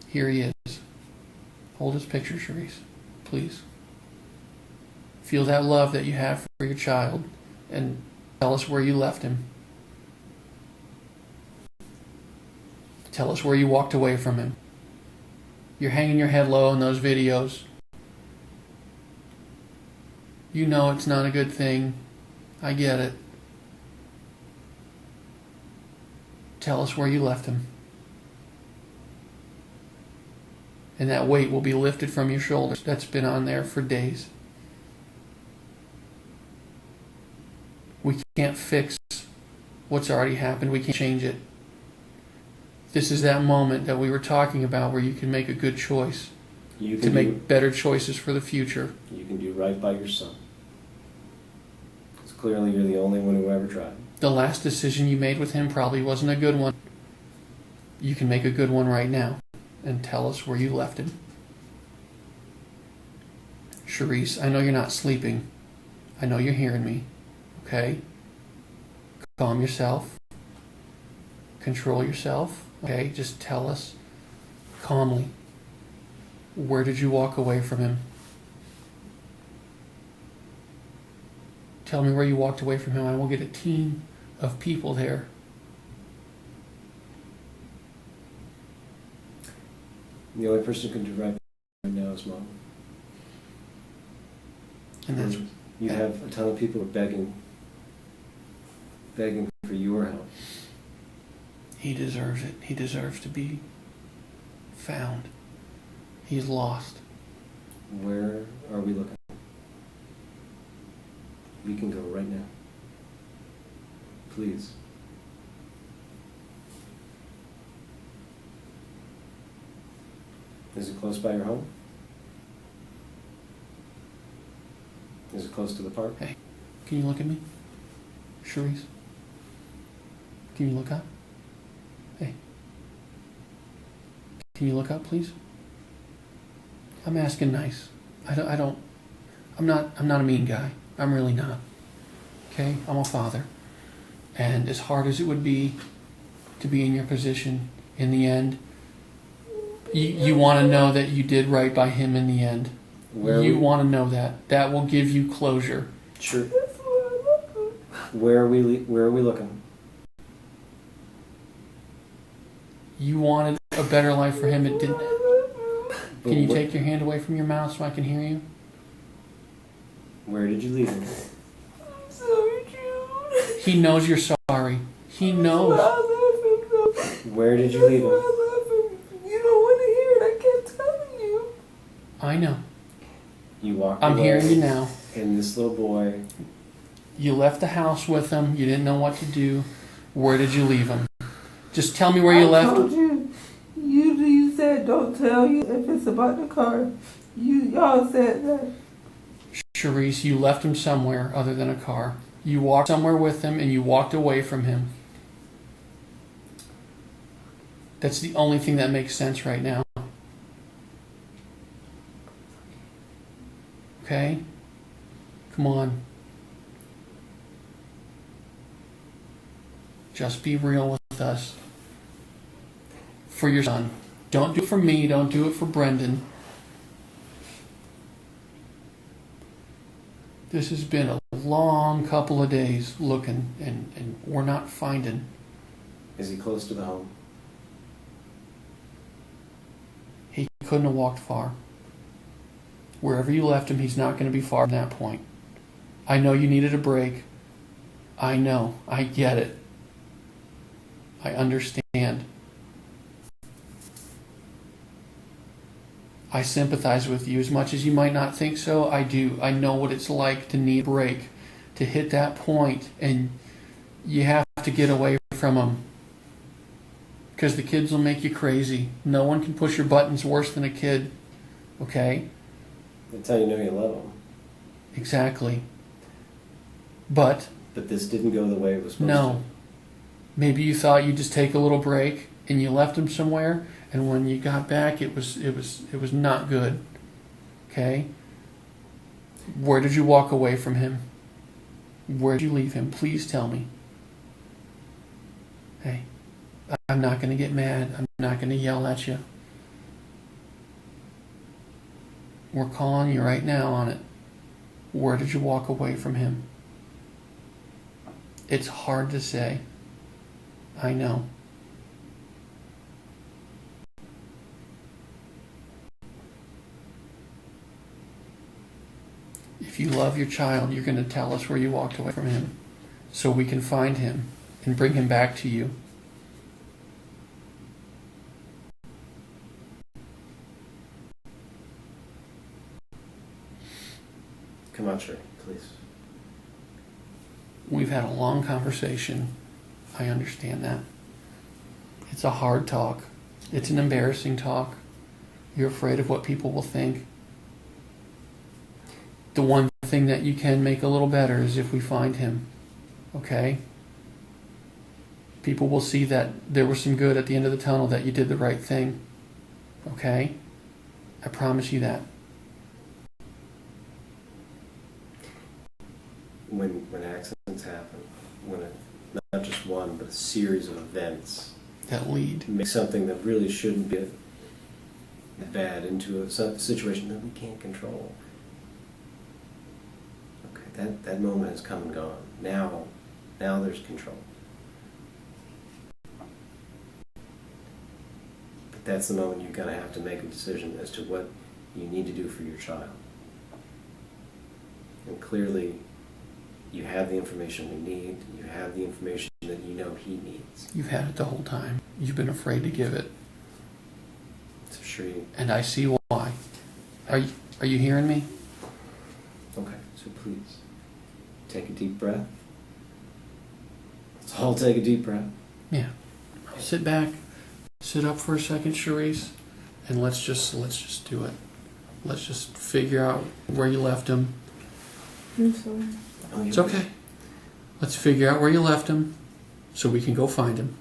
Here he is. Hold his picture, Charisse. Please. Feel that love that you have for your child and tell us where you left him. Tell us where you walked away from him. You're hanging your head low in those videos. You know it's not a good thing. I get it. Tell us where you left him. And that weight will be lifted from your shoulders. That's been on there for days. We can't fix what's already happened. We can't change it. This is that moment that we were talking about where you can make a good choice You to can make better choices for the future. You can do right by your son. Because clearly you're the only one who ever tried. The last decision you made with him probably wasn't a good one. You can make a good one right now and tell us where you left him. Charisse, I know you're not sleeping. I know you're hearing me. Okay? Calm yourself. Control yourself. Okay? Just tell us calmly. Where did you walk away from him? Tell me where you walked away from him. I will get a team of people there. The only person who can do right now is Mom. And that's You have a ton of people who are begging for your help. he deserves it. He deserves to be found. He's lost. Where are we looking? We can go right now. Please. Is it close by your home? Is it close to the park? Hey, can you look at me? Charisse? Can you look up? Hey. Can you look up, please? I'm asking nice. I'm not a mean guy. I'm really not. Okay? I'm a father. And as hard as it would be to be in your position, in the end, you want to know that you did right by him in the end. You want to know that. That will give you closure. Sure. Where are we looking? You wanted a better life for him. It didn't. But Can you what- take your hand away from your mouth so I can hear you? Where did you leave him? I'm sorry, Jude. He knows you're sorry. He knows. I love him so. Where did you leave I him? love him. You don't want to hear it. I kept telling you. I know. You walked I'm away, hearing you now. and this little boy. You left the house with him. You didn't know what to do. Where did you leave him? Just tell me where you left I told him. you said don't tell you if it's about the car. Y'all said that. Charisse, you left him somewhere other than a car. You walked somewhere with him and you walked away from him. That's the only thing that makes sense right now. Okay? Come on. Just be real with us. For your son. Don't do it for me. Don't do it for Brendan. This has been a long couple of days looking, and we're not finding. Is he close to the home? He couldn't have walked far. Wherever you left him, he's not going to be far from that point. I know you needed a break. I know. I get it. I understand. I sympathize with you. As much as you might not think so, I do. I know what it's like to need a break, to hit that point, and you have to get away from them. Because the kids will make you crazy. No one can push your buttons worse than a kid. Okay? That's how you know you love him. Exactly. But But this didn't go the way it was supposed no. Maybe you thought you'd just take a little break and you left him somewhere, and when you got back it was not good. Okay? Where did you walk away from him? Where did you leave him? Please tell me. Hey, I'm not going to get mad. I'm not going to yell at you. We're calling you right now on it. Where did you walk away from him? It's hard to say. I know. If you love your child, you're going to tell us where you walked away from him so we can find him and bring him back to you. Come on, Sherry, please. We've had a long conversation. I understand that. It's a hard talk. It's an embarrassing talk. You're afraid of what people will think. The one thing that you can make a little better is if we find him. Okay? People will see that there was some good at the end of the tunnel, that you did the right thing. Okay? I promise you that. When accidents happen, when not just one, but a series of events That lead. make something that really shouldn't be bad into a situation that we can't control. Okay, that moment has come and gone. Now there's control. But that's the moment you're gonna have to make a decision as to what you need to do for your child. And clearly, you have the information we need. You have the information that you know he needs. You've had it the whole time. You've been afraid to give it. So sure you... And I see why. Are you hearing me? Okay, so please, take a deep breath. Let's all take a deep breath. Yeah. Sit back. Sit up for a second, Charisse, and let's just do it. Let's just figure out where you left him. I'm sorry. Oh, It's okay. Let's figure out where you left him so we can go find him.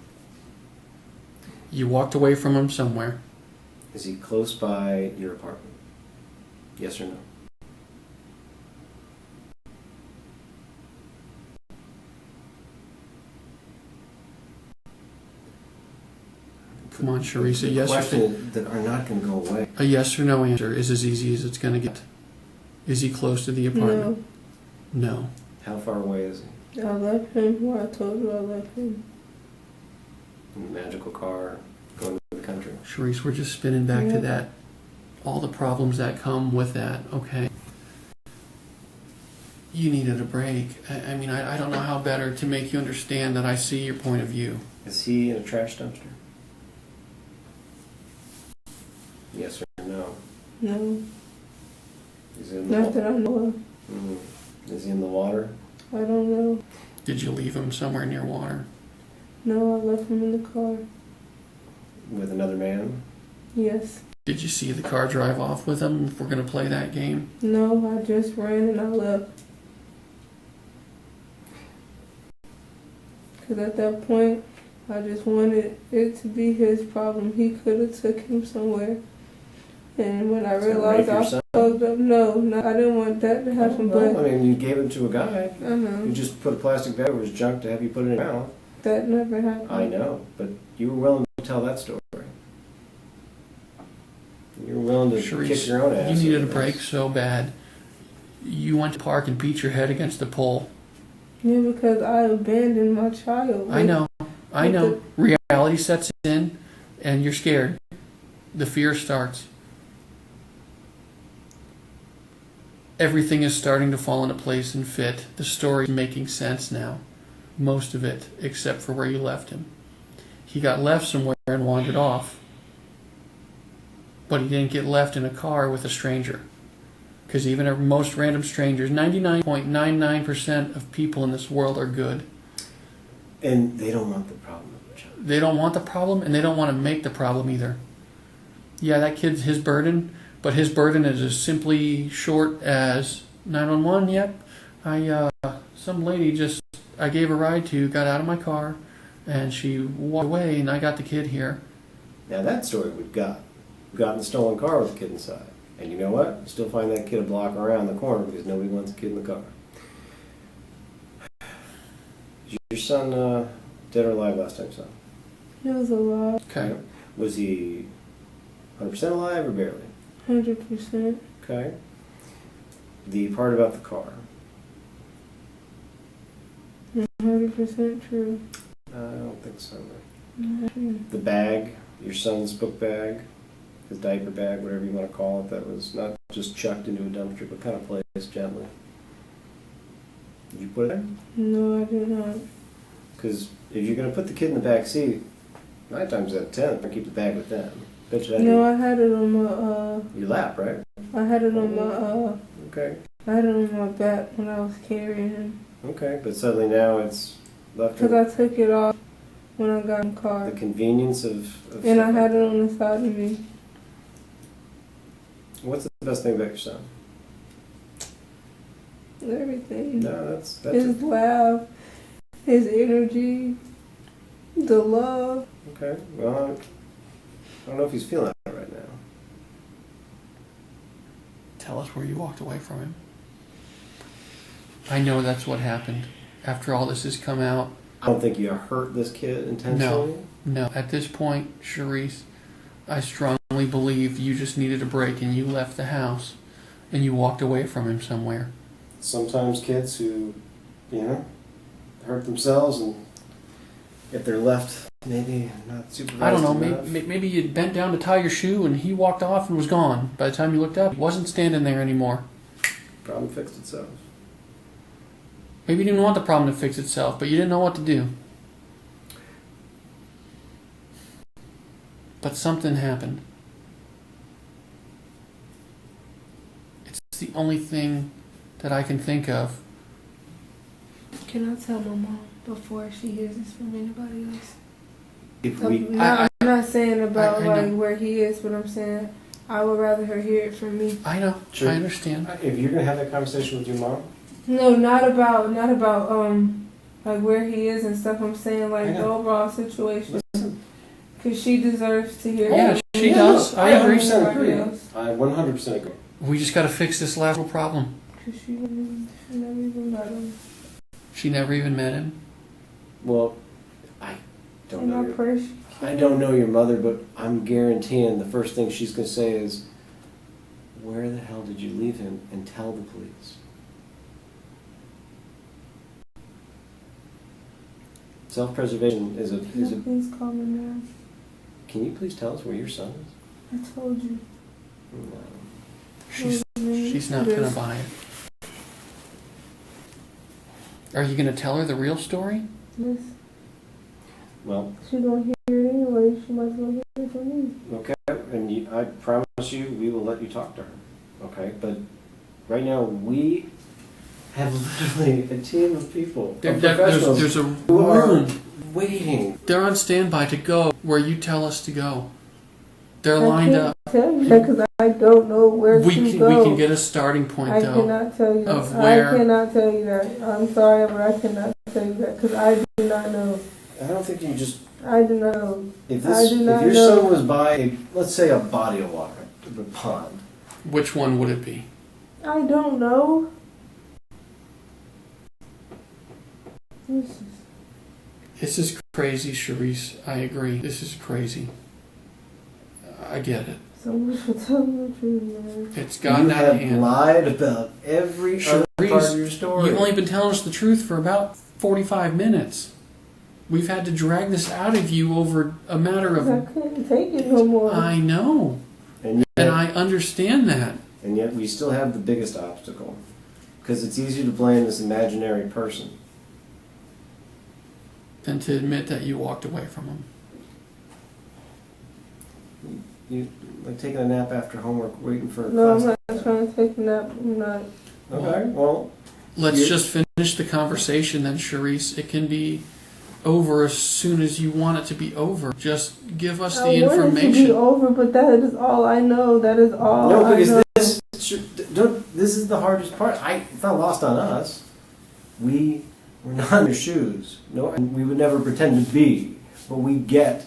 You walked away from him somewhere. Is he close by your apartment? Yes or no? Come on, Charisse. A yes, Questions that are not going to go away. a yes or no answer is as easy as it's going to get. Is he close to the apartment? No. How far away is he? I left him where I told you I left him. In the magical car, going country. Charisse, we're just spinning back to that. All the problems that come with that, okay? You needed a break. I mean, I don't know how better to make you understand that I see your point of view. Is he in a trash dumpster? Yes or no? No, Is he in the not that I know of. Is he in the water? I don't know. Did you leave him somewhere near water? No, I left him in the car. With another man? Yes. Did you see the car drive off with him if we're going to play that game? No, I just ran and I left. Because at that point, I just wanted it to be his problem. He could have took him somewhere. And when I realized I fucked up, no, I didn't want that to happen. Well, but I mean, you gave him to a guy. Uh-huh. You just put a plastic bag over his junk to have you put it in your mouth. That never happened. I know, but you were willing to tell that story. You were willing to Charisse, kick your own ass. you needed a break so bad. You went to the park and beat your head against the pole. Yeah, because I abandoned my child. I know. Reality sets in, and you're scared. The fear starts. Everything is starting to fall into place and fit. The story is making sense now. Most of it, except for where you left him. He got left somewhere and wandered off. But he didn't get left in a car with a stranger. Because even most random strangers, 99.99% of people in this world are good. And they don't want the problem. They don't want the problem, and they don't want to make the problem either. Yeah, that kid's his burden, but his burden is as simply short as 911. Yep, some lady I gave a ride to, got out of my car, and she walked away, and I got the kid here. Now that story would got in the stolen car with a kid inside. And you know what? You still find that kid a block around the corner because nobody wants a kid in the car. Is your son dead or alive last time, son? He was alive. Okay. Was he 100% alive or barely? 100%. Okay. The part about the car. 100% true. I don't think so. Mm-hmm. The bag, your son's book bag, his diaper bag, whatever you want to call it, that was not just chucked into a dumpster, but kind of placed gently. Did you put it there? No, I did not. Because if you're going to put the kid in the back seat, 9 times out of 10, I keep the bag with them. Bet you that No, I had it on my, your lap, right? I had it on my, Okay. I had it on my back when I was carrying him. Okay, but suddenly now it's left. Because I took it off when I got in the car. The convenience of And I had it on the side of me. What's the best thing about your son? Everything. No, that's his laugh, his energy, the love. Okay. Well, I don't know if he's feeling that right now. Tell us where you walked away from him. I know that's what happened. After all this has come out. I don't think you hurt this kid intentionally. No. At this point, Charisse, I strongly believe you just needed a break and you left the house and you walked away from him somewhere. Sometimes kids who, hurt themselves, and if they're left maybe not supervised I don't know, enough. maybe you bent down to tie your shoe and he walked off and was gone. By the time you looked up, he wasn't standing there anymore. Problem fixed itself. Maybe you didn't want the problem to fix itself, but you didn't know what to do. But something happened. It's the only thing that I can think of. Can I tell my mom before she hears this from anybody else? If we, I'm not saying about I know. where he is, but I'm saying I would rather her hear it from me. I know. Sure. I understand. if you're gonna have that conversation with your mom, No, not about like where he is and stuff. I'm saying like I the know. overall situation. Because she deserves to hear Yeah, it. she does. I agree. 100% agree. Everybody else. I 100% agree. We just got to fix this last little problem. Because she never even got him. She never even met him. Well, I don't And know. I pray she I don't know your mother, but I'm guaranteeing the first thing she's gonna say is, "Where the hell did you leave him?" and tell the police. Self-preservation is a Please call me now. can you please tell us where your son is? I told you. No. She's not gonna buy it. Are you gonna tell her the real story? Yes. Well, She gonna hear it anyway. She might as well hear it from me. okay, and I promise you, we will let you talk to her. Okay, but right now we have literally a team of people, professionals, There's a who are room. waiting. They're on standby to go where you tell us to go. They're I lined can't up. tell you that because I don't know where We to can go. get a starting point I though. cannot tell you that. of where- I cannot tell you that. I'm sorry, but I cannot tell you that because I do not know. I don't think you just. I do not know. If I this, do if not your know. son was by, let's say, a body of water, a pond. Which one would it be? I don't know. This is crazy, Charisse. I agree. This is crazy. I get it. Someone should tell me the truth, man. It's gotten You out of have hand. lied about every other part of your story. You've only been telling us the truth for about 45 minutes. We've had to drag this out of you over a matter I of... couldn't take it no more. I know. and And I understand that. yet we still have the biggest obstacle. Because it's easier to blame this imaginary person. Than to admit that you walked away from him. You like taking a nap after homework, waiting for a No, I'm class. not trying to take a nap. I'm not. Okay, well, Let's You- just finish the conversation then, Charisse. It can be over as soon as you want it to be over. Just give us the I want it to be information. over, but that is all I know. That is all no, I because know. this is the hardest part. It's not lost on us. We're not in your shoes. No, and we would never pretend to be. But we get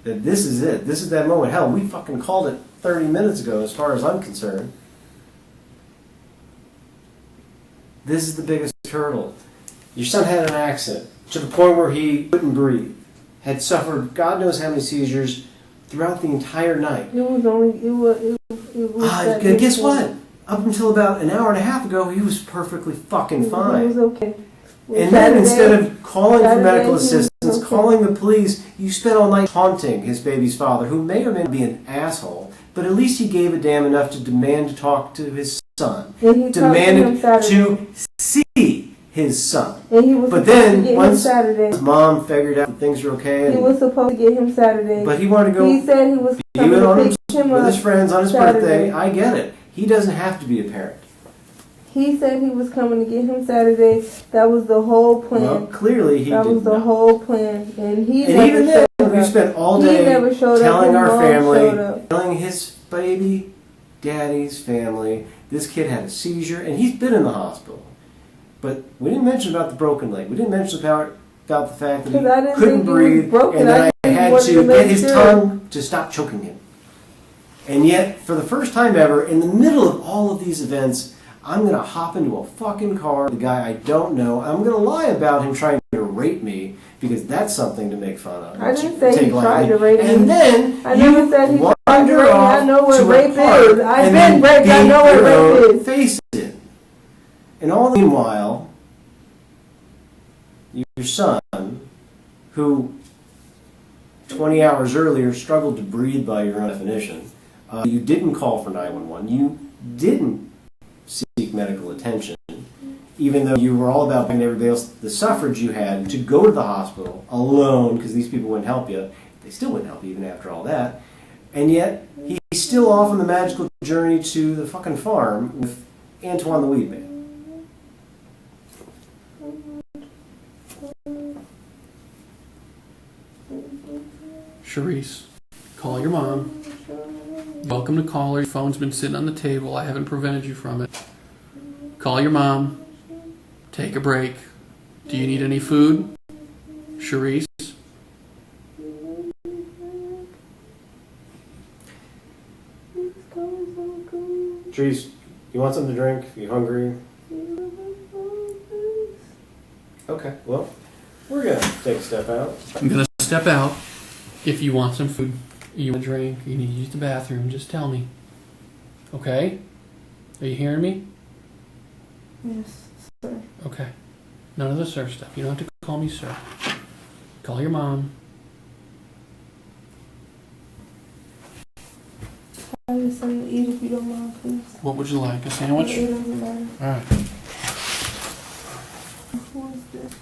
that this is it. This is that moment. Hell, we fucking called it 30 minutes ago, as far as I'm concerned. This is the biggest hurdle. Your son had an accident to the point where he couldn't breathe, had suffered God knows how many seizures throughout the entire night. It was only. It was. that Guess before. what? Up until about an hour and a half ago, he was perfectly fucking It fine. was okay. Well, And then Saturday- instead of calling for Saturday medical he was assistance, okay. calling the police, you spent all night taunting his baby's father, who may or may not be an asshole, but at least he gave a damn enough to demand to talk to his son. And he talked to him Demanded Saturday. to see his son. And he was But supposed then, to get him once Saturday. his mom figured out that things were okay, He and, was supposed to get him Saturday. but he wanted to go He said he was be coming with, to pick him with up. his friends on his Saturday. birthday. I get it. He doesn't have to be a parent. He said he was coming to get him Saturday. That was the whole plan. Well, clearly he that did was the not. whole plan, and he And never even then, showed we up. spent all He day never showed up. telling His our mom family, showed up. telling his baby daddy's family, this kid had a seizure, and he's been in the hospital. But we didn't mention about the broken leg. We didn't mention about the fact that he 'Cause I didn't couldn't think he was breathe, broken. and I that I just had wanted to to get make his sure. tongue to stop choking him. And yet, for the first time ever, in the middle of all of these events, I'm going to hop into a fucking car, the guy I don't know. I'm going to lie about him trying to rape me, because that's something to make fun of. I didn't say he Take lightly. tried to rape me. And then I never said he tried to wander rape me. off I know what to a rape park is. I've and been then raped. I beat know what your rape own is. face in. And all the meanwhile, your son, who 20 hours earlier struggled to breathe by your own definition, you didn't call for 911. You didn't seek medical attention, even though you were all about giving everybody else the suffrage you had to go to the hospital alone, because these people wouldn't help you. They still wouldn't help you even after all that. And yet, he's still off on the magical journey to the fucking farm with Antoine the Weed Man. Charisse, call your mom. Welcome to call her. Your phone's been sitting on the table. I haven't prevented you from it. Call your mom. Take a break. Do you need any food? Charisse? Charisse, you want something to drink? You hungry? Okay, well, we're going to take a step out. I'm going to step out. If you want some food, you want a drink, you need to use the bathroom, just tell me. Okay? Are you hearing me? Yes, sir. Okay. None of the sir stuff. You don't have to call me sir. Call your mom. find me something to eat if you don't mind, please. What would you like? A sandwich? It doesn't matter. Alright. Who is this?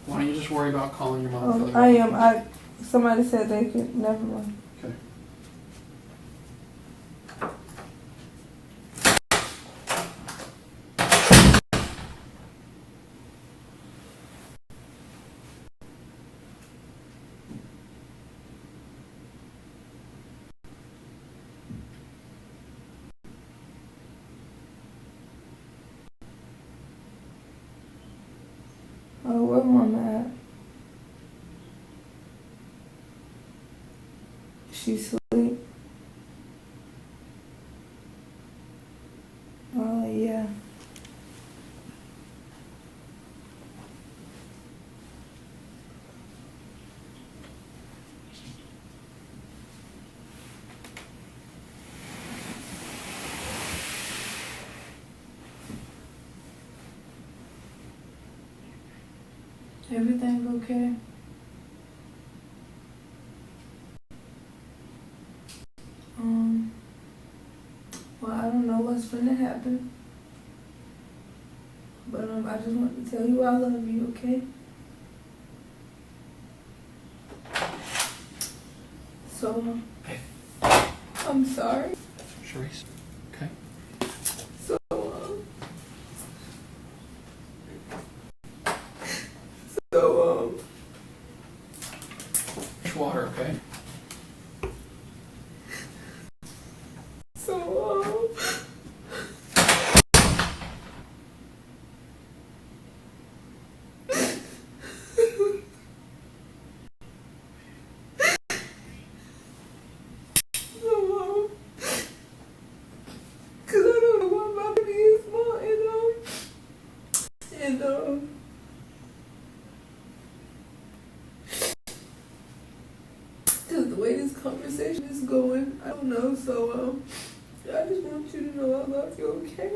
Why don't you just worry about calling your mom for the I am. Somebody said they could. Never mind. Okay. Oh, where mama at? She sleep. Oh, yeah. Everything okay? Well, I don't know what's gonna happen, but I just want to tell you I love you, okay? So, I'm sorry. Charisse. Okay. So, Fresh water, okay? cause I don't know what my baby is more, and cause the way this conversation is going, I don't know, so, I just want you to know I love you, okay?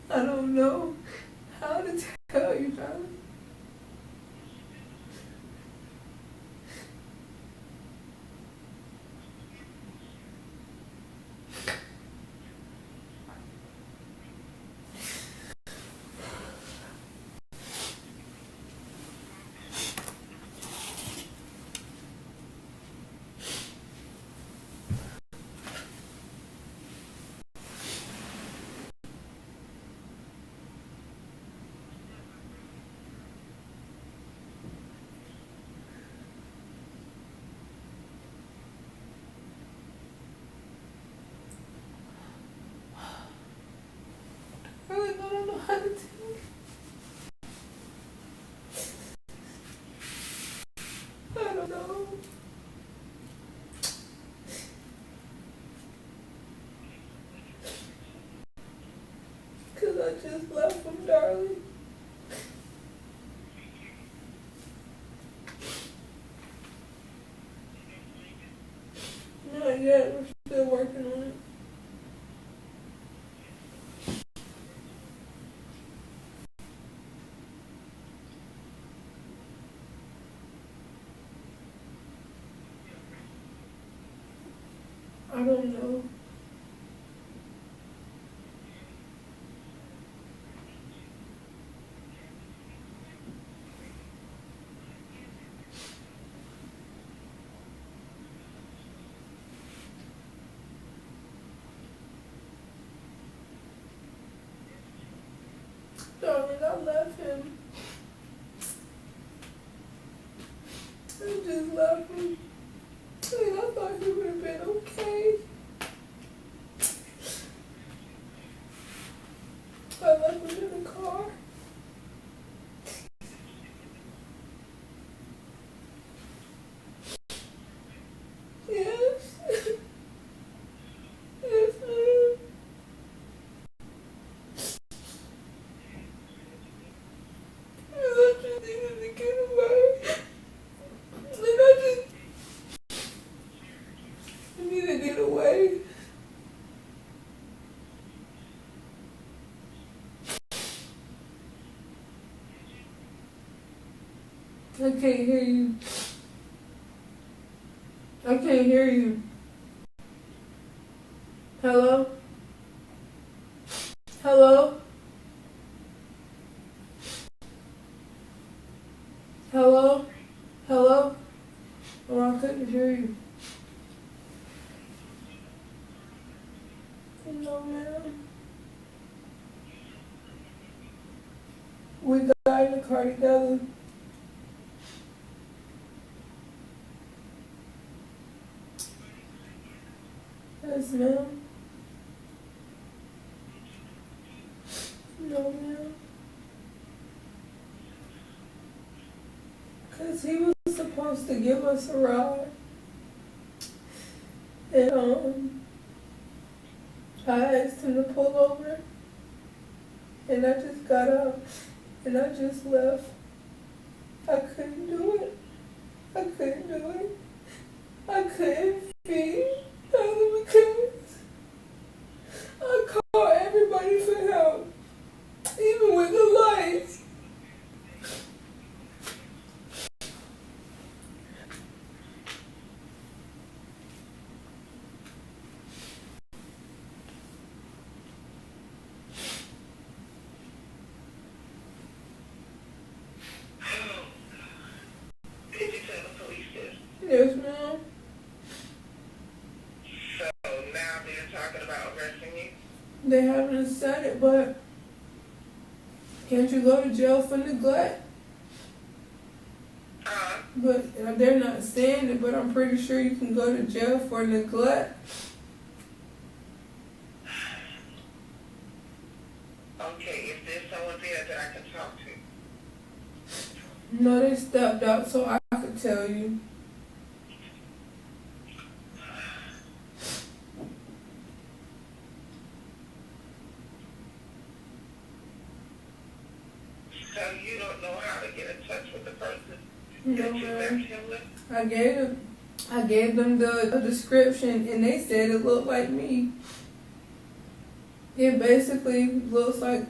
I don't know how to tell you, darling. I really don't know how to tell you. I don't know. Cause I just left him, darling. Not yet, we're still working on it. I don't know. Darling, I love him. I just love him. And I thought he would have been okay. I left him in the car. Yes. Yes, ma'am. I just needed to get away. Like I needed to get away. can't hear you. I can't hear you. Hello? Hello? Hello? Hello? Oh, I couldn't hear you. No, man. We got in the car together. Yes, ma'am. No, ma'am. Because he was supposed to give us a ride. And, I asked him to pull over. And I just got out. And I just left. I couldn't do it. I couldn't do it. I couldn't feed. Only because I called everybody for help. Even with the lights. Did you tell the police this? Yes, ma'am. So now they're talking about arresting you? They haven't said it, but can't you go to jail for neglect? But they're not saying it, but I'm pretty sure you can go to jail for neglect. Okay, if there's someone there that I can talk to. No, they stepped out so I could tell you. So you don't know how to get in touch with the person No, that you left ma'am. him with? I gave them the description and they said it looked like me. It basically looks like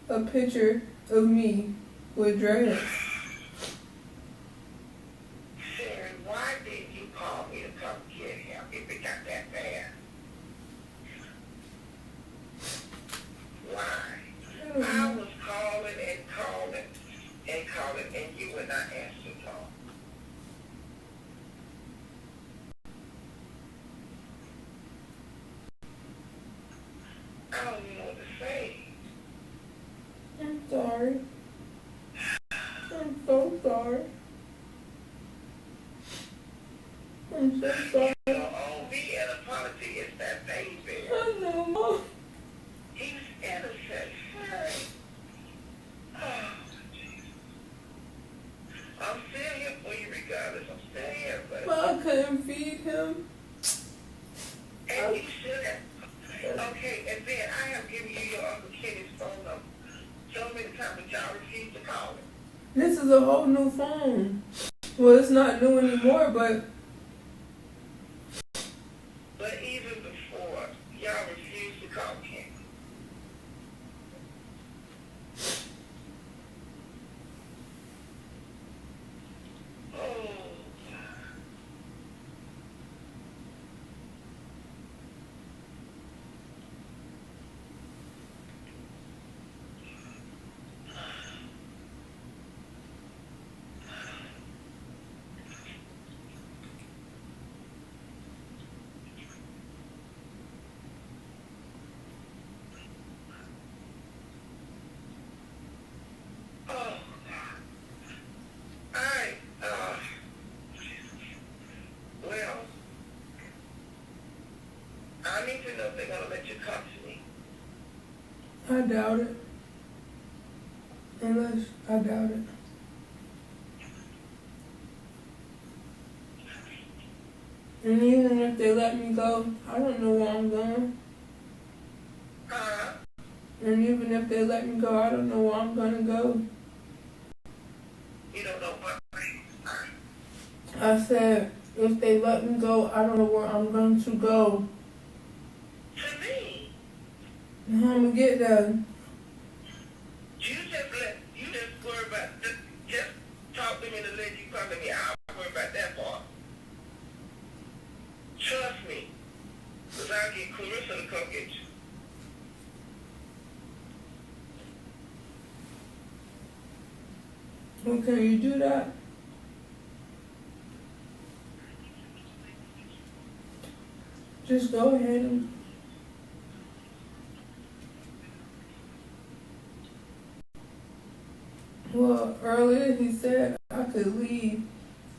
a picture of me with dreads. Sherry, why didn't you call me to come get him if it got that bad? Why? I was calling and calling and calling and you would not answer the call. I don't even know what to say. I'm sorry. I'm so sorry. I'm so sorry. You don't owe me an apology. It's that baby. I know, Mom. He's innocent. Sherry. Oh, Jesus. I'm still here for you regardless. I'm still here, but... But I couldn't feed him. And you should have. Okay, and then I have given you your Uncle Kenny's phone number so many times, but y'all refuse to call him. This is a whole new phone. Well, it's not new anymore, but even before, y'all refused to call Kenny. Oh, oh, well, I need to know if they're going to let you come to me. I doubt it. Unless I doubt it. And even if they let me go, I don't know where I'm going. And even if they let me go, I don't know where I'm gonna go. You don't know what? I said, if they let me go, I don't know where I'm going to go. To me. And how I'm gonna get there. You just worry about, just talk to me to let you come to me. I'll worry about that part. Trust me. Because I'll get Clarissa to come get you. Well, can you do that? Just go ahead and. Well, earlier he said I could leave.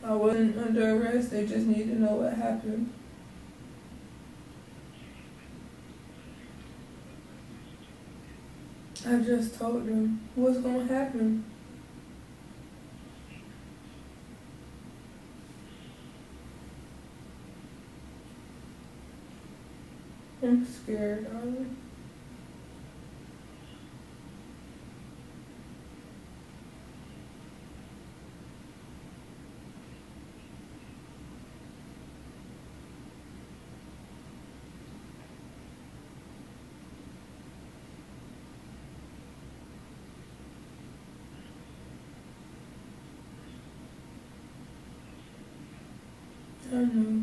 I wasn't under arrest. They just need to know what happened. I just told them what's gonna happen. I'm scared, darling. I know.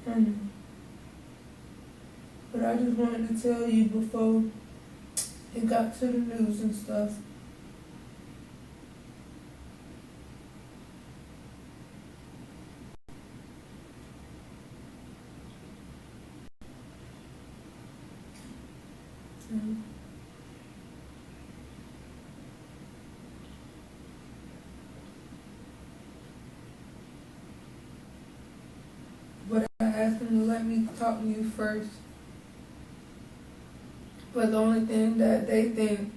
I know. But I just wanted to tell you before it got to the news and stuff. But I asked them to let me talk to you first. But the only thing that they think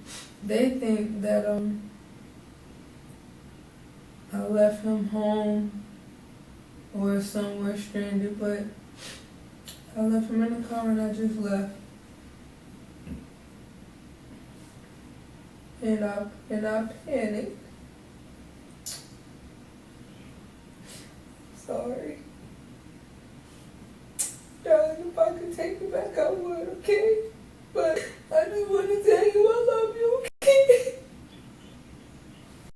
that I left him home or somewhere stranded, but I left him in the car and I just left. And I panicked. Sorry. Darling, if I could take it back, I would, okay? But I just want to tell you I love you, okay?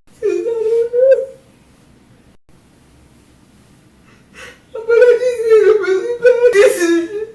'Cause I don't know. But I just made a really bad decision.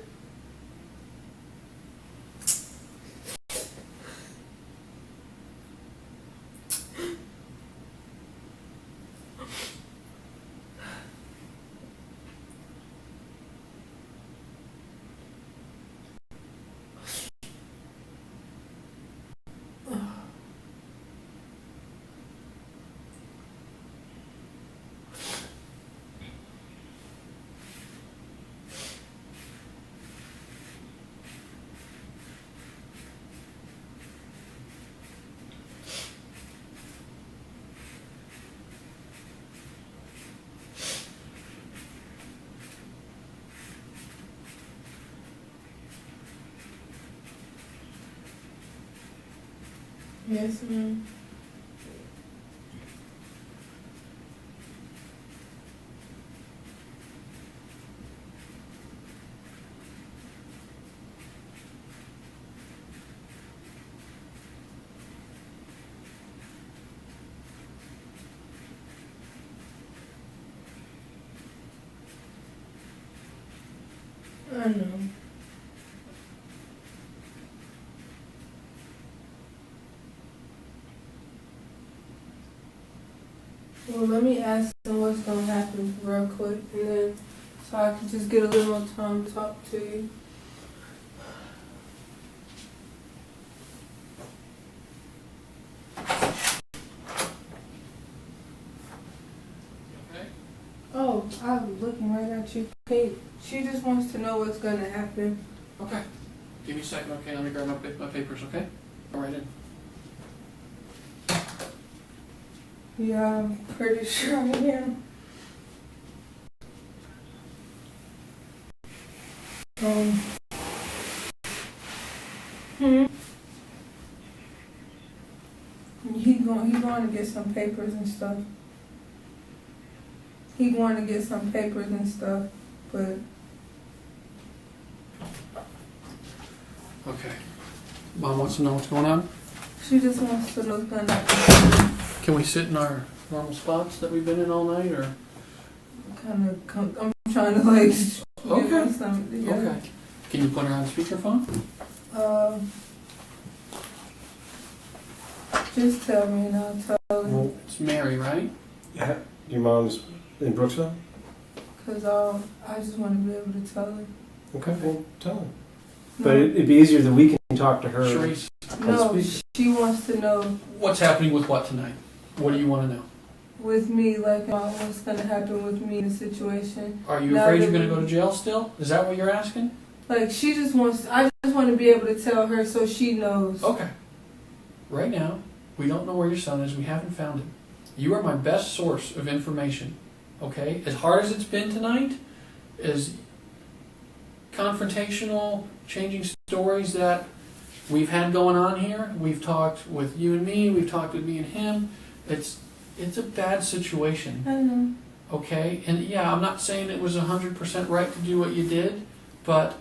Yes, ma'am. I know. Well, let me ask them what's gonna happen real quick, and then so I can just get a little more time to talk to you. Okay. Oh, I'm looking right at you. Kate, she just wants to know what's gonna happen. Okay. Give me a second, okay? Let me grab my papers, okay? Go right in. Yeah, I'm pretty sure I am. He going to get some papers and stuff. he wanted to get some papers and stuff, but Okay. Mom wants to know what's going on. she just wants to know what's gonna happen. Can we sit in our normal spots that we've been in all night, or? I'm trying to like Okay. get my stomach together. Okay. Can you put her on speakerphone? Just tell me and I'll tell her. Well, It's Mary, right? your mom's in Brooksville? Cause I just want to be able to tell her. Okay, well, tell her. No, But it'd be easier that we can talk to her. Charisse, no, speak. she wants to know what's happening with what tonight? What do you want to know? with me, like what's gonna happen with me in the situation. Are you Now afraid that you're going to we- go to jail still? Is that what you're asking? Like she just wants. I just want to be able to tell her so she knows. Okay. Right now, we don't know where your son is. We haven't found him. You are my best source of information. Okay? As hard as it's been tonight, as confrontational, changing stories that we've had going on here. We've talked with you and me. We've talked with me and him. It's a bad situation. I know. Okay? And yeah, I'm not saying it was 100% right to do what you did, but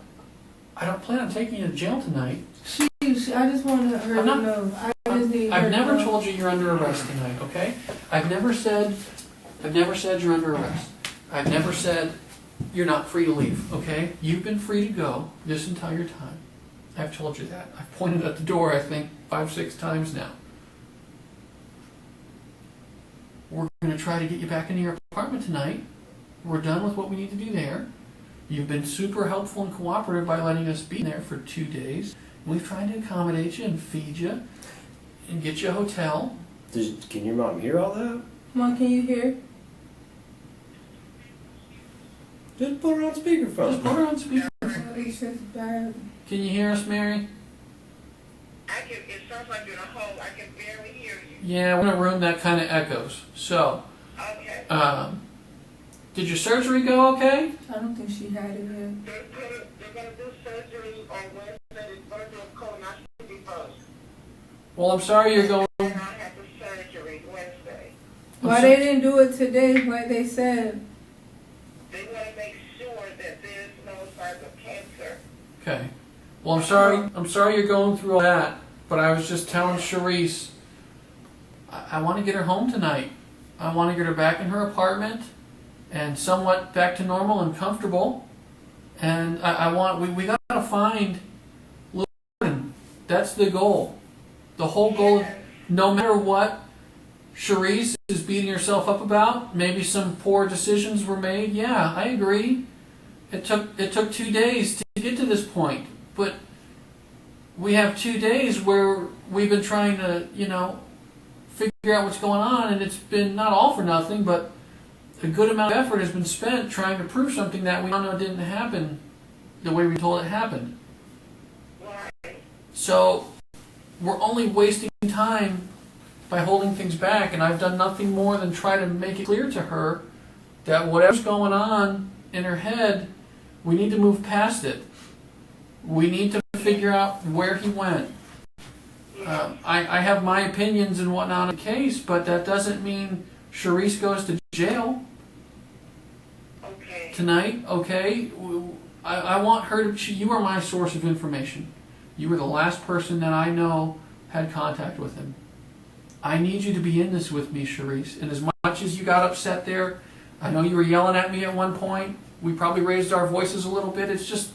I don't plan on taking you to jail tonight. I just want her I'm not- to know. I just need her I've to never know. told you you're under arrest tonight, okay? I've never said you're under arrest. I've never said you're not free to leave, okay? You've been free to go this entire time. I've told you that. I've pointed at the door, I think, 5-6 times now. We're going to try to get you back into your apartment tonight. We're done with what we need to do there. You've been super helpful and cooperative by letting us be there for 2 days. We've tried to accommodate you and feed you and get you a hotel. Can your mom hear all that? Mom, can you hear? Just put her on Just speakerphone. put her on speaker. It's just bad. Can you hear us, Mary? It sounds like you're in a hole. I can barely hear you. Yeah, we're in a room that kind of echoes. So, Okay. did your surgery go okay? I don't think she had it yet. They're gonna do surgery on Wednesday. They're gonna do a colonoscopy first. Well, I'm sorry you're going. And I'll have the surgery Wednesday. Why they didn't do it today like they said? They want to make sure that there's no signs of cancer. Okay. Well, I'm sorry you're going through all that. But I was just telling Charisse, I want to get her home tonight. I want to get her back in her apartment and somewhat back to normal and comfortable. And we got to find little Jordan. That's the goal. The whole goal, Yes. no matter what Charisse is beating herself up about, maybe some poor decisions were made. Yeah, I agree. It took 2 days to get to this point. But we have 2 days where we've been trying to, figure out what's going on, and it's been not all for nothing, but a good amount of effort has been spent trying to prove something that we all know didn't happen the way we told it happened. Right. So we're only wasting time by holding things back, and I've done nothing more than try to make it clear to her that whatever's going on in her head, we need to move past it. We need to figure out where he went. I have my opinions and whatnot on the case, but that doesn't mean Charisse goes to jail Okay. tonight, okay? I want her to, you are my source of information. You were the last person that I know had contact with him. I need you to be in this with me, Charisse. And as much as you got upset there, I know you were yelling at me at one point. We probably raised our voices a little bit. It's just,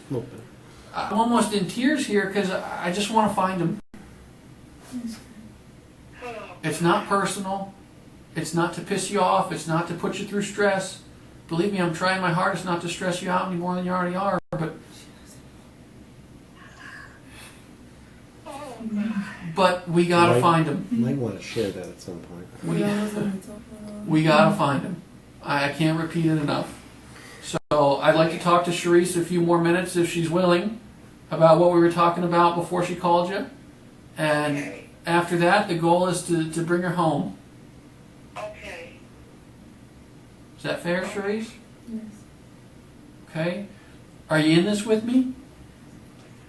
I'm almost in tears here because I just want to find him. It's not personal. It's not to piss you off. It's not to put you through stress. Believe me, I'm trying my hardest not to stress you out any more than you already are. But we gotta Right. find him. You might want to share that at some point. We gotta find him. I can't repeat it enough. So I'd like to talk to Charisse a few more minutes if she's willing about what we were talking about before she called you. And Okay. after that, the goal is to bring her home. Okay. Is that fair, Charisse? Yes. Okay. Are you in this with me?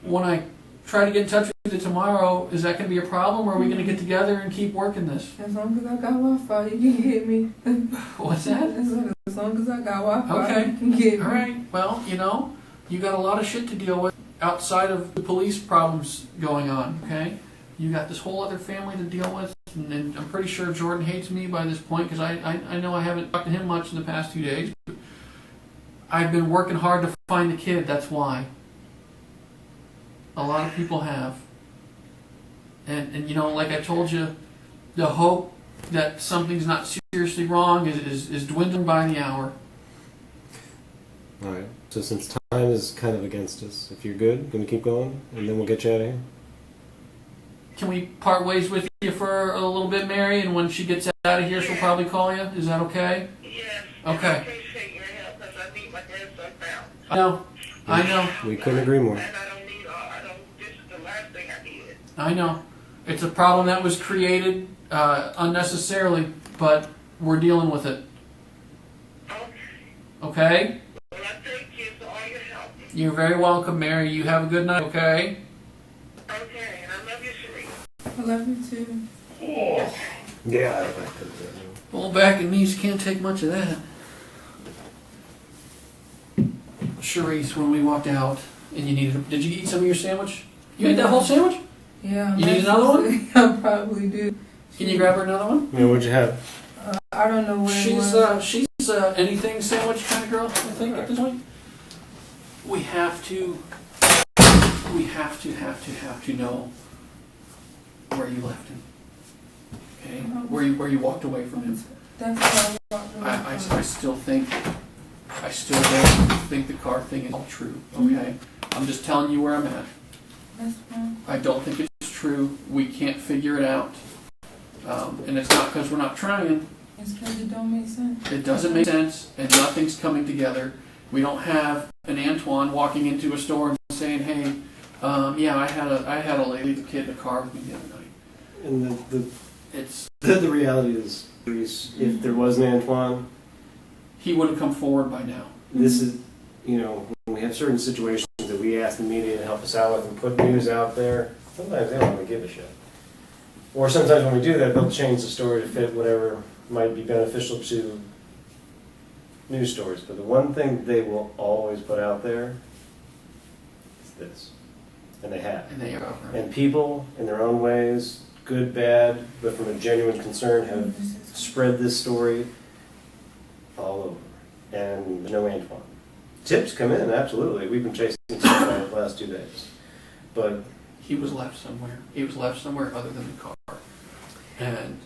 When I try to get in touch with you tomorrow, is that going to be a problem, or are we going to get together and keep working this? As long as I got Wi-Fi, you can get me. What's that? As long as I got Wi-Fi, Okay. you can get me. All right. Well, you got a lot of shit to deal with outside of the police problems going on, okay? You got this whole other family to deal with, and I'm pretty sure Jordan hates me by this point, because I know I haven't talked to him much in the past 2 days. But I've been working hard to find the kid, that's why. A lot of people have. And like I told you, the hope that something's not seriously wrong is dwindling by the hour. All right. So since time is kind of against us, if you're good, gonna keep going, and then we'll get you out of here. Can we part ways with you for a little bit, Mary? And when she gets out of here, she'll probably call you. Is that okay? Yes. Okay. I appreciate your help because I need my grandson found. I know. We couldn't agree more. And this is the last thing I need. I know. It's a problem that was created unnecessarily, but we're dealing with it. Okay. Okay? Well, I thank you for all your help. You're very welcome, Mary. You have a good night, okay? Okay, and I love you, Charisse. I love you too. Yeah, I like that. Well, back and knees can't take much of that. Charisse, when we walked out, and did you eat some of your sandwich? You ate that whole sandwich? Yeah. You need another one? I probably do. Can you grab her another one? Yeah, what'd you have? I don't know what it She's was. anything sandwich kind of girl, I think, at this point. We have to know where you left him. Okay? Where you walked away from him. That's what I walked away I from. still don't think the car thing is all true. Okay? I'm just telling you where I'm at. That's fine. I don't think it's true. We can't figure it out. And it's not because we're not trying. It's because it don't make sense. It doesn't make sense, and nothing's coming together. We don't have an Antoine walking into a store and saying, "Hey, yeah, I had a lady, the kid in the car with me the other night." And It's the reality is, if there was an Antoine, he would have come forward by now. this is, when we have certain situations that we ask the media to help us out with and put news out there, sometimes they don't really give a shit. Or sometimes when we do that, they'll change the story to fit whatever might be beneficial to news stories. But the one thing they will always put out there is this. And they have. And they are. And people, in their own ways, good, bad, but from a genuine concern, have spread this story all over. And there's no Antoine. Tips come in, absolutely. We've been chasing stuff out the last 2 days. But He was left somewhere. He was left somewhere other than the car. And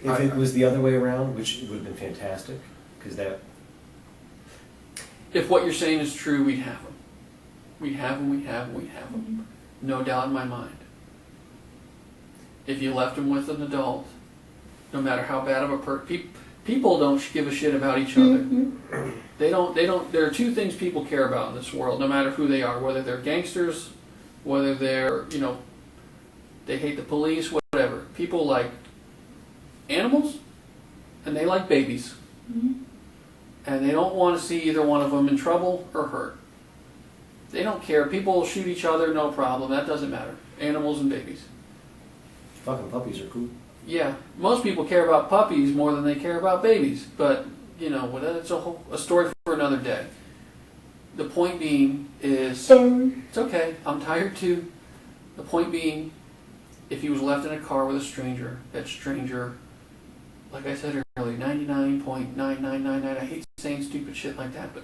if it was the other way around, which would have been fantastic, because that... if what you're saying is true, we'd have him. We'd have him. No doubt in my mind. If you left him with an adult, no matter how bad of a people don't give a shit about each other. They don't. There are two things people care about in this world, no matter who they are, whether they're gangsters, whether they're, they hate the police, whatever. People like animals, and they like babies. And they don't want to see either one of them in trouble or hurt. They don't care. People will shoot each other, no problem. That doesn't matter. Animals and babies. Fucking puppies are cool. Yeah, most people care about puppies more than they care about babies. But, that's a story for another day. The point being is, it's okay, I'm tired too. The point being, if he was left in a car with a stranger, that stranger, like I said earlier, 99.9999, I hate saying stupid shit like that, but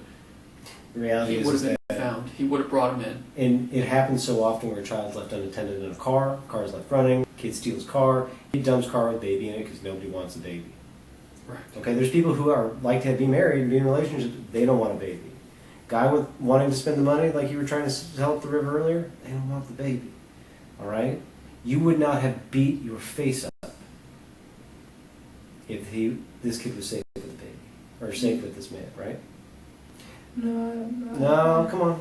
The reality he would is have that been found. He would have brought him in. and it happens so often where a child's left unattended in a car is left running, kid steals car, he dumps car with a baby in it because nobody wants a baby. Right. Okay, there's people who are like to be married and be in relationships, they don't want a baby. Guy with wanting to spend the money, like you were trying to help the river earlier, they don't want the baby. All right? You would not have beat your face up if this kid was safe with the baby, or safe with this man, right? No, come on.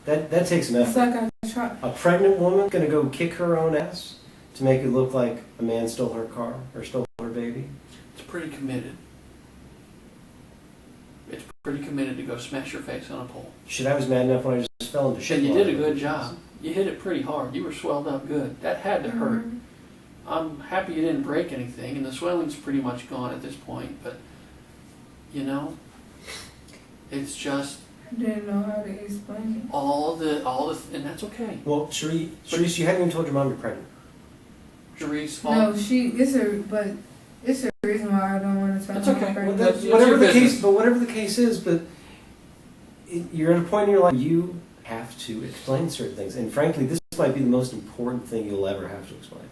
That takes some It's effort. like I try. A pregnant woman gonna go kick her own ass to make it look like a man stole her car or stole her baby? It's pretty committed. It's pretty committed to go smash your face on a pole. Shit, I was mad enough when I just fell into shit. And you water. did a good job. You hit it pretty hard. You were swelled up good. That had to hurt. I'm happy you didn't break anything, and the swelling's pretty much gone at this point, but, you know, it's just I didn't know how to explain and that's okay. Well, Charisse, you hadn't even told your mom you're pregnant. Charisse, it. No, it's a reason why I don't want to tell That's her. okay. I'm Well, pregnant. that's Whatever your the business. case, but whatever the case is, you're at a point in your life where you have to explain certain things, and frankly, this might be the most important thing you'll ever have to explain.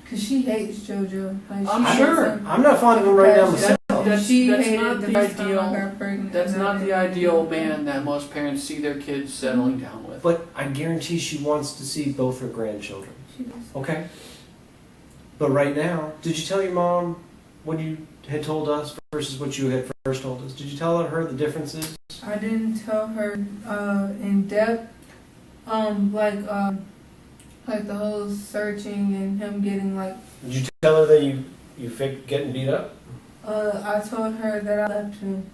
Cause she hates JoJo. Like, I'm she sure. doesn't- I'm not fond of him right now myself. She That's hated not the the first time I ideal. got pregnant. That's and I not the didn't ideal do man that. that most parents see their kids settling down with. But I guarantee she wants to see both her grandchildren. She does. Okay. But right now, did you tell your mom what you had told us versus what you had first told us? Did you tell her the differences? I didn't tell her in depth, like the whole searching and him getting like. Did you tell her that you faked getting beat up? I told her that I left him.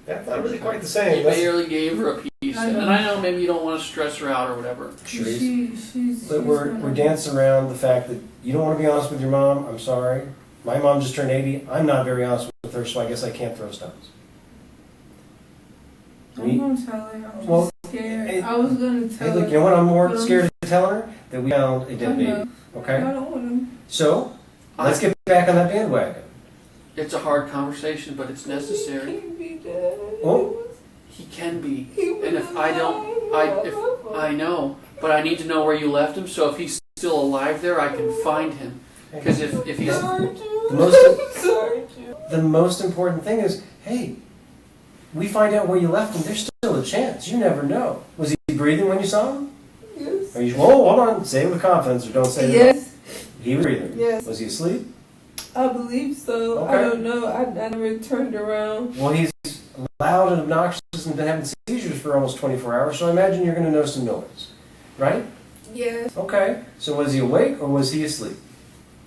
That's not really quite the same. You That's- barely gave her a piece, I and know. I know maybe you don't want to stress her out or whatever. She's. But we're dancing around the fact that you don't want to be honest with your mom. I'm sorry. My mom just turned 80. I'm not very honest with her, so I guess I can't throw stones. I'm gonna tell her. I'm just Well, scared. I was gonna tell Hey, look, her. you know what I'm more but I'm scared of telling her? That we found a dead I baby. know. Okay? I don't want him. So, let's get back on that bandwagon. It's a hard conversation, but it's He necessary. can't be dead. Oh. He can be, He was and if I don't, alive. I know, but I need to know where you left him. So if he's still alive there, I can find him. Because if he's Sorry, Jude. The most- Sorry, Jude. The most important thing is, hey, we find out where you left him, there's still a chance. You never know. Was he breathing when you saw him? Yes. Are you, whoa, hold on. Say it with confidence or don't say it. Yes, He was breathing. Yes. Was he asleep? I believe so. Okay. I don't know. I never turned around. Well, he's loud and obnoxious and been having seizures for almost 24 hours, so I imagine you're going to know some noise. Right? Yes. Okay. So was he awake or was he asleep?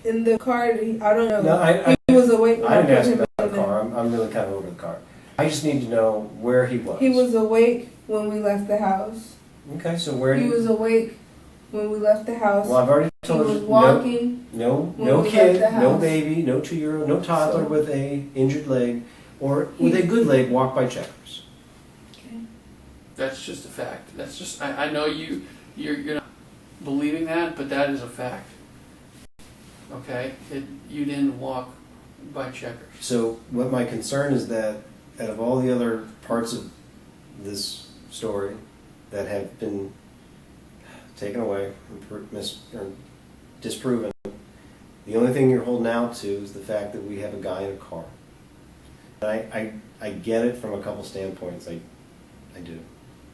In the car, I don't know. No, He was awake. when I didn't put ask him about the in there. car. I'm really kind of over the car. I just need to know where he was. He was awake when we left the house. Okay, so where He did was awake when we left the house. Well, I've already He told was you. walking. No when no we kid, left the no house. baby, no 2-year-old, no toddler So- with a injured leg or with a good leg walk by checkers. Okay. that's just a fact. That's just I know you're not believing that, but that is a fact. Okay, you didn't walk by checkers. So what my concern is that out of all the other parts of this story that have been taken away or disproven, the only thing you're holding out to is the fact that we have a guy in a car. And I get it from a couple standpoints. I do.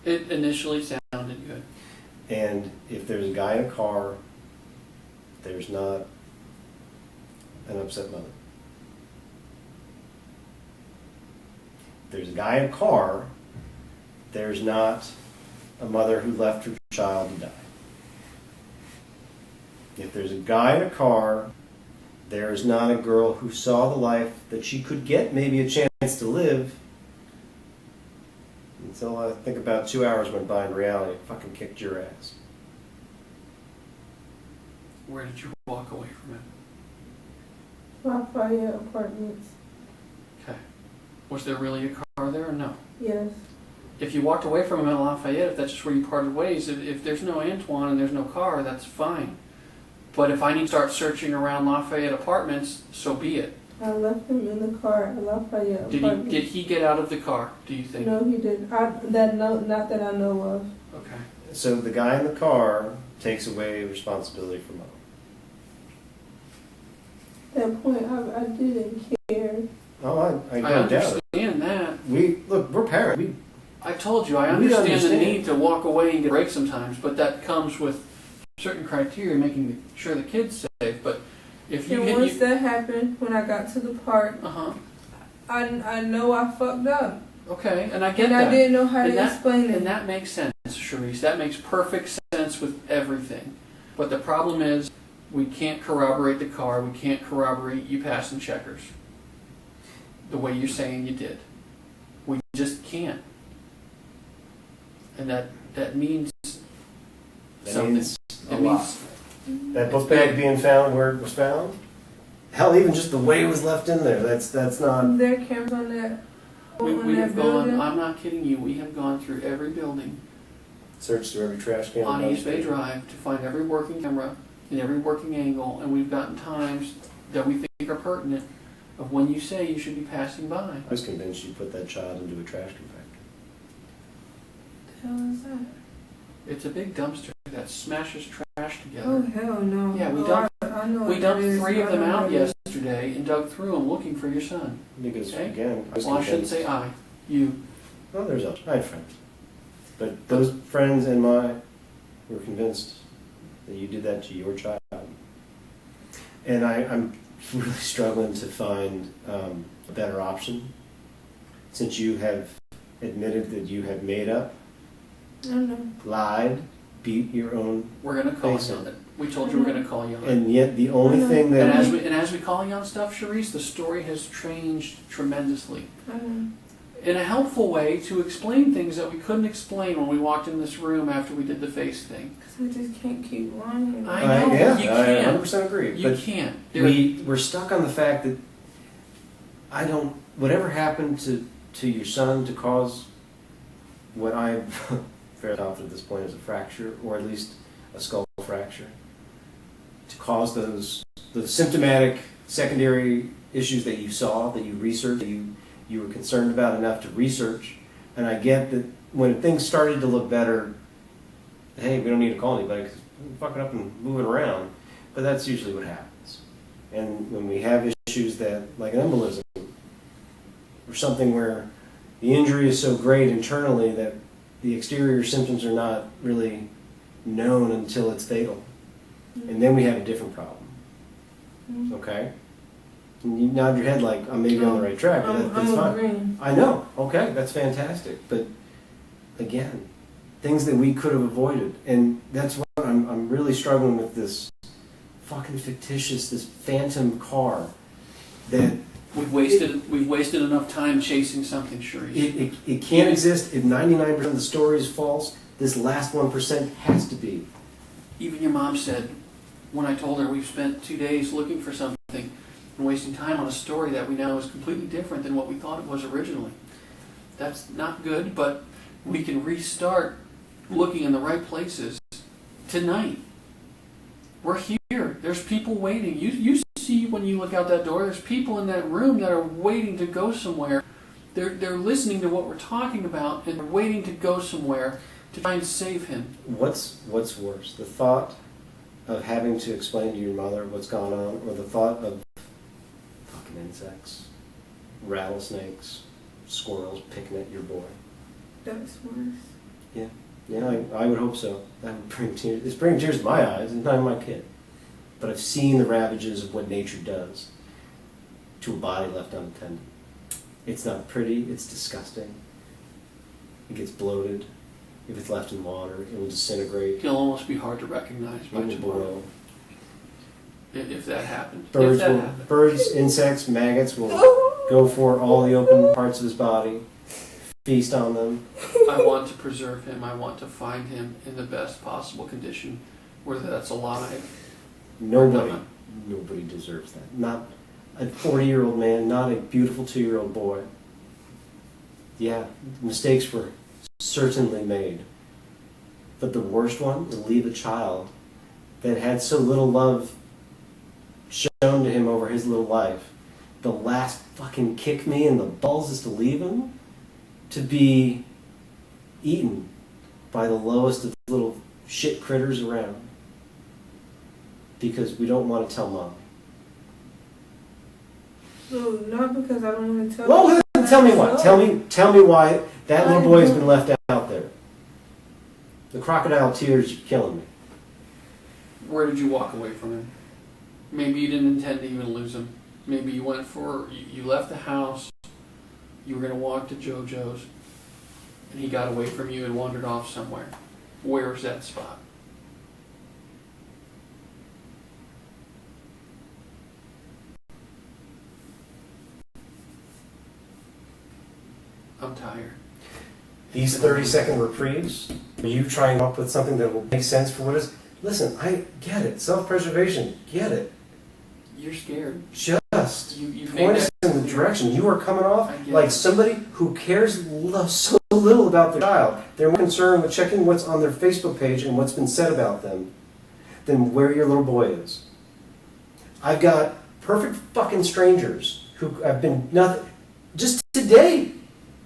It initially sounded good. And if there's a guy in a car, there's not an upset mother. If there's a guy in a car, there's not a mother who left her child to die. If there's a guy in a car, there is not a girl who saw the life that she could get maybe a chance to live until I think about 2 hours went by and reality fucking kicked your ass. Where did you walk away from him? Lafayette Apartments. Okay. Was there really a car there or no? Yes. If you walked away from him at Lafayette, if that's just where you parted ways, if there's no Antoine and there's no car, that's fine. But if I need to start searching around Lafayette Apartments, so be it. I left him in the car at Lafayette Apartments. Did he get out of the car, do you think? No, he didn't. Not that I know of. Okay. So the guy in the car takes away responsibility from mom. At that point, I didn't care. Oh, I I don't doubt it. understand that. We're parents. I told you, I We understand the understand. need to walk away and get a break sometimes, but that comes with certain criteria, making sure the kid's safe. But if you And hit once that happened, when I got to the park, I know I fucked up. Okay, and I get And that. I didn't know how And to that- explain it. And that makes sense, Charisse. That makes perfect sense with everything. But the problem is, we can't corroborate the car. We can't corroborate you passing checkers the way you're saying you did. We just can't. And that means That something. means a It lot. means That book bag being found where it was found. Hell, even just the way it was left in there. That's not. There are cameras on that. we on have that gone. building. I'm not kidding you. We have gone through every building Searched through every trash can. on dumpster. East Bay Drive to find every working camera in every working angle, and we've gotten times that we think are pertinent of when you say you should be passing by. I was convinced you put that child into a trash compactor. The hell is that? It's a big dumpster that smashes trash together. Oh hell no. Yeah, we Oh, dumped- I know We what dumped that is. 3 of I them know out what it is. yesterday and dug through them looking for your son. Because Okay. again, I was Well, I shouldn't convinced. say I. You. Well, there's others. I had friends, but those friends and mine were convinced that you did that to your child. And I'm really struggling to find a better option, since you have admitted that you have made up, I don't know. lied, beat your own, We're gonna call Face you it. on it. We told you we're gonna call you on it. and yet the only thing And that as we call you on stuff, Charisse, the story has changed tremendously. I know. In a helpful way to explain things that we couldn't explain when we walked in this room after we did the face thing. Cause I just can't keep lying. I know, yeah, you I can't. 100% agree. You But can't. we're stuck on the fact that whatever happened to your son to cause what I'm fairly confident at this point is a fracture, or at least a skull fracture, to cause those symptomatic secondary issues that you saw, that you researched, that you were concerned about enough to research. And I get that when things started to look better, hey, we don't need to call anybody because we're fucking up and moving around. But that's usually what happens. And when we have issues that, like an embolism, or something where the injury is so great internally that the exterior symptoms are not really known until it's fatal. And then we have a different problem. Okay? And you nod your head like I'm maybe on the right track, but that's I'm fine. agreeing. I know. Okay, that's fantastic. But again, things that we could have avoided, and that's what I'm really struggling with, this fucking fictitious, this phantom car that We've wasted enough time chasing something, Charisse. it can't exist. If 99% of the story is false, this last 1% has to be. Even your mom said, when I told her we've spent 2 days looking for something and wasting time on a story that we know is completely different than what we thought it was originally. That's not good, but we can restart looking in the right places tonight. We're here. There's people waiting. You see when you look out that door, there's people in that room that are waiting to go somewhere. They're listening to what we're talking about and they're waiting to go somewhere to try and save him. What's worse, the thought of having to explain to your mother what's gone on, or the thought of fucking insects, rattlesnakes, squirrels picking at your boy? That's worse. Yeah, I would hope so. That would bring tears. It's bringing tears to my eyes. It's not my kid, but I've seen the ravages of what nature does to a body left unattended. It's not pretty. It's disgusting. It gets bloated. If it's left in water, it will disintegrate. It'll almost be hard to recognize by It will tomorrow boil. if that happened. Birds, If that will, happened. birds, insects, maggots will go for all the open parts of his body, feast on them. I want to preserve him. I want to find him in the best possible condition, whether that's alive. Nobody deserves that. Not a 40-year-old man, not a beautiful 2-year-old boy. Yeah, mistakes were certainly made. But the worst one, to leave a child that had so little love shown to him over his little life, the last fucking kick me in the balls is to leave him to be eaten by the lowest of little shit critters around because we don't want to tell mom. So not because I don't want to tell. Well, you. then tell me why. Tell me why that little boy has been left out there. The crocodile tears are killing me. Where did you walk away from him? Maybe you didn't intend to even lose him. Maybe you you left the house, you were going to walk to JoJo's, and he got away from you and wandered off somewhere. Where's that spot? I'm tired. These 30-second reprieves, are you trying to come up with something that will make sense for what is? Listen, I get it. Self-preservation, get it. You're scared. Just You've point made us that in the direction. You are coming off I get like it. somebody who cares so little about their child. They're more concerned with checking what's on their Facebook page and what's been said about them than where your little boy is. I've got perfect fucking strangers who have been nothing. Just today,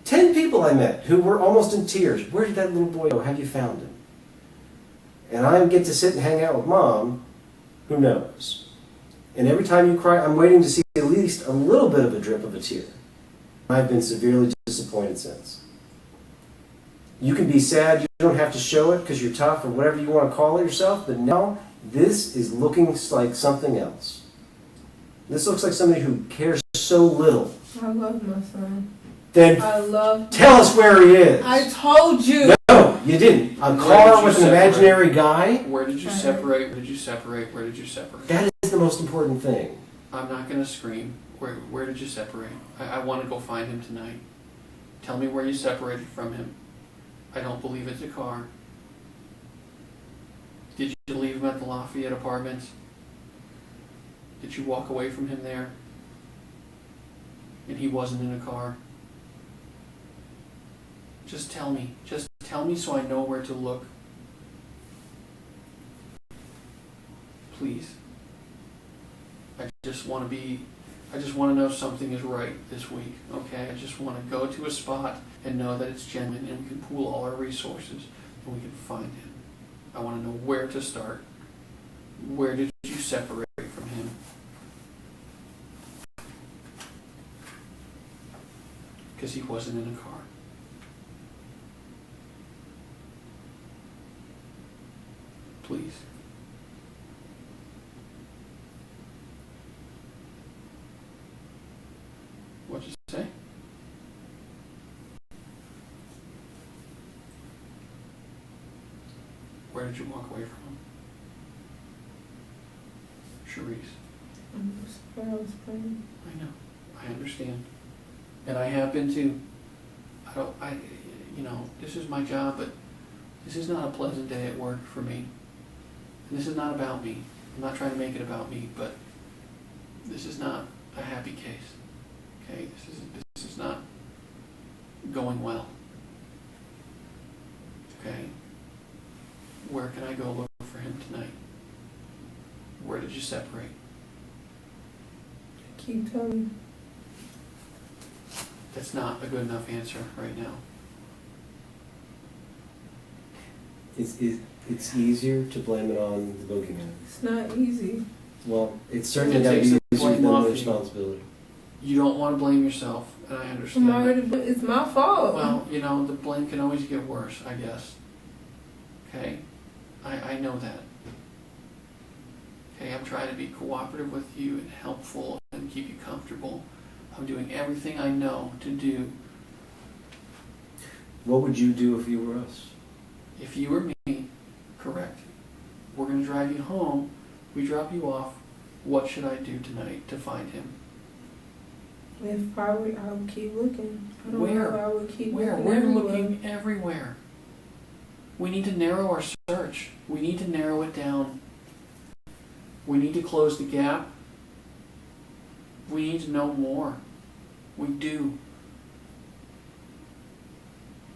10 people I met who were almost in tears. Where did that little boy go? Have you found him? And I get to sit and hang out with Mom, who knows. And every time you cry, I'm waiting to see at least a little bit of a drip of a tear. I've been severely disappointed since. You can be sad, you don't have to show it because you're tough or whatever you want to call it yourself, but now this is looking like something else. This looks like somebody who cares so little. I love my son. Then I love. tell us where he is. I told you. No, you didn't. A Where car did you with an separate? imaginary guy? Where did you separate? Where did you separate? Where did you separate? That is the most important thing. I'm not going to scream. Where did you separate? I want to go find him tonight. Tell me where you separated from him. I don't believe it's a car. Did you leave him at the Lafayette Apartments? Did you walk away from him there? And he wasn't in a car? Just tell me. Just tell me so I know where to look. Please. I just want to know something is right this week, okay? I just want to go to a spot and know that it's genuine and we can pool all our resources and we can find him. I want to know where to start. Where did you separate from him? Because he wasn't in a car. Please. What'd you say? Where did you walk away from him? Charisse. I'm just where I was playing. I know. I understand. And I have been too. This is my job, but this is not a pleasant day at work for me. And this is not about me. I'm not trying to make it about me, but this is not a happy case. Okay, this is not going well. Okay, where can I go look for him tonight? Where did you separate? Keep telling. That's not a good enough answer right now. It's easier to blame it on the boogeyman. It's not easy. Well, it's certainly It got to takes be the easier blame than off the you. responsibility. You don't want to blame yourself, and I understand. It's my fault. Well, the blame can always get worse, I guess. Okay? I know that. Okay, I'm trying to be cooperative with you and helpful and keep you comfortable. I'm doing everything I know to do. What would you do if you were us? If you were me, correct. We're going to drive you home. We drop you off. What should I do tonight to find him? If I would keep looking. I don't Where? know. I would keep Where? looking. We're everywhere. looking everywhere. We need to narrow our search. We need to narrow it down. We need to close the gap. We need to know more. We do.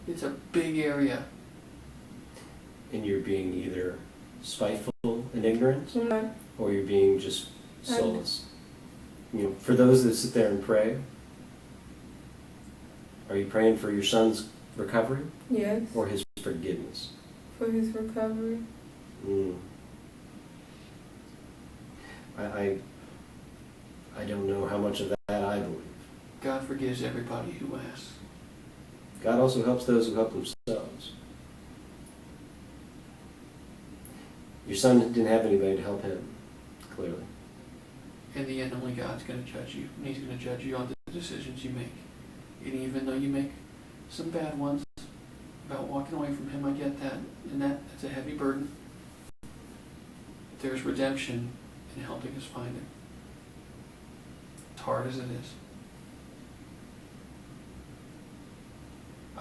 It's a big area. And you're being either spiteful and ignorant, I'm not. or you're being just soulless. For those that sit there and pray, are you praying for your son's recovery Yes. or his forgiveness? For his recovery. I don't know how much of that I believe. God forgives everybody who asks. God also helps those who help themselves. Your son didn't have anybody to help him, clearly. In the end, only God's going to judge you. And He's going to judge you on the decisions you make. And even though you make some bad ones about walking away from Him, I get that. And that's a heavy burden. There's redemption in helping us find Him. As hard as it is.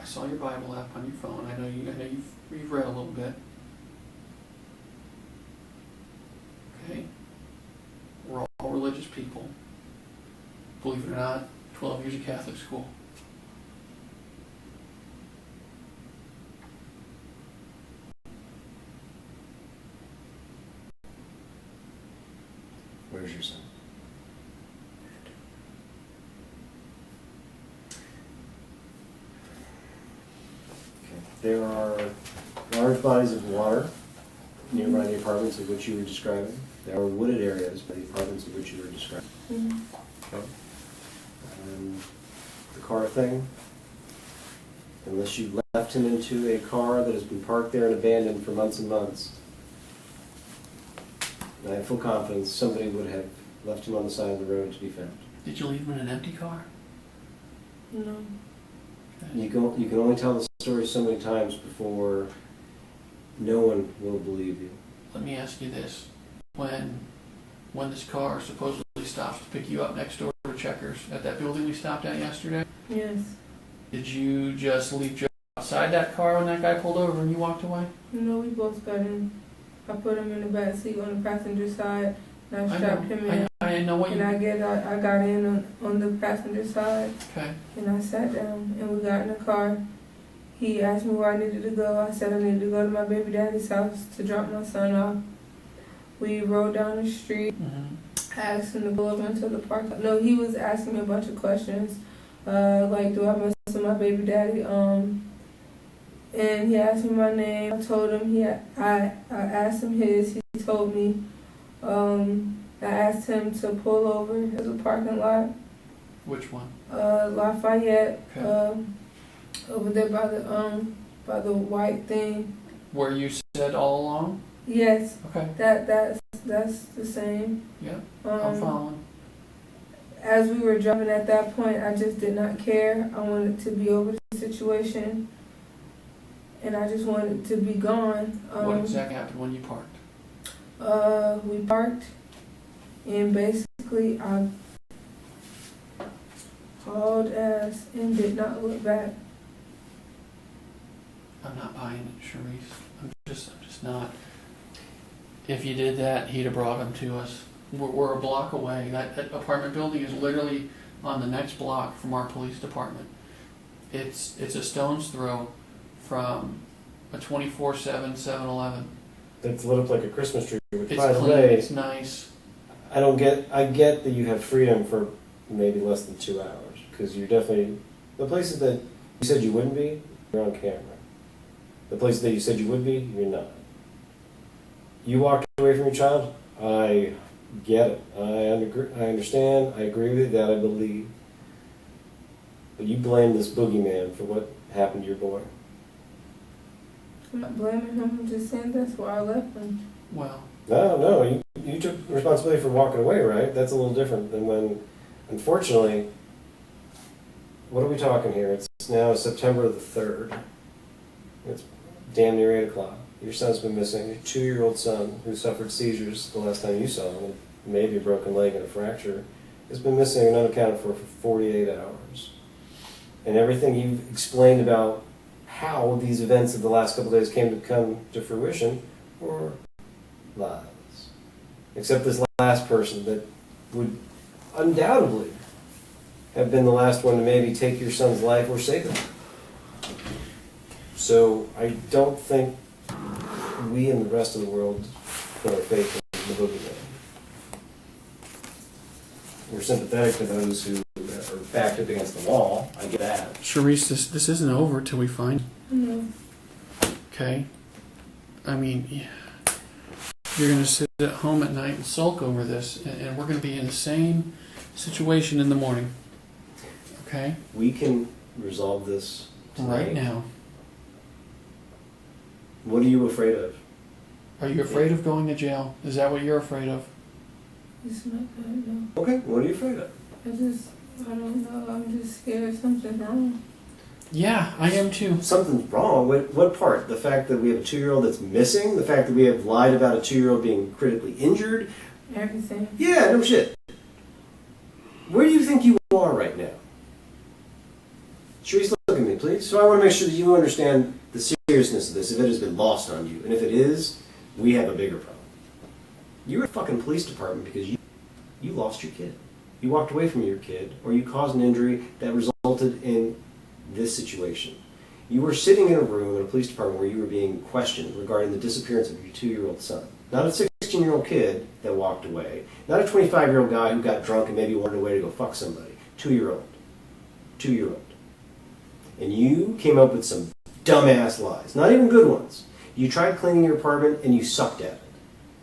I saw your Bible app on your phone. I know you've read a little bit. Okay? We're all religious people. Believe it or not, 12 years of Catholic school. Where's your son? Okay. There are large bodies of water nearby the apartments of which you were describing. There are wooded areas by the apartments of which you were describing. Okay. The car thing, unless you left him into a car that has been parked there and abandoned for months and months, I have full confidence somebody would have left him on the side of the road to be found. Did you leave him in an empty car? No. You can only tell the story so many times before no one will believe you. Let me ask you this. When this car supposedly stops to pick you up next door to Checkers at that building we stopped at yesterday, Yes. did you just leave Joe outside that car when that guy pulled over and you walked away? No, we both got in. I put him in the back seat on the passenger side, and I strapped him in. I know what you... And I got in on the passenger side, Okay. and I sat down, and we got in the car. He asked me where I needed to go. I said I needed to go to my baby daddy's house to drop my son off. We rode down the street. Mm-hmm. I asked him to go up into the park. No, he was asking me a bunch of questions, like, do I mess with my baby daddy? And he asked me my name. I told him. I asked him his. He told me. I asked him to pull over to the parking lot. Which one? Lafayette. Okay. Over there by the white thing. Where you said all along? Yes. Okay. That's the same. Yeah. I'm following. As we were driving at that point, I just did not care. I wanted to be over the situation, and I just wanted to be gone. What exactly happened when you parked? We parked, and basically I hauled ass and did not look back. I'm not buying it, Charisse. I'm just not. If you did that, he'd have brought him to us. We're a block away. That apartment building is literally on the next block from our police department. It's a stone's throw from a 24/7 7-Eleven. That's lit up like a Christmas tree. Which, It's by the clean. way, It's nice. I get that you have freedom for maybe less than 2 hours, because you're definitely, the places that you said you wouldn't be, you're on camera. The places that you said you would be, you're not. You walked away from your child, I get it. I understand, I agree with you, that I believe. But you blame this boogeyman for what happened to your boy. I'm not blaming him. I'm just saying that's why I left him. Well, No, you took responsibility for walking away, right? That's a little different than when, unfortunately, what are we talking here? It's now September the 3rd. It's damn near 8 o'clock. Your son's been missing. Your 2-year-old son, who suffered seizures the last time you saw him, maybe a broken leg and a fracture, has been missing and unaccounted for 48 hours. And everything you've explained about how these events of the last couple of days came to fruition were lies. Except this last person that would undoubtedly have been the last one to maybe take your son's life or save it. So I don't think we and the rest of the world put our faith in the boogeyman. We're sympathetic to those who are backed up against the wall. I get that. Charisse, this isn't over till we find No. Okay? I mean, you're going to sit at home at night and sulk over this, and we're going to be in the same situation in the morning. Okay? We can resolve this tonight. Right now. What are you afraid of? Are you afraid of going to jail? Is that what you're afraid of? It's not that, no. Okay, what are you afraid of? I don't know. I'm just scared something's wrong. Yeah, I am too. Something's wrong. What part? The fact that we have a 2-year-old that's missing? The fact that we have lied about a 2-year-old being critically injured? Everything. Yeah, no shit. Where do you think you are right now? Charisse, look at me. please. So I want to make sure that you understand the seriousness of this, if it has been lost on you. And if it is, we have a bigger problem. You're a fucking police department because you lost your kid. You walked away from your kid, or you caused an injury that resulted in this situation. You were sitting in a room in a police department where you were being questioned regarding the disappearance of your 2-year-old son. Not a 16-year-old kid that walked away. Not a 25-year-old guy who got drunk and maybe wandered away to go fuck somebody. 2-year-old. 2-year-old. And you came up with some dumbass lies. Not even good ones. You tried cleaning your apartment and you sucked at it.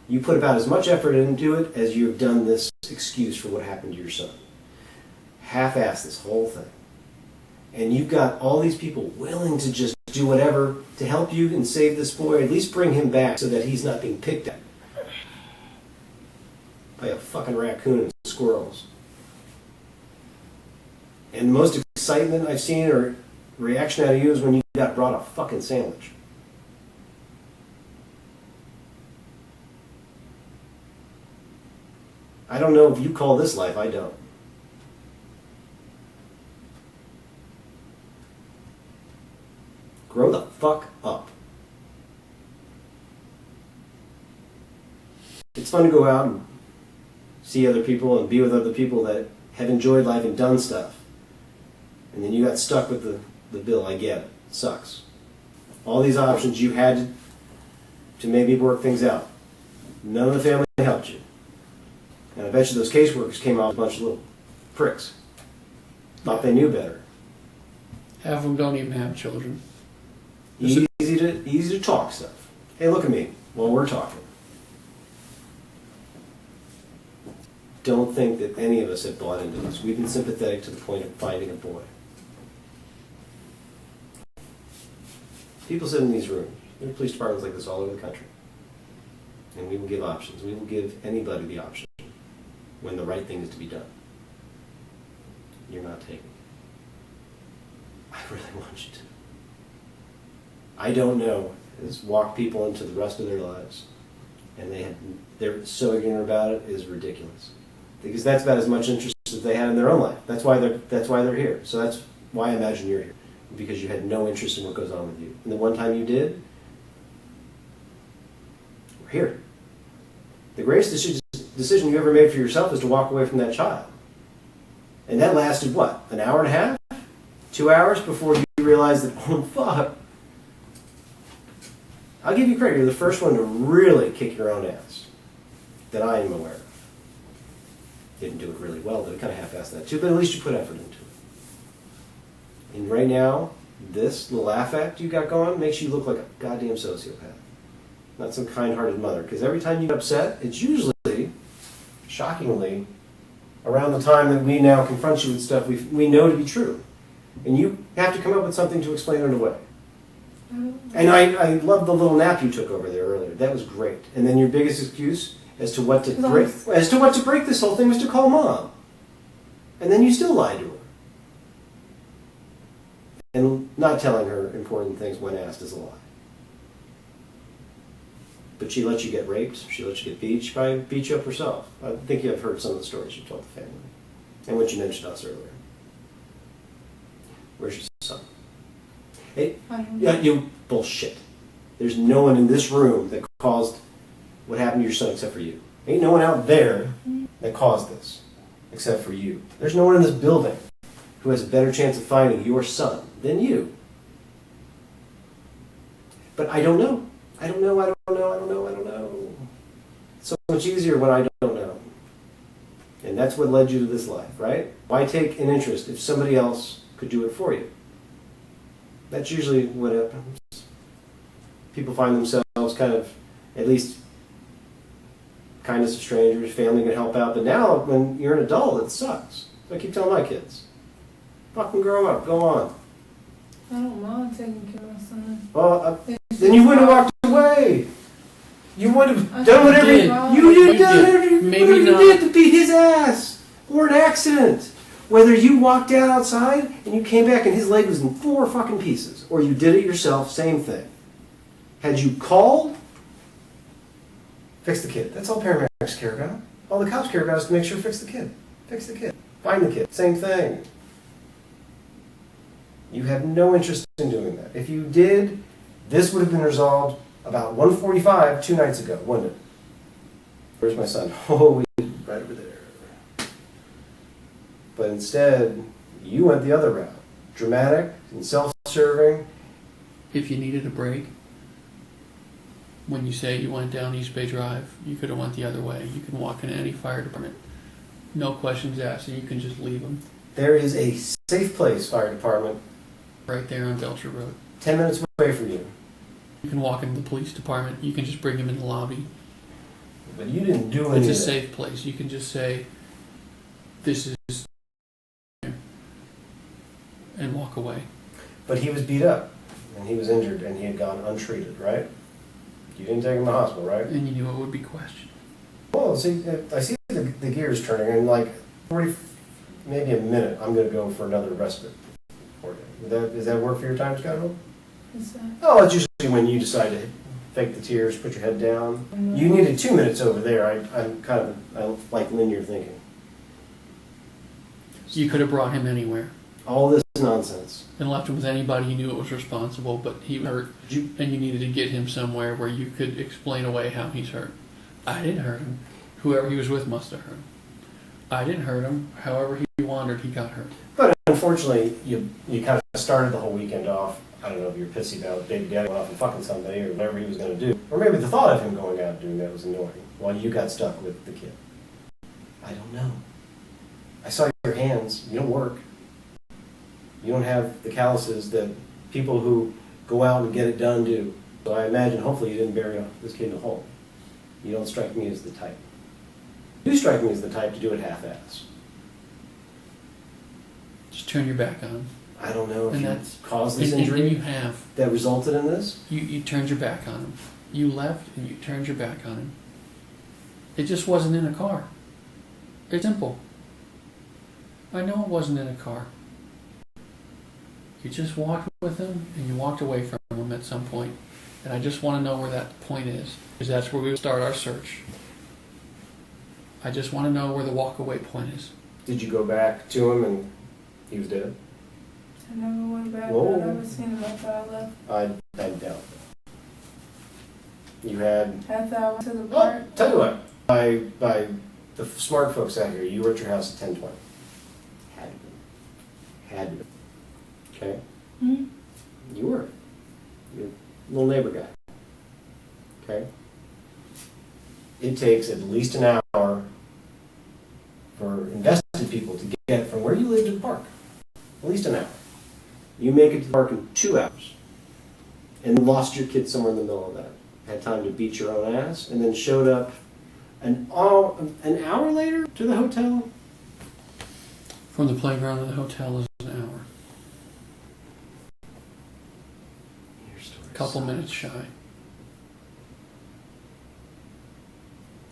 You put about as much effort into it as you've done this excuse for what happened to your son. Half-assed this whole thing. And you've got all these people willing to just do whatever to help you and save this boy, at least bring him back so that he's not being picked at by a fucking raccoon and squirrels. And the most excitement I've seen or reaction out of you is when you got brought a fucking sandwich. I don't know if you call this life, I don't. Grow the fuck up. It's fun to go out and see other people and be with other people that have enjoyed life and done stuff. And then you got stuck with the bill. I get it. It sucks. All these options you had to maybe work things out. None of the family helped you. And I bet you those caseworkers came out with a bunch of little pricks. Thought they knew better. Half of them don't even have children. Easy to talk stuff. Hey, look at me while we're talking. Don't think that any of us have bought into this. We've been sympathetic to the point of finding a boy. People sit in these rooms. There are police departments like this all over the country. And we will give options. We will give anybody the option when the right thing is to be done. You're not taking it. I really want you to. I don't know. It's walk people into the rest of their lives. And they're so ignorant about it is ridiculous. Because that's about as much interest as they had in their own life. That's why they're here. So that's why I imagine you're here. Because you had no interest in what goes on with you. And the one time you did, we're here. The greatest decision you ever made for yourself is to walk away from that child. And that lasted what? An hour and a half? 2 hours before you realized that, oh fuck. I'll give you credit. You're the first one to really kick your own ass that I am aware of. Didn't do it really well, though. Kind of half-assed that too, but at least you put effort into it. And right now, this little affect you got going makes you look like a goddamn sociopath. Not some kind-hearted mother. Because every time you get upset, it's usually, shockingly, around the time that we now confront you with stuff we know to be true. And you have to come up with something to explain it away. And I love the little nap you took over there earlier. That was great. And then your biggest excuse as to what to break this whole thing was to call Mom. And then you still lied to her. And not telling her important things when asked is a lie. But she let you get raped, she let you get beat, she probably beat you up herself. I think you have heard some of the stories you told the family. And what you mentioned to us earlier. Where's your son? Hey, yeah, you bullshit. There's no one in this room that caused what happened to your son except for you. Ain't no one out there that caused this except for you. There's no one in this building who has a better chance of finding your son than you. But I don't know. I don't know. It's so much easier when I don't know. And that's what led you to this life, right? Why take an interest if somebody else could do it for you? That's usually what happens. People find themselves kind of, at least, kindness of strangers, family can help out. But now, when you're an adult, it sucks. So I keep telling my kids, fucking grow up, go on. I don't mind taking care of my son. Well, then you wouldn't have walked away. You would have done whatever you did to beat his ass or an accident. Whether you walked out outside and you came back and his leg was in 4 fucking pieces, or you did it yourself, same thing. Had you called, fix the kid. That's all paramedics care about. All the cops care about is to make sure fix the kid. Fix the kid. Find the kid. Same thing. You have no interest in doing that. If you did, this would have been resolved about 1:45 2 nights ago, wouldn't it? Where's my son? Oh, he's right over there. But instead, you went the other route. Dramatic and self-serving. If you needed a break, when you say you went down East Bay Drive, you could have went the other way. You can walk into any fire department. No questions asked, and you can just leave them. There is a safe place, fire department, Right there on Belcher Road. 10 minutes away from you. You can walk into the police department. You can just bring them in the lobby. But you didn't do any It's of a that. safe place. You can just say, this is here, and walk away. But he was beat up, and he was injured, and he had gone untreated, right? You didn't take him to the hospital, right? And you knew it would be questioned. Well, see, I see the gears turning, and like 40, maybe a minute, I'm going to go for another respite for you. Does that work for your time schedule? What's that? Oh, it's usually when you decide to fake the tears, put your head down. You needed 2 minutes over there. I like linear thinking. You could have brought him anywhere All this nonsense. and left him with anybody you knew it was responsible, but he was hurt, and you needed to get him somewhere where you could explain away how he's hurt. I didn't hurt him. Whoever he was with must have hurt him. I didn't hurt him. However he wandered, he got hurt. But unfortunately, you kind of started the whole weekend off. I don't know if you're pissy about baby daddy went off and fucking somebody or whatever he was going to do. Or maybe the thought of him going out and doing that was annoying while you got stuck with the kid. I don't know. I saw your hands. You don't work. You don't have the calluses that people who go out and get it done do. So I imagine hopefully you didn't bury this kid in a hole. You don't strike me as the type. You strike me as the type to do it half-ass. Just turn your back on him. I don't know if And you that's caused this and injury you have. that resulted in this. You turned your back on him. You left and you turned your back on him. It just wasn't in a car. It's simple. I know it wasn't in a car. You just walked with him and you walked away from him at some point. And I just want to know where that point is. Because that's where we will start our search. I just want to know where the walk-away point is. Did you go back to him and he was dead? I never went back. Whoa. I never seen him after I left. I doubt. You had. After I went to the Well, park. tell you what. By the smart folks out here, you were at your house at 10:20. Had to be. Had to be. Okay. Hmm? You were. You're a little neighbor guy. Okay. It takes at least an hour for invested people to get from where you live to the park. At least an hour. You make it to the park in 2 hours. And lost your kid somewhere in the middle of that. Had time to beat your own ass, and then showed up an hour later to the hotel? From the playground to the hotel is an hour. Your story A couple sucks. minutes shy.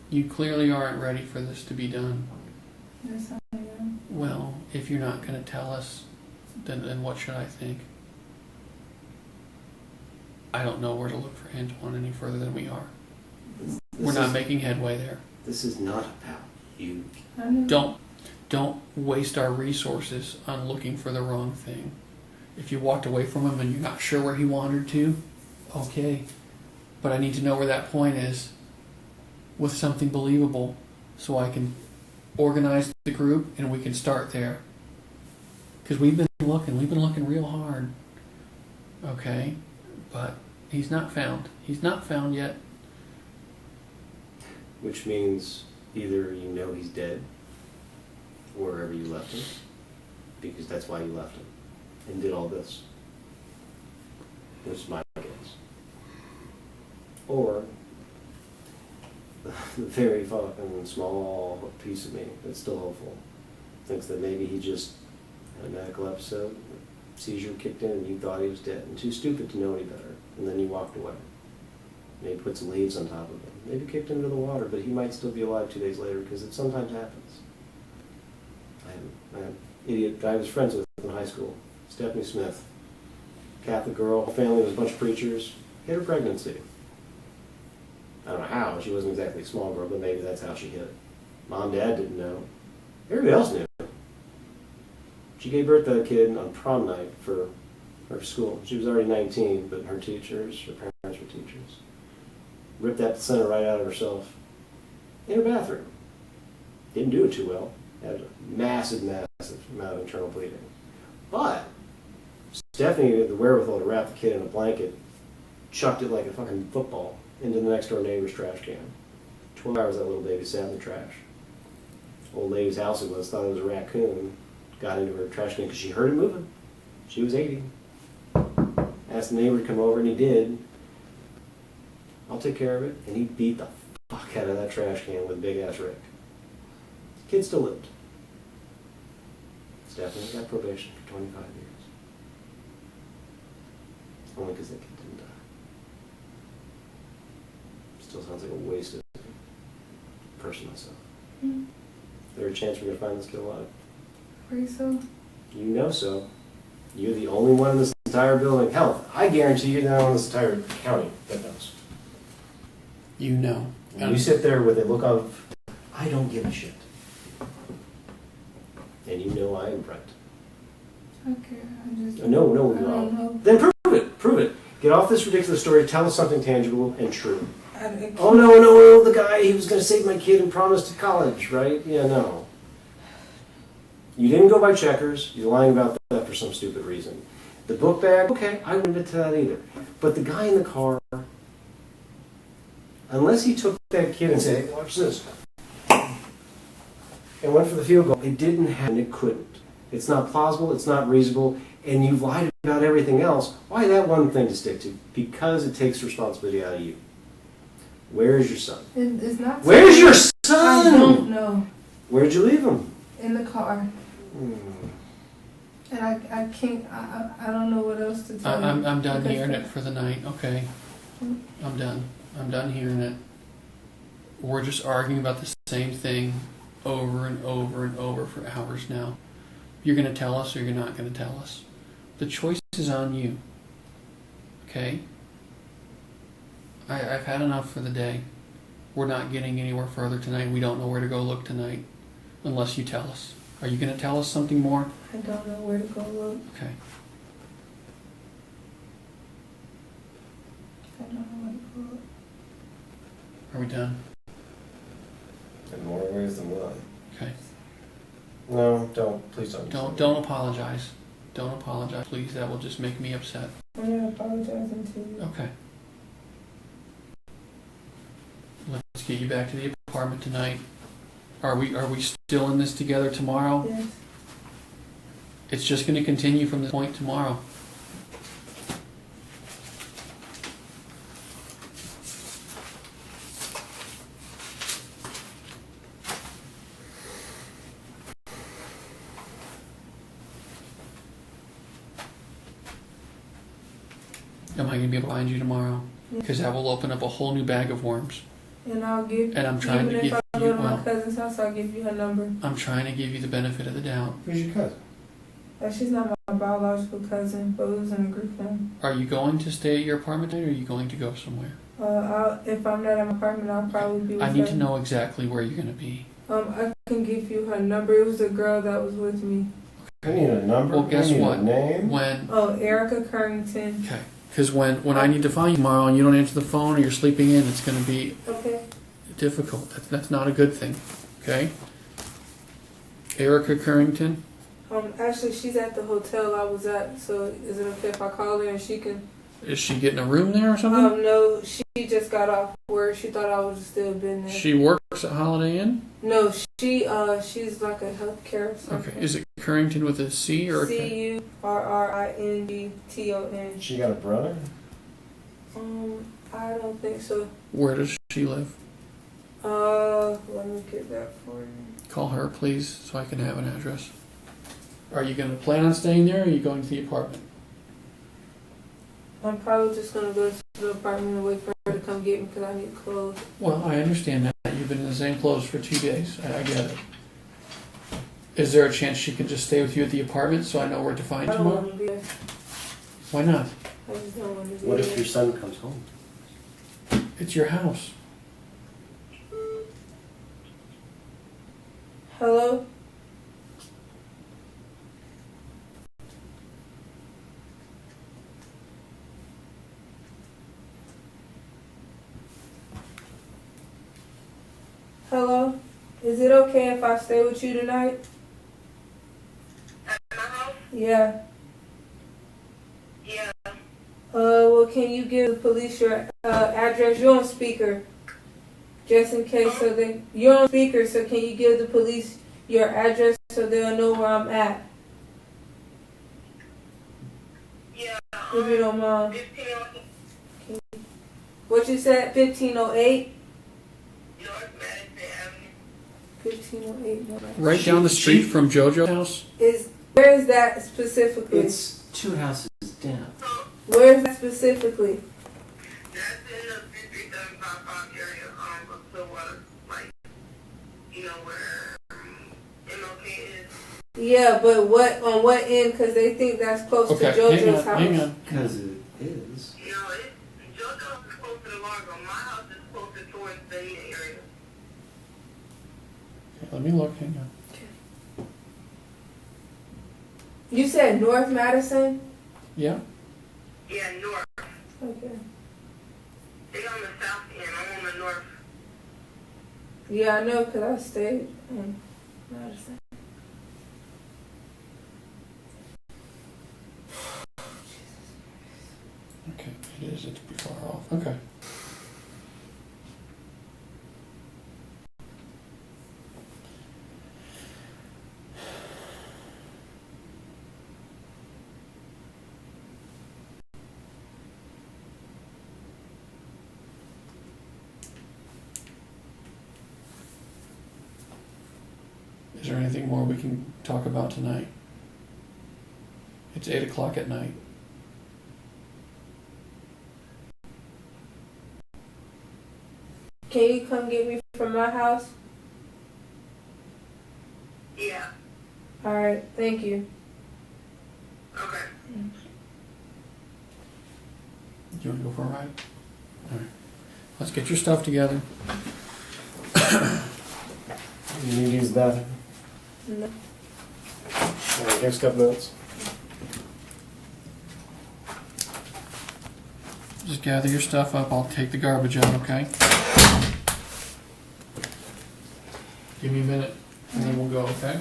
You clearly aren't ready for this to be done. Yes, I am. Well, if you're not going to tell us, then what should I think? I don't know where to look for Antoine any further than we are. We're not making headway there. This is not about you. I know. Don't waste our resources on looking for the wrong thing. If you walked away from him and you're not sure where he wandered to, okay. But I need to know where that point is with something believable so I can organize the group and we can start there. Because we've been looking real hard. Okay? But he's not found. He's not found yet. Which means either you know he's dead wherever you left him, because that's why you left him and did all this. This is my guess. Or the very fucking small piece of me that's still hopeful thinks that maybe he just had a medical episode, seizure kicked in, and you thought he was dead and too stupid to know any better, and then you walked away. Maybe put some leaves on top of him. Maybe kicked him into the water, but he might still be alive 2 days later because it sometimes happens. I had an idiot guy I was friends with in high school, Stephanie Smith, Catholic girl, family was a bunch of preachers, hid her pregnancy. I don't know how, she wasn't exactly a small girl, but maybe that's how she hid it. Mom, Dad didn't know. Everybody else knew. She gave birth to that kid on prom night for her school. She was already 19, but her parents were teachers. Ripped that center right out of herself in her bathroom. Didn't do it too well. Had a massive amount of internal bleeding. But Stephanie had the wherewithal to wrap the kid in a blanket, chucked it like a fucking football into the next door neighbor's trash can. 12 hours that little baby sat in the trash. Old lady's house it was, thought it was a raccoon, got into her trash can because she heard it moving. She was 80. Asked the neighbor to come over, and he did. I'll take care of it. And he beat the fuck out of that trash can with a big ass rake. Kid still lived. Stephanie got probation for 25 years. Only because that kid didn't die. Still sounds like a wasted person myself. Mm. Is there a chance we're going to find this kid alive? Are you so? You know so. You're the only one in this entire building. Hell, I guarantee you're the only one in this entire county that knows. You know. And you sit there with a look of, I don't give a shit. And you know I am right. Okay, I'm just. No, I you're don't wrong. know. Then prove it. Prove it. Get off this ridiculous story. Tell us something tangible and true. I Oh, no, the guy, he was going to save my kid and promised to college, right? Yeah, no. You didn't go by checkers. You're lying about that for some stupid reason. The book bag, okay, I wouldn't admit to that either. But the guy in the car, unless he took that kid and said, hey, watch this, and went for the field goal, it didn't happen, it couldn't. It's not plausible, it's not reasonable, and you've lied about everything else. Why that one thing to stick to? Because it takes responsibility out of you. Where is your son? It's not. Where's your I son? don't know. Where'd you leave him? In the car. And I can't. I don't know what else to tell you. I'm done Because hearing it for the night. Okay. I'm done. I'm done hearing it. We're just arguing about the same thing over and over and over for hours now. You're going to tell us or you're not going to tell us. The choice is on you. Okay? I've had enough for the day. We're not getting anywhere further tonight. We don't know where to go look tonight unless you tell us. Are you going to tell us something more? I don't know where to go look. Okay. I don't know where to go look. Are we done? In more ways than one. Okay. No, don't. Please don't. Don't apologize. Don't apologize, please. That will just make me upset. I'm not apologizing to you. Okay. Let's get you back to the apartment tonight. Are we still in this together tomorrow? Yes. It's just going to continue from this point tomorrow. Am I going to be able to find you tomorrow? Because that will open up a whole new bag of worms. And I'll give. And I'm trying to even give if I you. go to my Well, cousin's house, I'll give you her number. I'm trying to give you the benefit of the doubt. Who's your cousin? She's not my biological cousin, but we was in a group home. Are you going to stay at your apartment tonight, or are you going to go somewhere? If I'm not at my apartment, I'll probably be with I need her. to know exactly where you're going to be. I can give you her number. It was the girl that was with me. I need a number. Well, guess I need what? A name. When Oh, Erica Currington. Okay. Because when I need to find you tomorrow and you don't answer the phone or you're sleeping in, it's going to be Okay. difficult. That's not a good thing. Okay? Erica Currington? Actually, she's at the hotel I was at, so is it okay if I call her and she can... Is she getting a room there or something? No, she just got off work. She thought I would still been there. She works at Holiday Inn? No, she's like a healthcare or something. Okay. Is it Currington with a C or a K? Currington. She got a brother? I don't think so. Where does she live? Let me get that for you. Call her, please, so I can have an address. Are you going to plan on staying there or are you going to the apartment? I'm probably just gonna go to the apartment and wait for her to come get me because I need clothes. Well, I understand that. You've been in the same clothes for 2 days. I get it. Is there a chance she can just stay with you at the apartment so I know where to find I you don't tomorrow? want to be there. Why not? I just don't want to be What there. if your son comes home? It's your house. Hello? Is it okay if I stay with you tonight? At my house? Yeah. Yeah. Well, can you give the police your address? You're on speaker. Just in case, you're on speaker, so can you give the police your address so they'll know where I'm at? Yeah. If you don't mind. 1508 What you said, 1508? North Madison Avenue. 1508. No, Right down the street from JoJo's house. Where is that specifically? It's 2 houses down. Where is that specifically? That's in the 5375 area, of Stillwater, like, you know, where MLK is. Yeah, but on what end? Because they think that's close Okay, to JoJo's hang house. on. Because it is. No, JoJo's is closer to Largo. My house is closer towards the Nina area. Okay, let me look. Hang on. You said North Madison? Yeah. Yeah, north. Okay. They on the south end. I'm on the north. Yeah, I know because I stayed in Madison. Okay, it is. It's pretty far off. Okay. Is there anything more we can talk about tonight? It's 8 o'clock at night. Can you come get me from my house? Yeah. All right, thank you. Okay. You want to go for a ride? All right. Let's get your stuff together. You need to use the bathroom? No. All right, next couple minutes. Just gather your stuff up. I'll take the garbage out, okay? Give me a minute, and then we'll go, okay?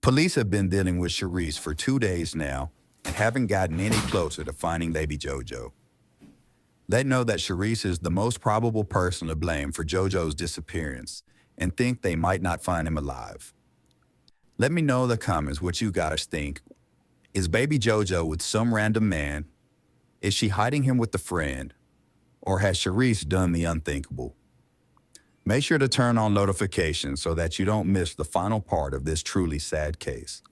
Police have been dealing with Charisse for 2 days now and haven't gotten any closer to finding baby JoJo. They know that Charisse is the most probable person to blame for JoJo's disappearance and think they might not find him alive. Let me know in the comments what you guys think. Is baby JoJo with some random man? Is she hiding him with a friend? Or has Charisse done the unthinkable? Make sure to turn on notifications so that you don't miss the final part of this truly sad case.